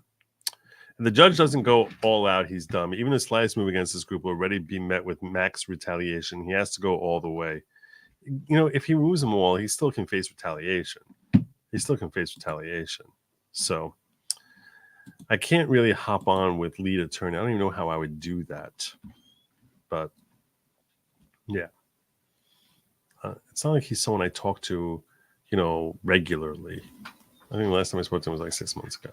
And the judge doesn't go all out. He's dumb. Even the slightest move against this group will already be met with max retaliation. He has to go all the way. You know, if he removes them all, he still can face retaliation. So I can't really hop on with lead attorney. I don't even know how I would do that. But yeah. It's not like he's someone I talk to, regularly. I think the last time I spoke to him was like 6 months ago.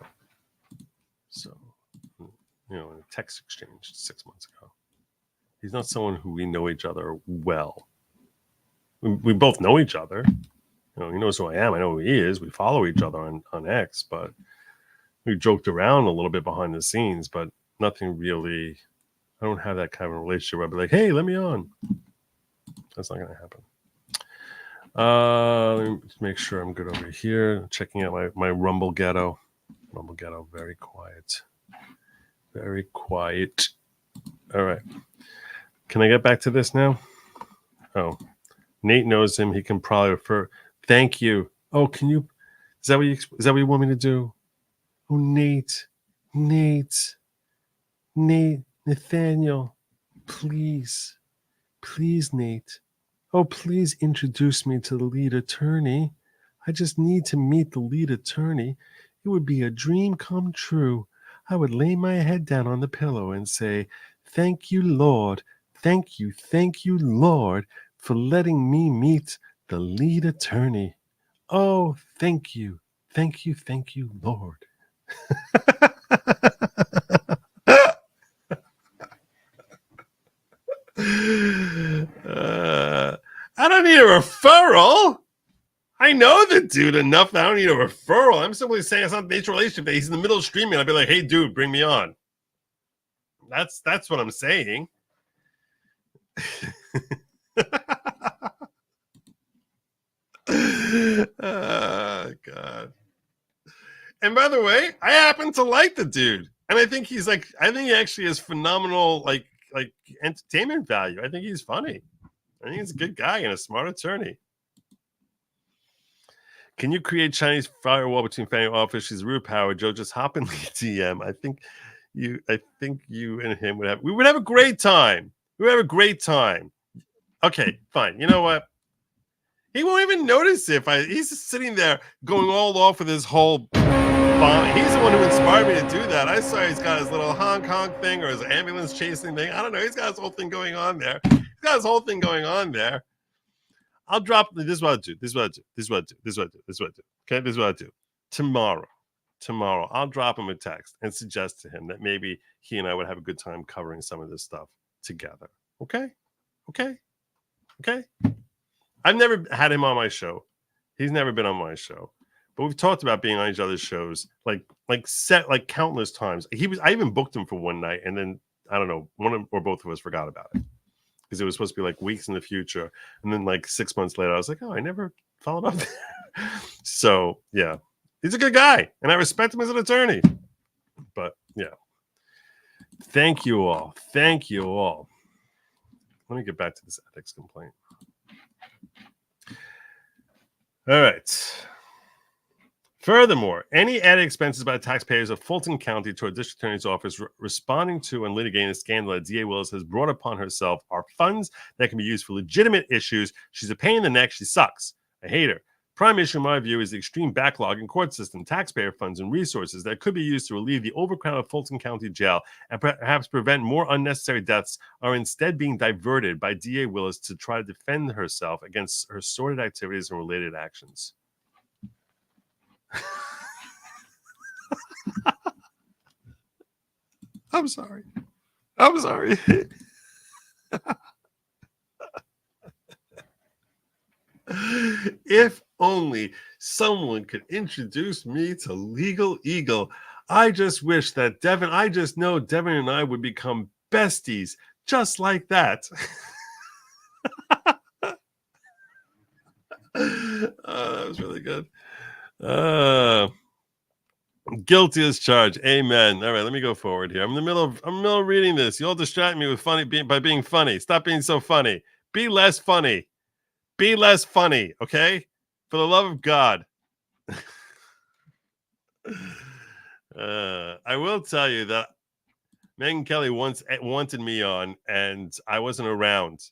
So, in a text exchange 6 months ago. He's not someone who we know each other well. We both know each other. He knows who I am. I know who he is. We follow each other on X, but we joked around a little bit behind the scenes, but nothing really. I don't have that kind of relationship where I'd be like, hey, let me on. That's not going to happen. Let me just make sure I'm good over here. Checking out my Rumble Ghetto. Rumble Ghetto, very quiet. Very quiet. All right. Can I get back to this now? Oh, Nate knows him. He can probably refer. Thank you. Oh, can you? Is that what you want me to do? Oh, Nathaniel, please, Nate. Oh, please introduce me to the lead attorney. I just need to meet the lead attorney. It would be a dream come true. I would lay my head down on the pillow and say, thank you, Lord. Thank you, Lord, for letting me meet the lead attorney. Oh, thank you, Lord. I don't need a referral. I know the dude enough that I don't need a referral. I'm simply saying it's not a nature relationship. He's in the middle of streaming. I'd be like, hey, dude, bring me on. That's what I'm saying. Oh, God. And by the way, I happen to like the dude. And I think he actually has phenomenal like entertainment value. I think he's funny. I think he's a good guy and a smart attorney. Can you create Chinese firewall between Fani office? She's root power. Joe, just hop in the DM. I think you and him would have a great time. We would have a great time. Okay, fine. You know what? He won't even notice he's just sitting there going all off with his whole bomb. He's the one who inspired me to do that. I saw he's got his little honk thing or his ambulance chasing thing. I don't know. He's got his whole thing going on there. I'll drop. This is what I do. Okay, this is what I do. Tomorrow, I'll drop him a text and suggest to him that maybe he and I would have a good time covering some of this stuff together. Okay. I've never had him on my show. He's never been on my show, but we've talked about being on each other's shows like countless times. I even booked him for one night, and then I don't know, one or both of us forgot about it because it was supposed to be like weeks in the future, and then like 6 months later, I was like, oh, I never followed up there. So yeah, he's a good guy, and I respect him as an attorney. But yeah, thank you all. Let me get back to this ethics complaint. All right. Furthermore, any added expenses by the taxpayers of Fulton County to a district attorney's office responding to and litigating a scandal that DA Willis has brought upon herself are funds that can be used for legitimate issues. She's a pain in the neck. She sucks. I hate her. Prime issue, in my view, is the extreme backlog in court system, taxpayer funds, and resources that could be used to relieve the overcrowded Fulton County jail and perhaps prevent more unnecessary deaths are instead being diverted by DA Willis to try to defend herself against her sordid activities and related actions. I'm sorry. I'm sorry. If only someone could introduce me to Legal Eagle. I just wish that I just know Devin and I would become besties just like that. That was really good. Guilty as charged. Amen. All right, let me go forward here. I'm in the middle of reading this. You all distract me with by being funny. Stop being so funny. Be less funny. Be less funny, okay? For the love of God. I will tell you that Megyn Kelly once wanted me on, and I wasn't around.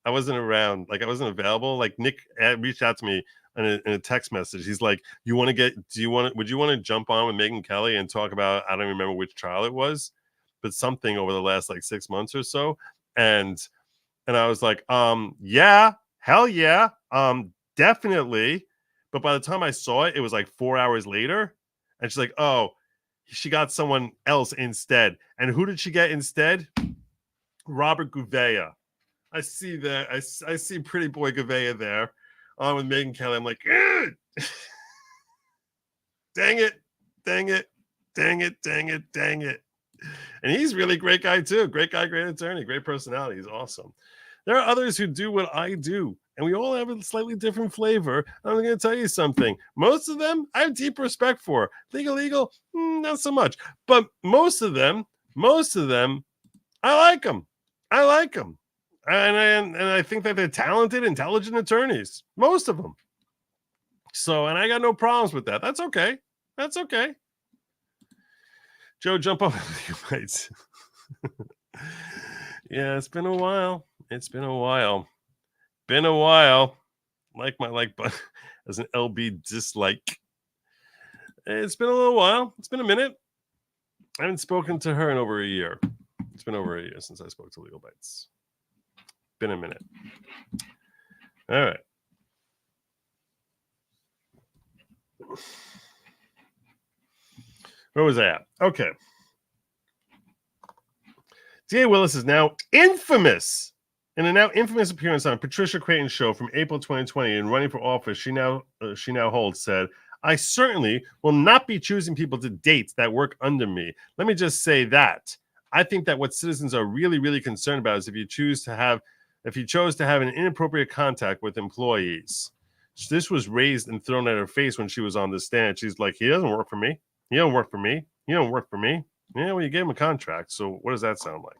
Like, I wasn't available. Like, Nick reached out to me in a text message. He's like, would you want to jump on with Megyn Kelly and talk about, I don't remember which trial it was, but something over the last like 6 months or so. And I was like, yeah, hell yeah, definitely. But by the time I saw it, it was like 4 hours later. And she's like, oh, she got someone else instead. And who did she get instead? Robert Gouveia. I see that. I see pretty boy Gouveia there on with Megyn Kelly. I'm like, dang it. And he's really great guy too. Great guy, great attorney, great personality. He's awesome. There are others who do what I do, and we all have a slightly different flavor. I'm going to tell you something. Most of them I have deep respect for. Legal, not so much. But most of them, I like them. And I think that they're talented, intelligent attorneys. Most of them. So, and I got no problems with that. That's okay. Joe, jump up. Yeah, it's been a while. Like my like button as an LB dislike. It's been a little while. It's been a minute. I haven't spoken to her in over a year. It's been over a year since I spoke to Legal Bites. Been a minute. All right. Where was I at? Okay. DA Willis is now infamous. In a now infamous appearance on Patricia Creighton's show from April 2020 and running for office she now holds, said, I certainly will not be choosing people to date that work under me. Let me just say that. I think that what citizens are really, really concerned about is if you chose to have an inappropriate contact with employees. This was raised and thrown at her face when she was on the stand. She's like, he doesn't work for me. He don't work for me. Yeah, well, you gave him a contract. So what does that sound like?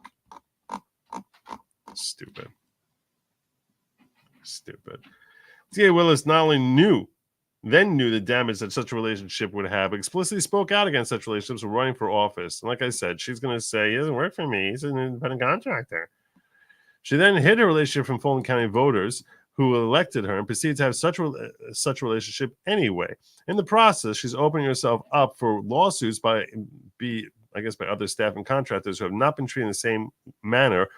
Stupid. DA Willis not only knew the damage that such a relationship would have, explicitly spoke out against such relationships when running for office. And like I said, she's going to say, he doesn't work for me. He's an independent contractor. She then hid her relationship from Fulton County voters who elected her and proceeded to have such a relationship anyway. In the process, she's opening herself up for lawsuits by other staff and contractors who have not been treated in the same manner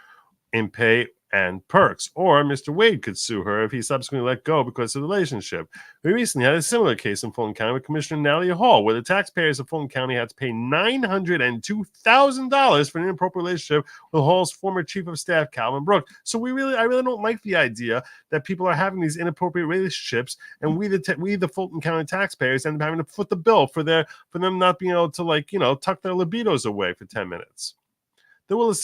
in pay and perks. Or Mr. Wade could sue her if he subsequently let go because of the relationship. We recently had a similar case in Fulton County with Commissioner Natalie Hall, where the taxpayers of Fulton County had to pay $902,000 for an inappropriate relationship with Hall's former chief of staff, Calvin Brooks. So I really don't like the idea that people are having these inappropriate relationships, and we the Fulton County taxpayers end up having to foot the bill for them not being able to tuck their libidos away for 10 minutes. The Willis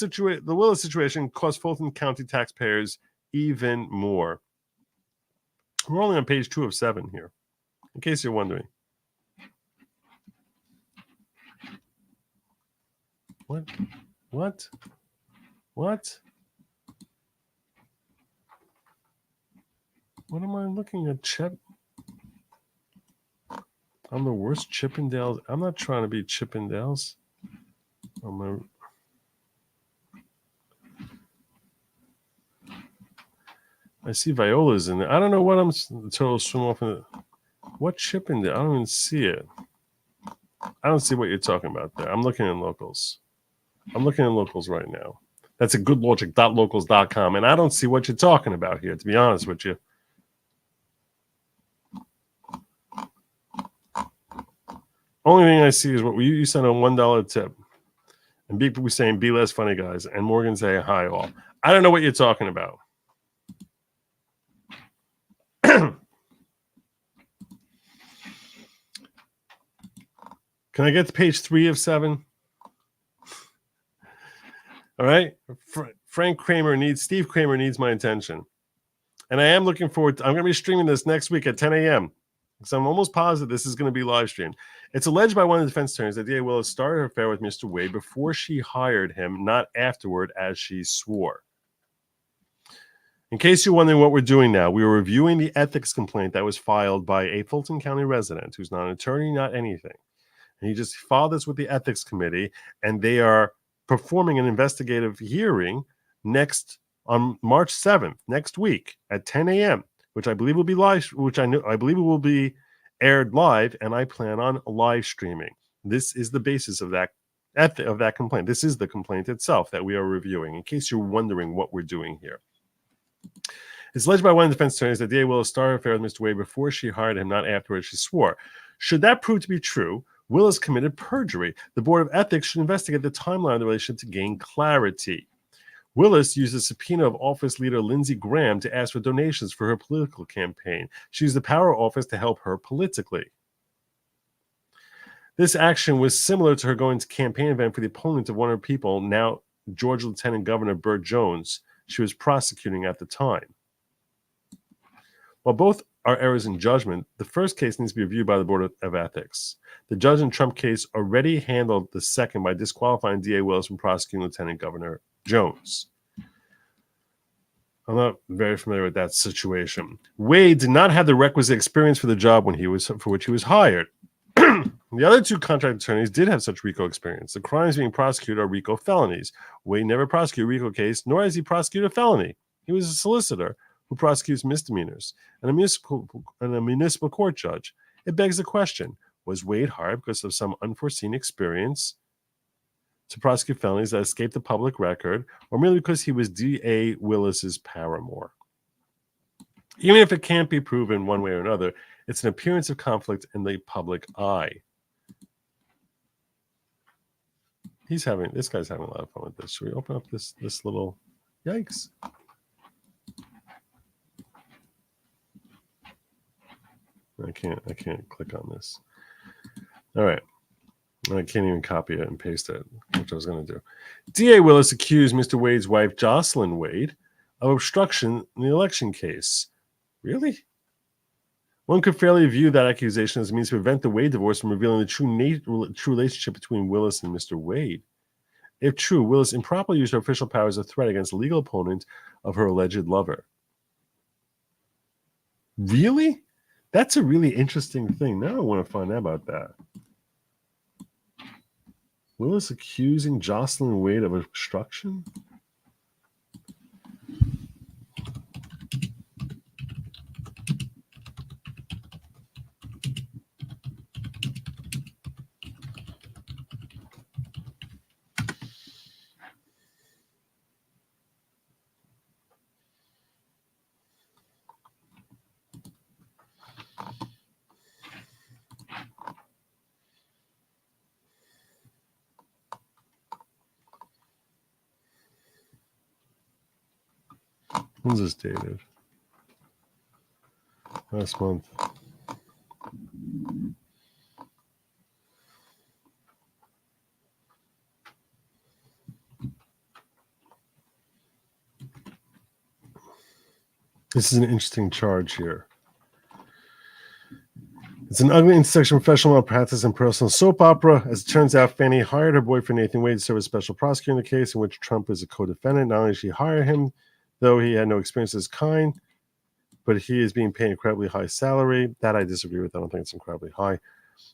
situation cost Fulton County taxpayers even more. We're only on page 2 of 7 here, in case you're wondering. What? What am I looking at, Chet? I'm the worst Chippendales. I'm not trying to be Chippendales. I see Viola's in there. I don't know what I'm total swim off in it. What Chippendale? I don't even see it. I don't see what you're talking about there. I'm looking in locals. I'm looking in locals right now. That's a goodlogic.locals.com. And I don't see what you're talking about here, to be honest with you. Only thing I see is what you sent a $1 tip. And people saying, be less funny, guys. And Morgan saying, hi, all. I don't know what you're talking about. Can I get to page 3 of 7? All right. Steve Kramer needs my attention. And I am looking forward to, I'm going to be streaming this next week at 10 a.m. So I'm almost positive this is going to be live streamed. It's alleged by one of the defense attorneys that DA Willis started her affair with Mr. Wade before she hired him, not afterward, as she swore. In case you're wondering what we're doing now, we are reviewing the ethics complaint that was filed by a Fulton County resident who's not an attorney, not anything. And he just filed this with the ethics committee, and they are performing an investigative hearing on March 7th, next week at 10 a.m., which I believe will be live, I believe it will be aired live, and I plan on live streaming. This is the basis of that complaint. This is the complaint itself that we are reviewing, in case you're wondering what we're doing here. It's alleged by one of the defense attorneys that DA Willis started an affair with Mr. Wade before she hired him, not afterwards, she swore. Should that prove to be true, Willis committed perjury. The Board of Ethics should investigate the timeline of the relationship to gain clarity. Willis used the subpoena of office leader Lindsey Graham to ask for donations for her political campaign. She used the power of office to help her politically. This action was similar to her going to a campaign event for the opponent of one of her people, now Georgia Lieutenant Governor Burt Jones. She was prosecuting at the time. While both are errors in judgment, the first case needs to be reviewed by the Board of Ethics. The judge in Trump case already handled the second by disqualifying DA Willis from prosecuting Lieutenant Governor Jones. I'm not very familiar with that situation. Wade did not have the requisite experience for the job for which he was hired. The other two contract attorneys did have such RICO experience. The crimes being prosecuted are RICO felonies. Wade never prosecuted a RICO case, nor has he prosecuted a felony. He was a solicitor who prosecutes misdemeanors and a municipal court judge. It begs the question, was Wade hired because of some unforeseen experience to prosecute felonies that escaped the public record, or merely because he was D.A. Willis's paramour? Even if it can't be proven one way or another, it's an appearance of conflict in the public eye. This guy's having a lot of fun with this. Should we open up this little, yikes. I can't click on this. All right. I can't even copy it and paste it, which I was going to do. D.A. Willis accused Mr. Wade's wife, Jocelyn Wade, of obstruction in the election case. Really? One could fairly view that accusation as a means to prevent the Wade divorce from revealing the true relationship between Willis and Mr. Wade. If true, Willis improperly used her official power as a threat against the legal opponent of her alleged lover. Really? That's a really interesting thing. Now I want to find out about that. Willis accusing Jocelyn Wade of obstruction? When's this dated? Last month. This is an interesting charge here. It's an ugly intersection of professional malpractice and personal soap opera. As it turns out, Fani hired her boyfriend Nathan Wade to serve as special prosecutor in the case in which Trump is a co-defendant. Not only did she hire him, though he had no experience of this kind, but he is being paid an incredibly high salary. That I disagree with. I don't think it's incredibly high.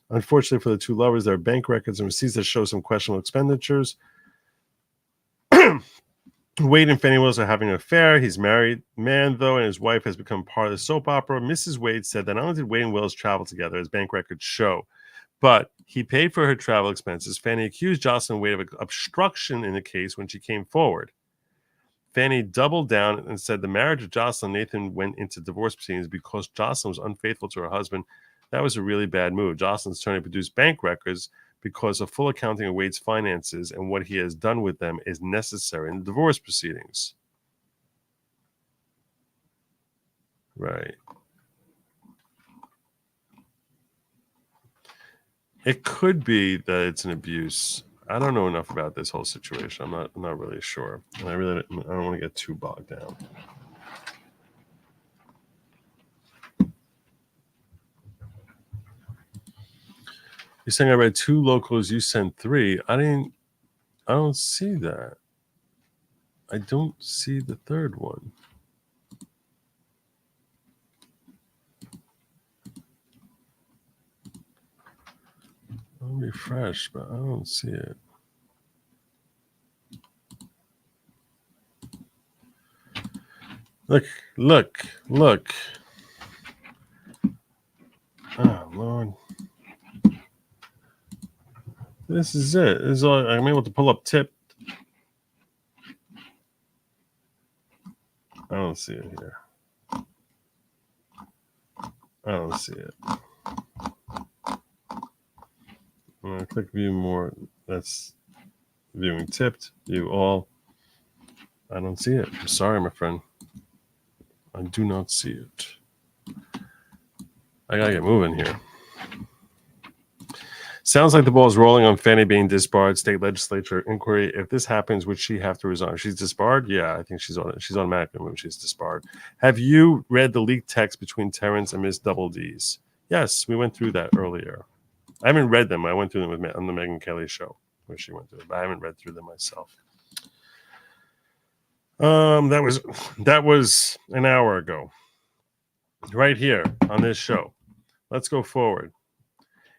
Unfortunately for the two lovers, there are bank records and receipts that show some questionable expenditures. Wade and Fani Willis are having an affair. He's married man, though, and his wife has become part of the soap opera. Mrs. Wade said that not only did Wade and Willis travel together, as bank records show, but he paid for her travel expenses. Fani accused Jocelyn Wade of obstruction in the case when she came forward. Fani doubled down and said the marriage of Jocelyn Nathan went into divorce proceedings because Jocelyn was unfaithful to her husband. That was a really bad move. Jocelyn's attorney produced bank records because a full accounting of Wade's finances and what he has done with them is necessary in the divorce proceedings. Right. It could be that it's an abuse. I don't know enough about this whole situation. I'm not really sure. And I don't want to get too bogged down. You're saying I read 2 locals, you sent 3. I don't see that. I don't see the third one. I'll refresh, but I don't see it. Look. Oh, Lord. This is it. This is all I'm able to pull up tip. I don't see it here. I don't see it. I'm going to click view more. That's viewing tipped. View all. I don't see it. I'm sorry, my friend. I do not see it. I got to get moving here. Sounds like the ball is rolling on Fani being disbarred. State legislature inquiry. If this happens, would she have to resign? She's disbarred? Yeah, I think she's automatically moved. She's disbarred. Have you read the leaked text between Terrence and Miss Double D's? Yes, we went through that earlier. I haven't read them. I went through them on the Megyn Kelly show where she went through it, but I haven't read through them myself. That was an hour ago, right here on this show. Let's go forward.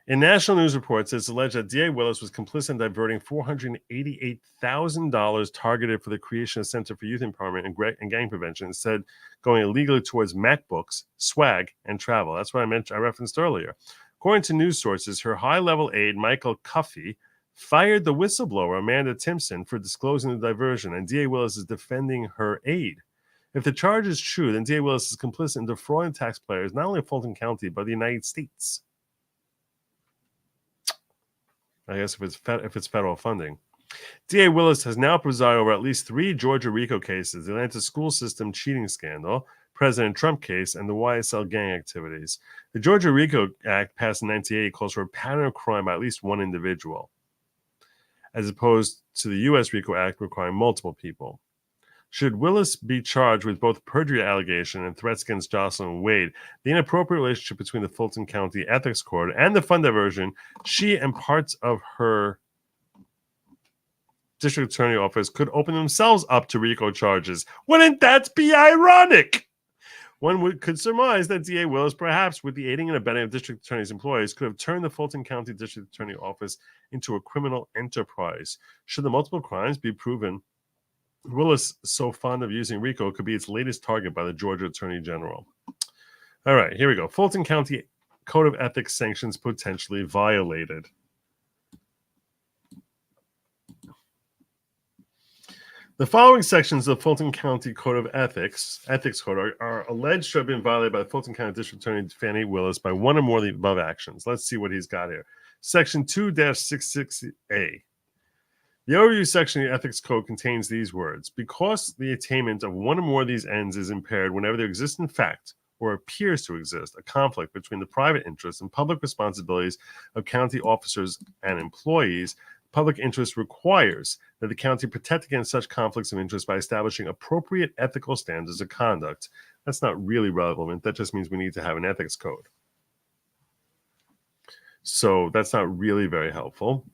In national news reports, it's alleged that D.A. Willis was complicit in diverting $488,000 targeted for the creation of Center for Youth Empowerment and Gang Prevention, instead going illegally towards MacBooks, swag, and travel. That's what I referenced earlier. According to news sources, her high-level aide, Michael Cuffey, fired the whistleblower, Amanda Timpson, for disclosing the diversion, and D.A. Willis is defending her aide. If the charge is true, then D.A. Willis is complicit in defrauding taxpayers, not only of Fulton County, but the United States. I guess if it's federal funding. D.A. Willis has now presided over at least 3 Georgia RICO cases, the Atlanta school system cheating scandal, President Trump case, and the YSL gang activities. The Georgia RICO Act, passed in 1980, calls for a pattern of crime by at least one individual, as opposed to the U.S. RICO Act requiring multiple people. Should Willis be charged with both perjury allegation and threats against Jocelyn Wade, the inappropriate relationship between the Fulton County Ethics Court and the fund diversion, she and parts of her district attorney office could open themselves up to RICO charges. Wouldn't that be ironic? One could surmise that D.A. Willis, perhaps with the aiding and abetting of district attorney's employees, could have turned the Fulton County District Attorney Office into a criminal enterprise. Should the multiple crimes be proven, Willis, so fond of using RICO, could be its latest target by the Georgia Attorney General. All right, here we go. Fulton County Code of Ethics sanctions potentially violated. The following sections of the Fulton County Code of Ethics Code, are alleged to have been violated by the Fulton County District Attorney Fani Willis by one or more of the above actions. Let's see what he's got here. Section 2-66A. The overview section of the Ethics Code contains these words: because the attainment of one or more of these ends is impaired whenever there exists in fact, or appears to exist, a conflict between the private interests and public responsibilities of county officers and employees, public interest requires that the county protect against such conflicts of interest by establishing appropriate ethical standards of conduct. That's not really relevant. That just means we need to have an ethics code. So that's not really very helpful.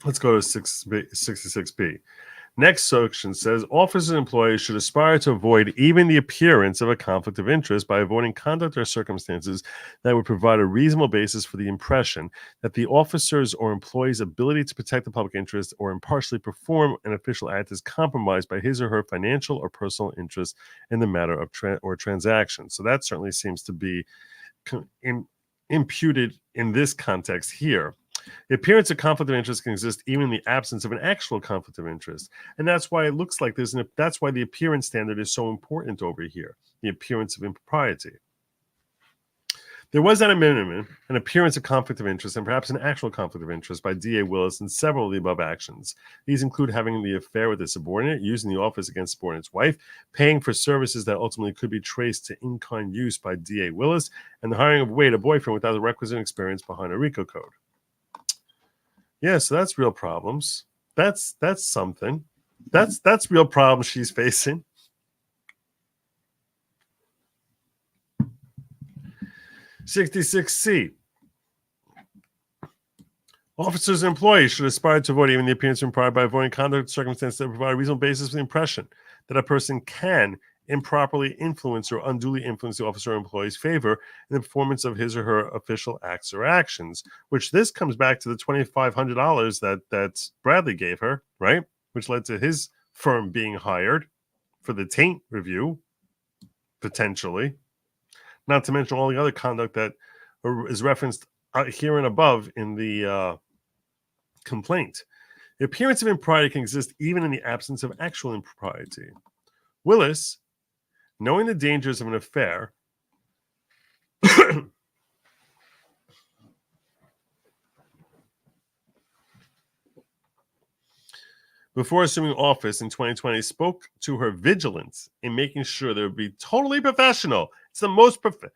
Let's go to 66B. Next section says officers and employees should aspire to avoid even the appearance of a conflict of interest by avoiding conduct or circumstances that would provide a reasonable basis for the impression that the officer's or employee's ability to protect the public interest or impartially perform an official act is compromised by his or her financial or personal interest in the matter of transaction. So that certainly seems to be imputed in this context here. The appearance of conflict of interest can exist even in the absence of an actual conflict of interest. And that's why it looks like this. And that's why the appearance standard is so important over here, the appearance of impropriety. There was at a minimum an appearance of conflict of interest and perhaps an actual conflict of interest by D.A. Willis in several of the above actions. These include having the affair with a subordinate, using the office against subordinate's wife, paying for services that ultimately could be traced to in-kind use by D.A. Willis, and the hiring of Wade, a boyfriend without the requisite experience behind a RICO code. Yeah, so that's real problems. That's something. That's real problems she's facing. (66C) Officers and employees should aspire to avoid even the appearance of impropriety by avoiding conduct circumstances that provide a reasonable basis for the impression that a person can improperly influence or unduly influence the officer or employee's favor in the performance of his or her official acts or actions, which this comes back to the $2,500 that Bradley gave her, right? Which led to his firm being hired for the taint review, potentially. Not to mention all the other conduct that is referenced here and above in the complaint. The appearance of impropriety can exist even in the absence of actual impropriety. Willis, knowing the dangers of an affair, before assuming office in 2020, spoke to her vigilance in making sure they would be totally professional. It's the most professional.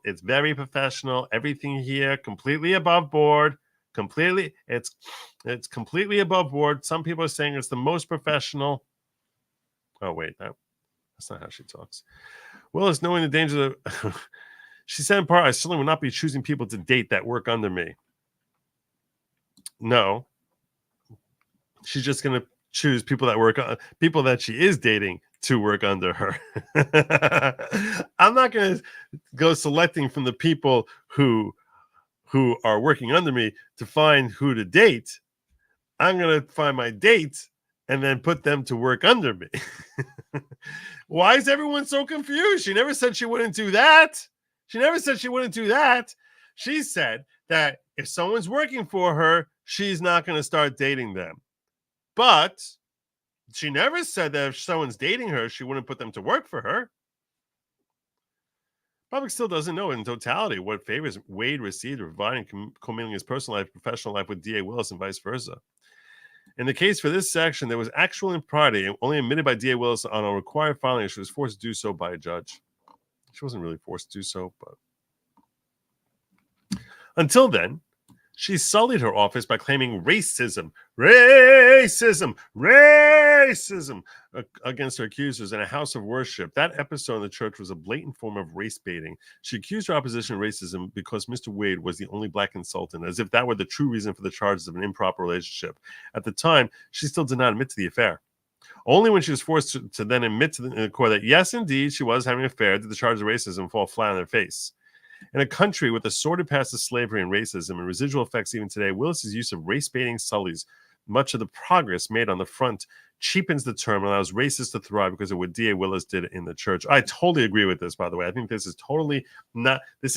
It's very professional. Everything here completely above board. It's completely above board. Some people are saying it's the most professional. Oh wait, that's not how she talks. Willis, knowing the dangers of she said in part, I certainly would not be choosing people to date that work under me. No, she's just going to choose people that she is dating to work under her. I'm not going to go selecting from the people who are working under me to find who to date. I'm going to find my dates and then put them to work under me. Why is everyone so confused? She never said she wouldn't do that. She said that if someone's working for her, she's not going to start dating them. But she never said that if someone's dating her, she wouldn't put them to work for her. Public still doesn't know in totality what favors Wade received providing commingling his personal life, professional life with D.A. Willis and vice versa. In the case for this section, there was actual impropriety only admitted by D.A. Willis on a required filing. She was forced to do so by a judge. She wasn't really forced to do so, but until then, she sullied her office by claiming racism against her accusers in a house of worship. That episode in the church was a blatant form of race baiting. She accused her opposition of racism because Mr. Wade was the only black consultant, as if that were the true reason for the charges of an improper relationship. At the time, she still did not admit to the affair. Only when she was forced to then admit to the court that, yes, indeed, she was having an affair, did the charge of racism fall flat on their face. In a country with a sordid past of slavery and racism and residual effects even today, Willis's use of race-baiting sullies much of the progress made on the front, cheapens the term, and allows racists to thrive because of what D.A. Willis did in the church. I totally agree with this, by the way. I think this is totally not, it's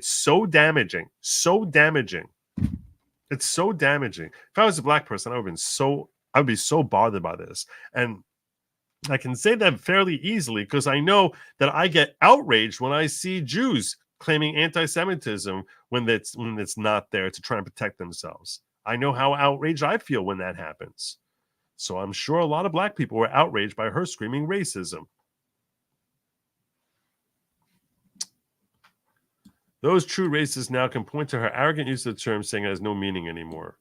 so damaging. It's so damaging. If I was a black person, I would be so bothered by this. And I can say that fairly easily because I know that I get outraged when I see Jews claiming anti-Semitism when it's not there to try and protect themselves. I know how outraged I feel when that happens. So I'm sure a lot of black people were outraged by her screaming racism. Those true racists now can point to her arrogant use of the term, saying it has no meaning anymore.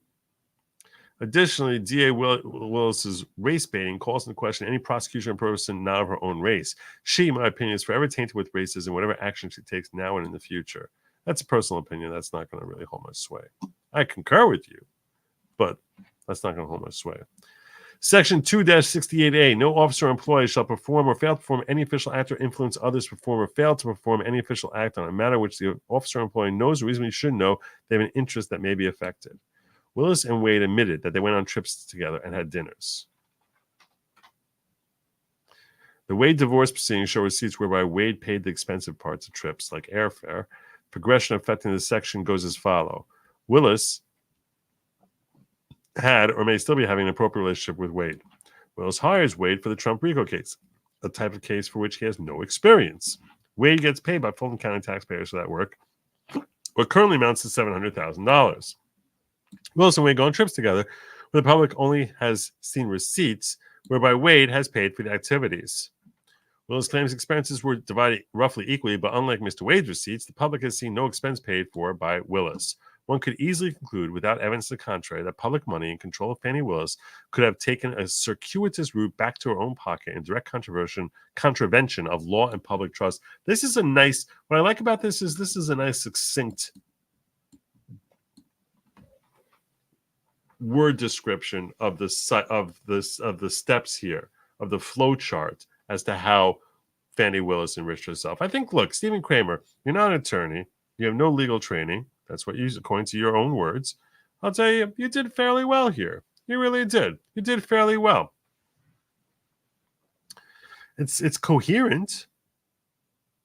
Additionally, D.A. Willis's race baiting calls into question any prosecution person not of her own race. She, in my opinion, is forever tainted with racism, whatever action she takes now and in the future. That's a personal opinion. That's not going to really hold much sway. I concur with you, but that's not going to hold much sway. Section 2-68A, no officer or employee shall perform or fail to perform any official act or influence others to perform or fail to perform any official act on a matter which the officer or employee knows or reasonably should know they have an interest that may be affected. Willis and Wade admitted that they went on trips together and had dinners. The Wade divorce proceedings show receipts whereby Wade paid the expensive parts of trips, like airfare. Progression affecting this section goes as follows. Willis had or may still be having an appropriate relationship with Wade. Willis hires Wade for the Trump RICO case, a type of case for which he has no experience. Wade gets paid by Fulton County taxpayers for that work, what currently amounts to $700,000. Willis and Wade go on trips together, where the public only has seen receipts, whereby Wade has paid for the activities. Willis claims expenses were divided roughly equally, but unlike Mr. Wade's receipts, the public has seen no expense paid for by Willis. One could easily conclude, without evidence to the contrary, that public money in control of Fani Willis could have taken a circuitous route back to her own pocket in direct contravention of law and public trust. This is a nice, what I like about this is a nice succinct word description of the steps here, of the flow chart as to how Fani Willis enriched herself. I think, look, Stephen Kramer, you're not an attorney. You have no legal training. That's what you, according to your own words. I'll tell you, you did fairly well here. You really did. You did fairly well. It's coherent.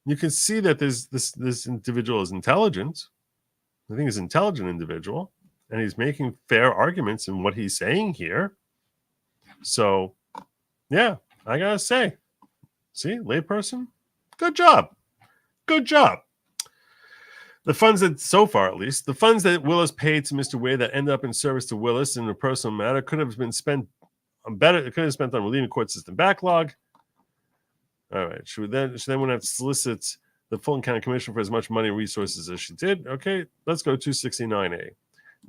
You can see that this individual is intelligent. I think he's an intelligent individual, and he's making fair arguments in what he's saying here. So, yeah, I gotta say, see, layperson, good job. Good job. The funds that, so far at least, the funds that Willis paid to Mr. Wade that ended up in service to Willis in a personal matter could have been spent on better. It could have been spent on relieving court system backlog. All right. She then went out to solicit the Fulton County Commission for as much money and resources as she did. Okay, let's go to 269A.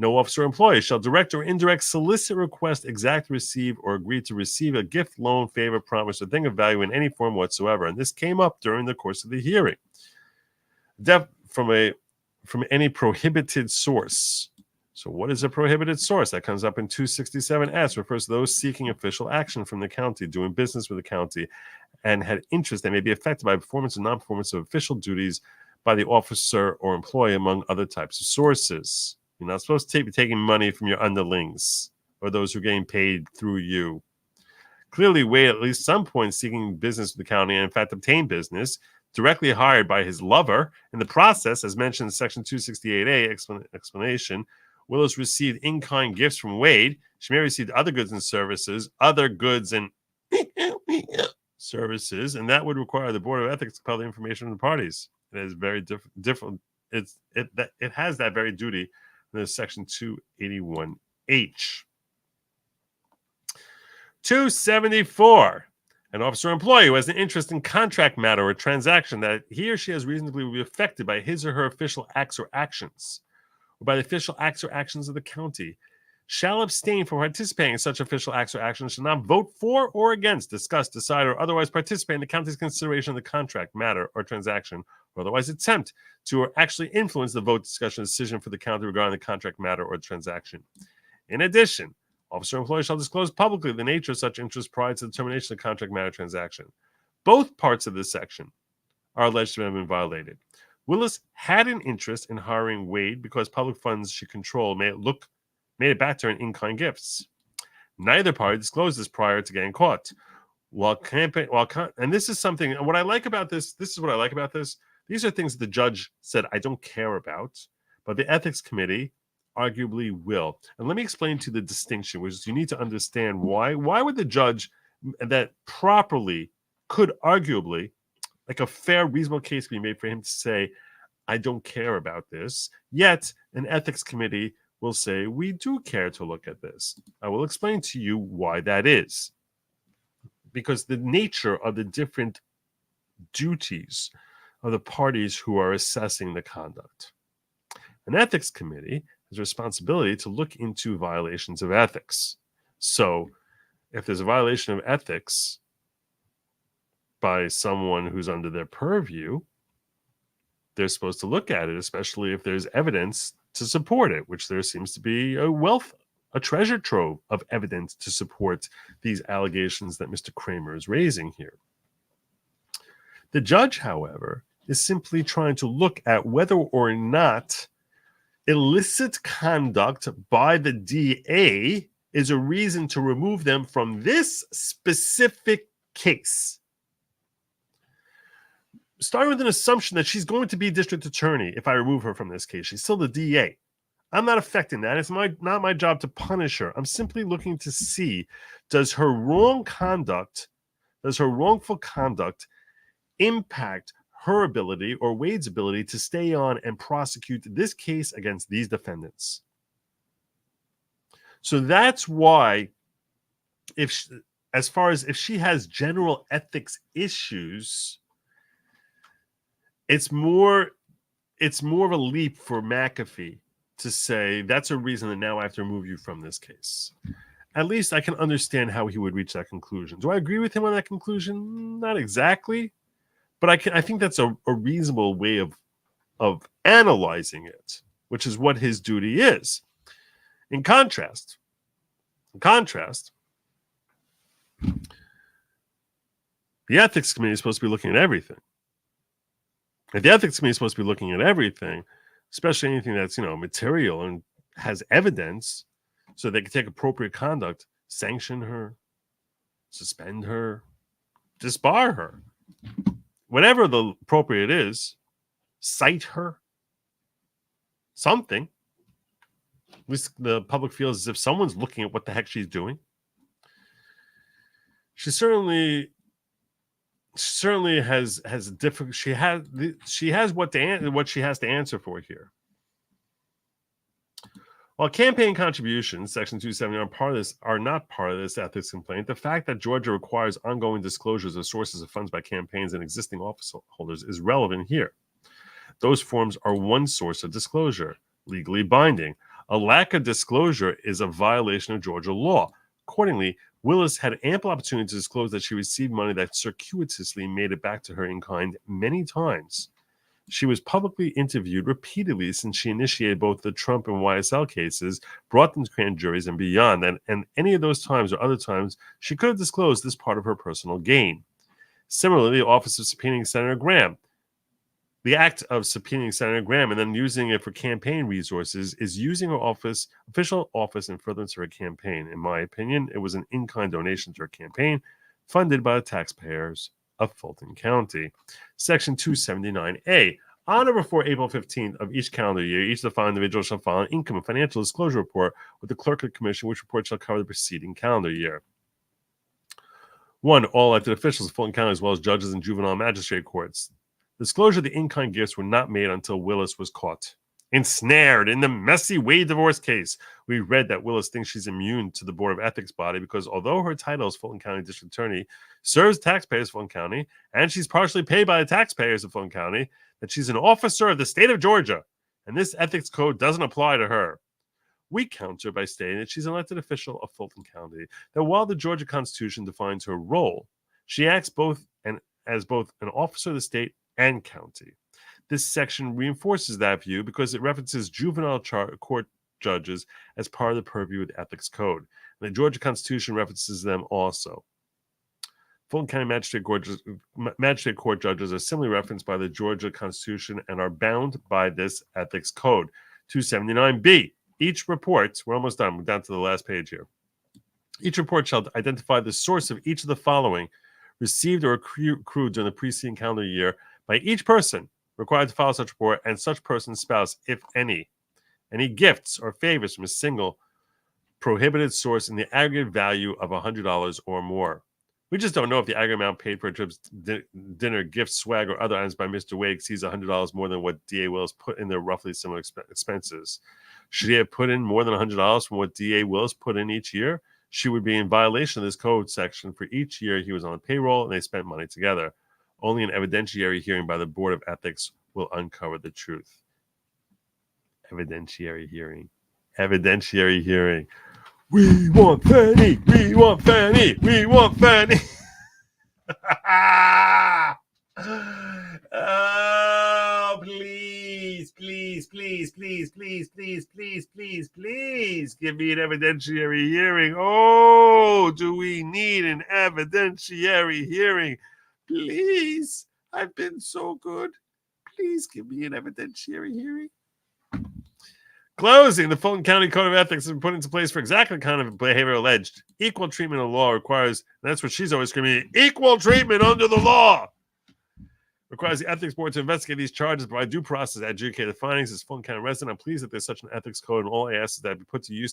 No officer or employee shall direct or indirect solicit, request, exact, receive, or agree to receive a gift, loan, favor, promise, or thing of value in any form whatsoever. And this came up during the course of the hearing. From any prohibited source. So what is a prohibited source? That comes up in 267S, refers to those seeking official action from the county, doing business with the county, and had interest that may be affected by performance or non-performance of official duties by the officer or employee, among other types of sources. You're not supposed to be taking money from your underlings or those who are getting paid through you. Clearly, Wade at least some point seeking business with the county, and in fact obtained business, directly hired by his lover. In the process, as mentioned in Section 268A explanation, Willis received in-kind gifts from Wade. She may have received other goods and services, and that would require the Board of Ethics to compel the information from the parties. It is very different. It has that very duty in Section 281H. 274. An officer or employee who has an interest in contract matter or transaction that he or she has reasonably will be affected by his or her official acts or actions, or by the official acts or actions of the county, shall abstain from participating in such official acts or actions, shall not vote for or against, discuss, decide, or otherwise participate in the county's consideration of the contract matter or transaction, or otherwise attempt to or actually influence the vote, discussion, or decision for the county regarding the contract matter or transaction. In addition, officer or employee shall disclose publicly the nature of such interest prior to the termination of the contract matter transaction. Both parts of this section are alleged to have been violated. Willis had an interest in hiring Wade because public funds she controlled made it back to her in in-kind gifts. Neither party disclosed this prior to getting caught. And this is something, and what I like about this, these are things the judge said, I don't care about, but the ethics committee arguably will. And let me explain to you the distinction, which is you need to understand why would the judge that properly could arguably, like a fair, reasonable case be made for him to say, I don't care about this, yet an ethics committee will say, we do care to look at this. I will explain to you why that is. Because the nature of the different duties of the parties who are assessing the conduct. An ethics committee has a responsibility to look into violations of ethics. So if there's a violation of ethics by someone who's under their purview, they're supposed to look at it, especially if there's evidence to support it, which there seems to be a treasure trove of evidence to support these allegations that Mr. Kramer is raising here. The judge, however, is simply trying to look at whether or not illicit conduct by the DA is a reason to remove them from this specific case. Starting with an assumption that she's going to be district attorney if I remove her from this case. She's still the DA. I'm not affecting that. It's not my job to punish her. I'm simply looking to see, does her wrongful conduct impact her ability or Wade's ability to stay on and prosecute this case against these defendants? So that's why, as far as if she has general ethics issues, it's more of a leap for McAfee to say that's a reason that now I have to remove you from this case. At least I can understand how he would reach that conclusion. Do I agree with him on that conclusion? Not exactly, but I think that's a reasonable way of analyzing it, which is what his duty is. In contrast, the ethics committee is supposed to be looking at everything. If the ethics committee is supposed to be looking at everything, especially anything that's, material and has evidence, so they can take appropriate conduct, sanction her, suspend her, disbar her, whatever the appropriate is, cite her, something. At least the public feels as if someone's looking at what the heck she's doing. She certainly has a difficult. She has what she has to answer for here. While campaign contributions, Section 270, are not part of this ethics complaint, the fact that Georgia requires ongoing disclosures of sources of funds by campaigns and existing office holders is relevant here. Those forms are one source of disclosure, legally binding. A lack of disclosure is a violation of Georgia law. Accordingly, Willis had ample opportunity to disclose that she received money that circuitously made it back to her in kind many times. She was publicly interviewed repeatedly since she initiated both the Trump and YSL cases, brought them to grand juries and beyond, and any of those times or other times, she could have disclosed this part of her personal gain. Similarly, the office of subpoenaing Senator Graham. The act of subpoenaing Senator Graham and then using it for campaign resources is using her official office in furtherance of her campaign. In my opinion, it was an in-kind donation to her campaign, funded by the taxpayers of Fulton County. Section 279A. On or before April 15th of each calendar year, each of the following individuals shall file an income and financial disclosure report with the clerk of the commission, which report shall cover the preceding calendar year. 1. All elected officials of Fulton County, as well as judges and juvenile magistrate courts. Disclosure of the in-kind gifts were not made until Willis was caught. Ensnared in the messy Wade divorce case, we read that Willis thinks she's immune to the Board of Ethics body because although her title as Fulton County District Attorney serves taxpayers of Fulton County, and she's partially paid by the taxpayers of Fulton County, that she's an officer of the state of Georgia, and this ethics code doesn't apply to her. We counter by stating that she's an elected official of Fulton County, that while the Georgia Constitution defines her role, she acts as both an officer of the state and county. This section reinforces that view because it references juvenile court judges as part of the purview of the Ethics Code. And the Georgia Constitution references them also. Fulton County Magistrate Court judges are similarly referenced by the Georgia Constitution and are bound by this Ethics Code. 279B. Each report, we're almost done, we're down to the last page here. Each report shall identify the source of each of the following received or accrued during the preceding calendar year by each person required to file such report and such person's spouse, if any gifts or favors from a single prohibited source in the aggregate value of $100 or more. We just don't know if the aggregate amount paid for a trip, dinner, gift, swag, or other items by Mr. Wade exceeds $100 more than what DA Willis put in their roughly similar expenses. Should he have put in more than $100 from what DA Willis put in each year? She would be in violation of this code section for each year he was on the payroll and they spent money together. Only an evidentiary hearing by the Board of Ethics will uncover the truth. Evidentiary hearing. Evidentiary hearing. We want Fani. We want Fani. We want Fani. Oh, please. please, please, please, please, please, please, please, please give me an evidentiary hearing. Oh, do we need an evidentiary hearing? Please, I've been so good. Please give me an evidentiary hearing. Closing. The Fulton County Code of Ethics has been put into place for exactly the kind of behavior alleged. Equal treatment of law requires, and that's what she's always screaming, equal treatment under the law. Requires the ethics board to investigate these charges, provide due process, adjudicate the findings. As Fulton County resident, I'm pleased that there's such an ethics code, and all I ask is that it be put to use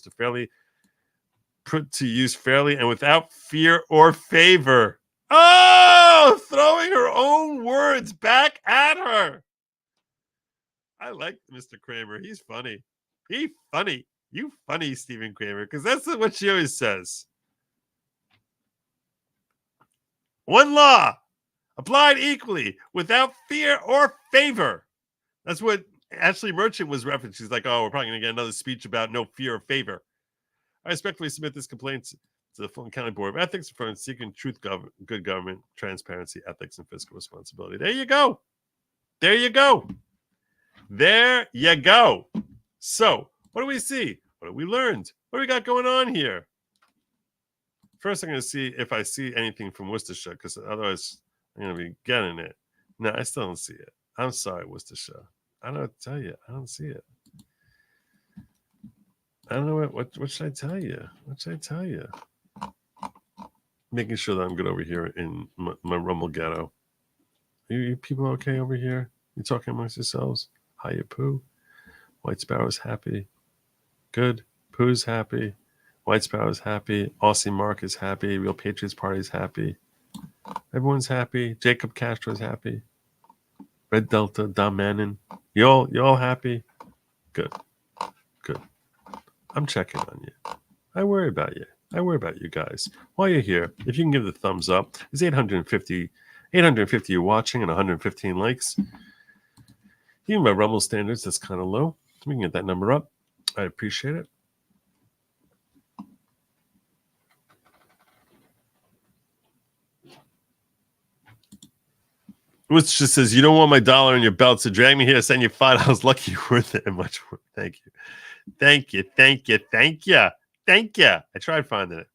fairly and without fear or favor. Oh, throwing her own words back at her. I like Mr. Kramer. He's funny. He funny. You funny, Stephen Kramer, because that's what she always says. One law applied equally without fear or favor. That's what Ashley Merchant was referencing. She's like, oh, we're probably going to get another speech about no fear or favor. I respectfully submit this complaint to the Fulton County Board of Ethics for seeking truth, good government, transparency, ethics, and fiscal responsibility. There you go. There you go. There you go. So, what do we see? What have we learned? What do we got going on here? First, I'm going to see if I see anything from Worcestershire, because otherwise I'm going to be getting it. No, I still don't see it. I'm sorry, Worcestershire. I don't know what to tell you. I don't see it. I don't know what should I tell you? What should I tell you? Making sure that I'm good over here in my Rumble ghetto. You people okay over here? You talking amongst yourselves? Hiya, Pooh. White Sparrow's happy. Good. Pooh's happy. White Sparrow's happy. Aussie Mark is happy. Real Patriots Party's happy. Everyone's happy. Jacob Castro's happy. Red Delta, Dom Mannon. You all happy? Good. Good. I'm checking on you. I worry about you. I worry about you guys. While you're here, if you can give the thumbs up, there's 850 you watching and 115 likes. Even by Rumble standards, that's kind of low. We can get that number up. I appreciate it. Which just says, you don't want my dollar in your belt, so drag me here to send you $5. Lucky you're worth it and much more. Thank you. Thank you. Thank you. Thank you. Thank you. I tried finding it.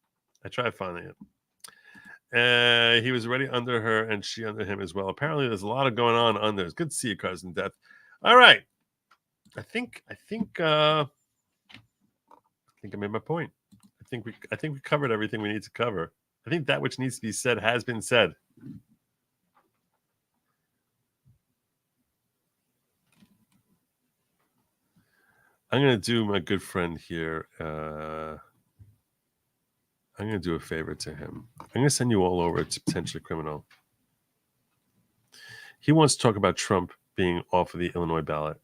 He was already under her and she under him as well. Apparently there's a lot of going on under. It's good to see you, Cousin Death. All right. I think I made my point. I think we covered everything we need to cover. I think that which needs to be said has been said. I'm going to do my good friend here. I'm going to do a favor to him. I'm going to send you all over to Potentially Criminal. He wants to talk about Trump being off of the Illinois ballot.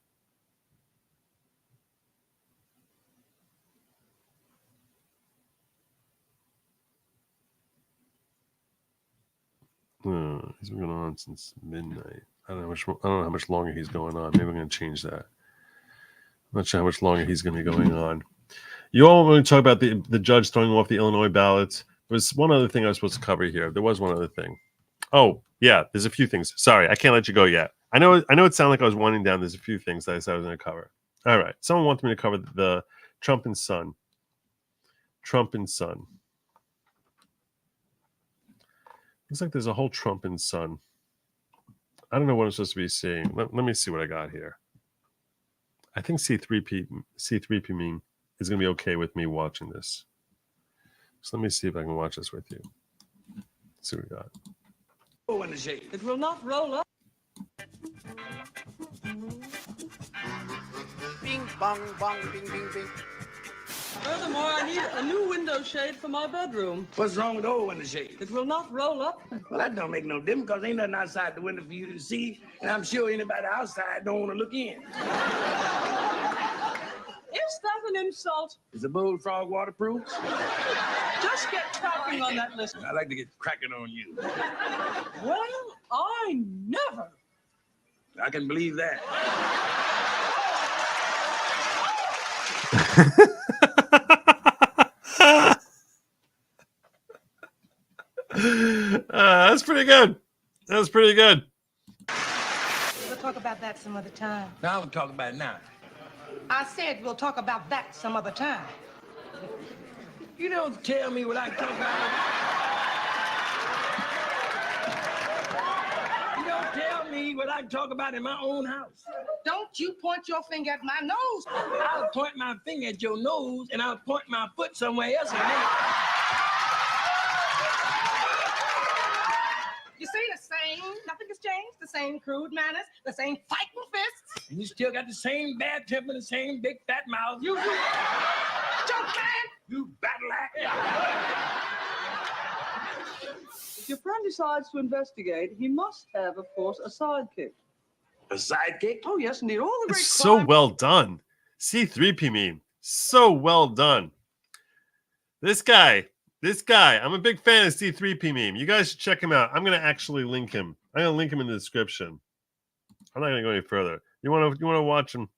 He's been going on since midnight. I don't know how much longer he's going on. Maybe I'm going to change that. I'm not sure how much longer he's going to be going on. You all want to talk about the judge throwing off the Illinois ballots. There was one other thing I was supposed to cover here. There was one other thing. Oh, yeah, there's a few things. Sorry, I can't let you go yet. I know it sounded like I was winding down. There's a few things that I said I was going to cover. All right. Someone wanted me to cover the Trump and Son. Trump and Son. Looks like there's a whole Trump and Son. I don't know what I'm supposed to be seeing. Let me see what I got here. I think C3P mean is going to be okay with me watching this. So let me see if I can watch this with you. Let's see what we got. It will not roll up. Bing, bong, bong, bing, bing, bing. Furthermore, I need a new window shade for my bedroom. What's wrong with the old window shade? It will not roll up. Well, that don't make no difference because ain't nothing outside the window for you to see, and I'm sure anybody outside don't want to look in. Is that an insult? Is the bullfrog waterproof? Just get cracking on that list. I like to get cracking on you. Well, I never. I can believe that. That's pretty good. That's pretty good. The talk about that some other time. Now I'm talking about it now. I said we'll talk about that some other time. You don't tell me what I talk about. You don't tell me what I talk about in my own house. Don't you point your finger at my nose. I'll point my finger at your nose and I'll point my foot somewhere else. You see, the same, nothing has changed. The same crude manners, the same fighting fists. And you still got the same bad temper, the same big fat mouth. You Joe Can. You battle act. If your friend decides to investigate, he must have, of course, a sidekick. A sidekick? Oh, yes, indeed. All the great It's so well done. C3P meme. So well done. This guy, I'm a big fan of C3P meme. You guys should check him out. I'm going to actually link him. I'm going to link him in the description. I'm not going to go any further. You want to watch him?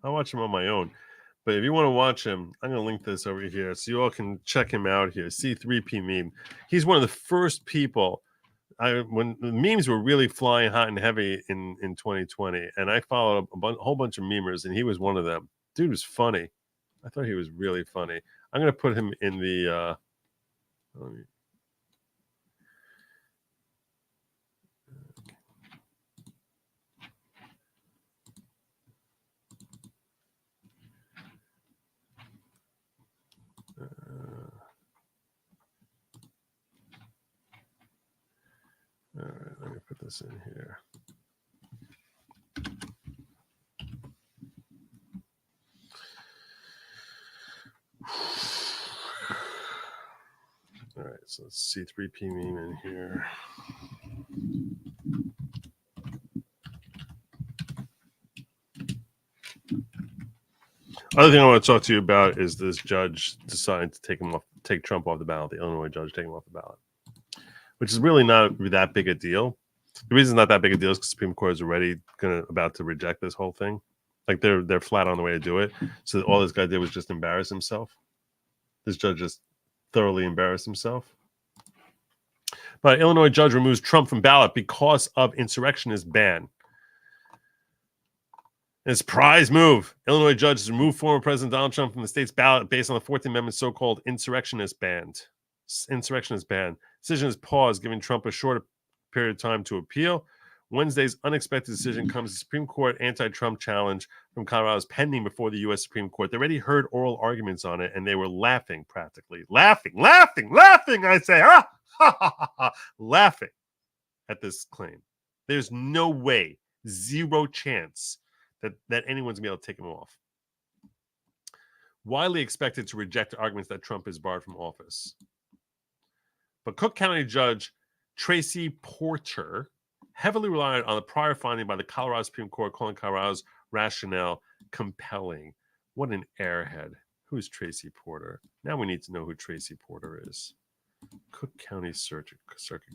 I'll watch him on my own. But if you want to watch him, I'm going to link this over here so you all can check him out here. C3P meme. He's one of the first people when the memes were really flying hot and heavy in 2020, and I followed a whole bunch of memers, and he was one of them. Dude was funny. I thought he was really funny. I'm going to put him in the all right, let me put this in here. All right, so let's C3P meme in here. Other thing I want to talk to you about is this judge deciding to take Trump off the ballot. The Illinois judge taking him off the ballot, which is really not that big a deal. The reason it's not that big a deal is because the Supreme Court is already about to reject this whole thing. Like they're flat on the way to do it. So all this guy did was just embarrass himself. This judge just thoroughly embarrassed himself. But Illinois judge removes Trump from ballot because of insurrectionist ban. His prize move. Illinois judge has removed former President Donald Trump from the state's ballot based on the 14th Amendment so-called insurrectionist ban. Decision is paused, giving Trump a shorter period of time to appeal. Wednesday's unexpected decision comes as the Supreme Court anti-Trump challenge from Colorado is pending before the U.S. Supreme Court. They already heard oral arguments on it, and they were laughing practically. Laughing, I say. Laughing at this claim. There's no way, zero chance that anyone's going to be able to take him off. Widely expected to reject arguments that Trump is barred from office. But Cook County Judge Tracy Porter heavily relied on the prior finding by the Colorado Supreme Court, calling Colorado's rationale compelling. What an airhead. Who's Tracy Porter? Now we need to know who Tracy Porter is. Cook County Circuit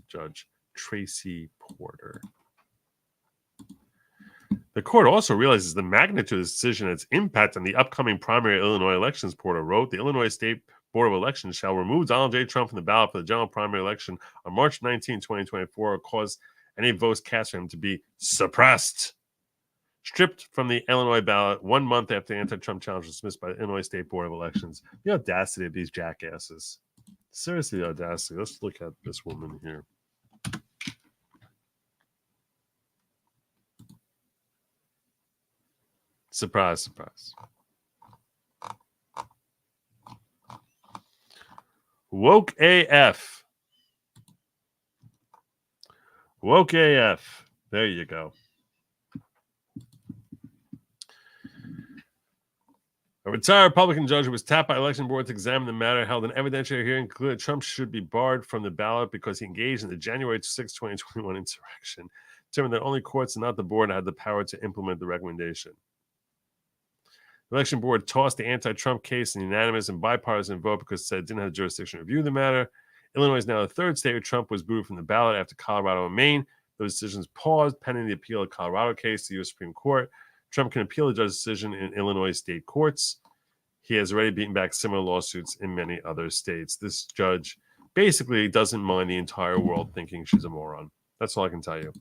Judge Tracy Porter. The court also realizes the magnitude of the decision and its impact on the upcoming primary Illinois elections. Porter wrote, the Illinois State Board of Elections shall remove Donald J. Trump from the ballot for the general primary election on March 19, 2024, or cause any votes cast for him to be suppressed. Stripped from the Illinois ballot 1 month after the anti-Trump challenge was dismissed by the Illinois State Board of Elections. The audacity of these jackasses. Seriously, the audacity. Let's look at this woman here. Surprise, surprise. Woke AF. Woke AF. There you go. A retired Republican judge who was tapped by election board to examine the matter held an evidentiary hearing concluded Trump should be barred from the ballot because he engaged in the January 6, 2021 insurrection. Determined that only courts and not the board had the power to implement the recommendation. The election board tossed the anti-Trump case in a unanimous and bipartisan vote because it said it didn't have jurisdiction to review the matter. Illinois is now the third state where Trump was booed from the ballot after Colorado and Maine. Those decisions paused pending the appeal of the Colorado case to the U.S. Supreme Court. Trump can appeal the judge's decision in Illinois state courts. He has already beaten back similar lawsuits in many other states. This judge basically doesn't mind the entire world thinking she's a moron. That's all I can tell you.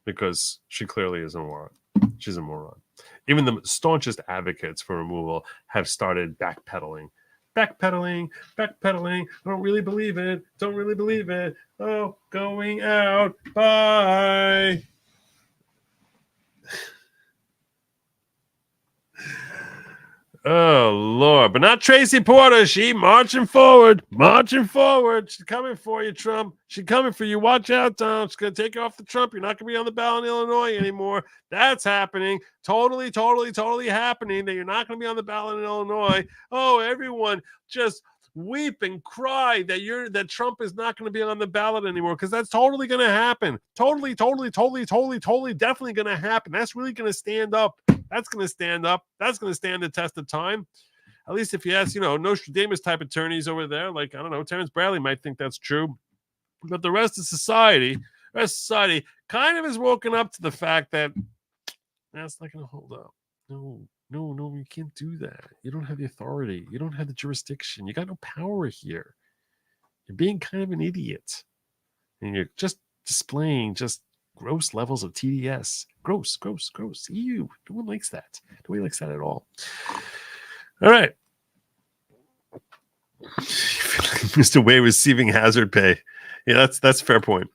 because she clearly is a moron. She's a moron. Even the staunchest advocates for removal have started backpedaling. Backpedaling. I don't really believe it. Oh, going out. Bye. Oh, Lord. But not Tracy Porter. She marching forward. She's coming for you, Trump. She's coming for you. Watch out, Tom. She's going to take you off the Trump. You're not going to be on the ballot in Illinois anymore. That's happening. Totally happening that you're not going to be on the ballot in Illinois. Oh, everyone just weep and cry that Trump is not going to be on the ballot anymore, because that's totally going to happen. Totally definitely going to happen. That's really going to stand up. That's going to stand up. That's going to stand the test of time. At least if you ask, Nostradamus type attorneys over there, like, I don't know, Terrence Bradley might think that's true. But the rest of society kind of has woken up to the fact that that's not going to hold up. No, you can't do that. You don't have the authority. You don't have the jurisdiction. You got no power here. You're being kind of an idiot. And you're just displaying just gross levels of TDS. Gross. Ew. No one likes that. Nobody likes that at all. All right. Mr. Wade receiving hazard pay. Yeah, that's a fair point.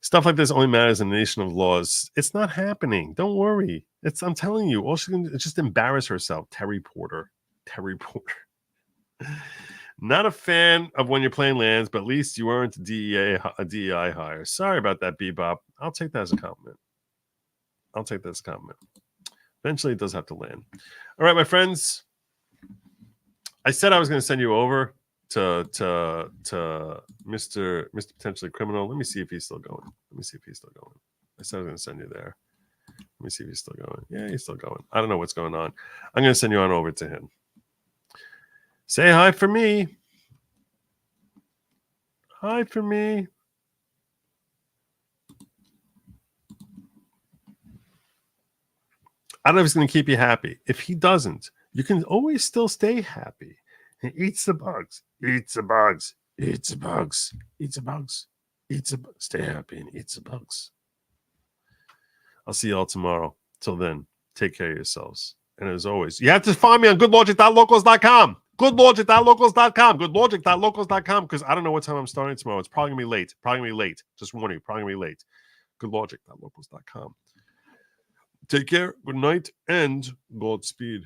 Stuff like this only matters in a nation of laws. It's not happening. Don't worry. I'm telling you, all she's going to do is just embarrass herself. Terry Porter. Not a fan of when you're playing lands, but at least you earned a DEI hire. Sorry about that, Bebop. I'll take that as a compliment. Eventually, it does have to land. All right, my friends. I said I was going to send you over to Mr. Potentially Criminal. Let me see if he's still going. I said I was going to send you there. Let me see if he's still going. Yeah, he's still going. I don't know what's going on. I'm going to send you on over to him. Say hi for me. Hi for me. I don't know if he's going to keep you happy. If he doesn't, you can always still stay happy. And eats the bugs. Stay happy and eat the bugs. I'll see you all tomorrow. Till then, take care of yourselves. And as always, you have to find me on goodlogic.locals.com. Goodlogic.locals.com, because I don't know what time I'm starting tomorrow. It's probably going to be late. Just warning you, probably going to be late. Goodlogic.locals.com. Take care, good night, and Godspeed.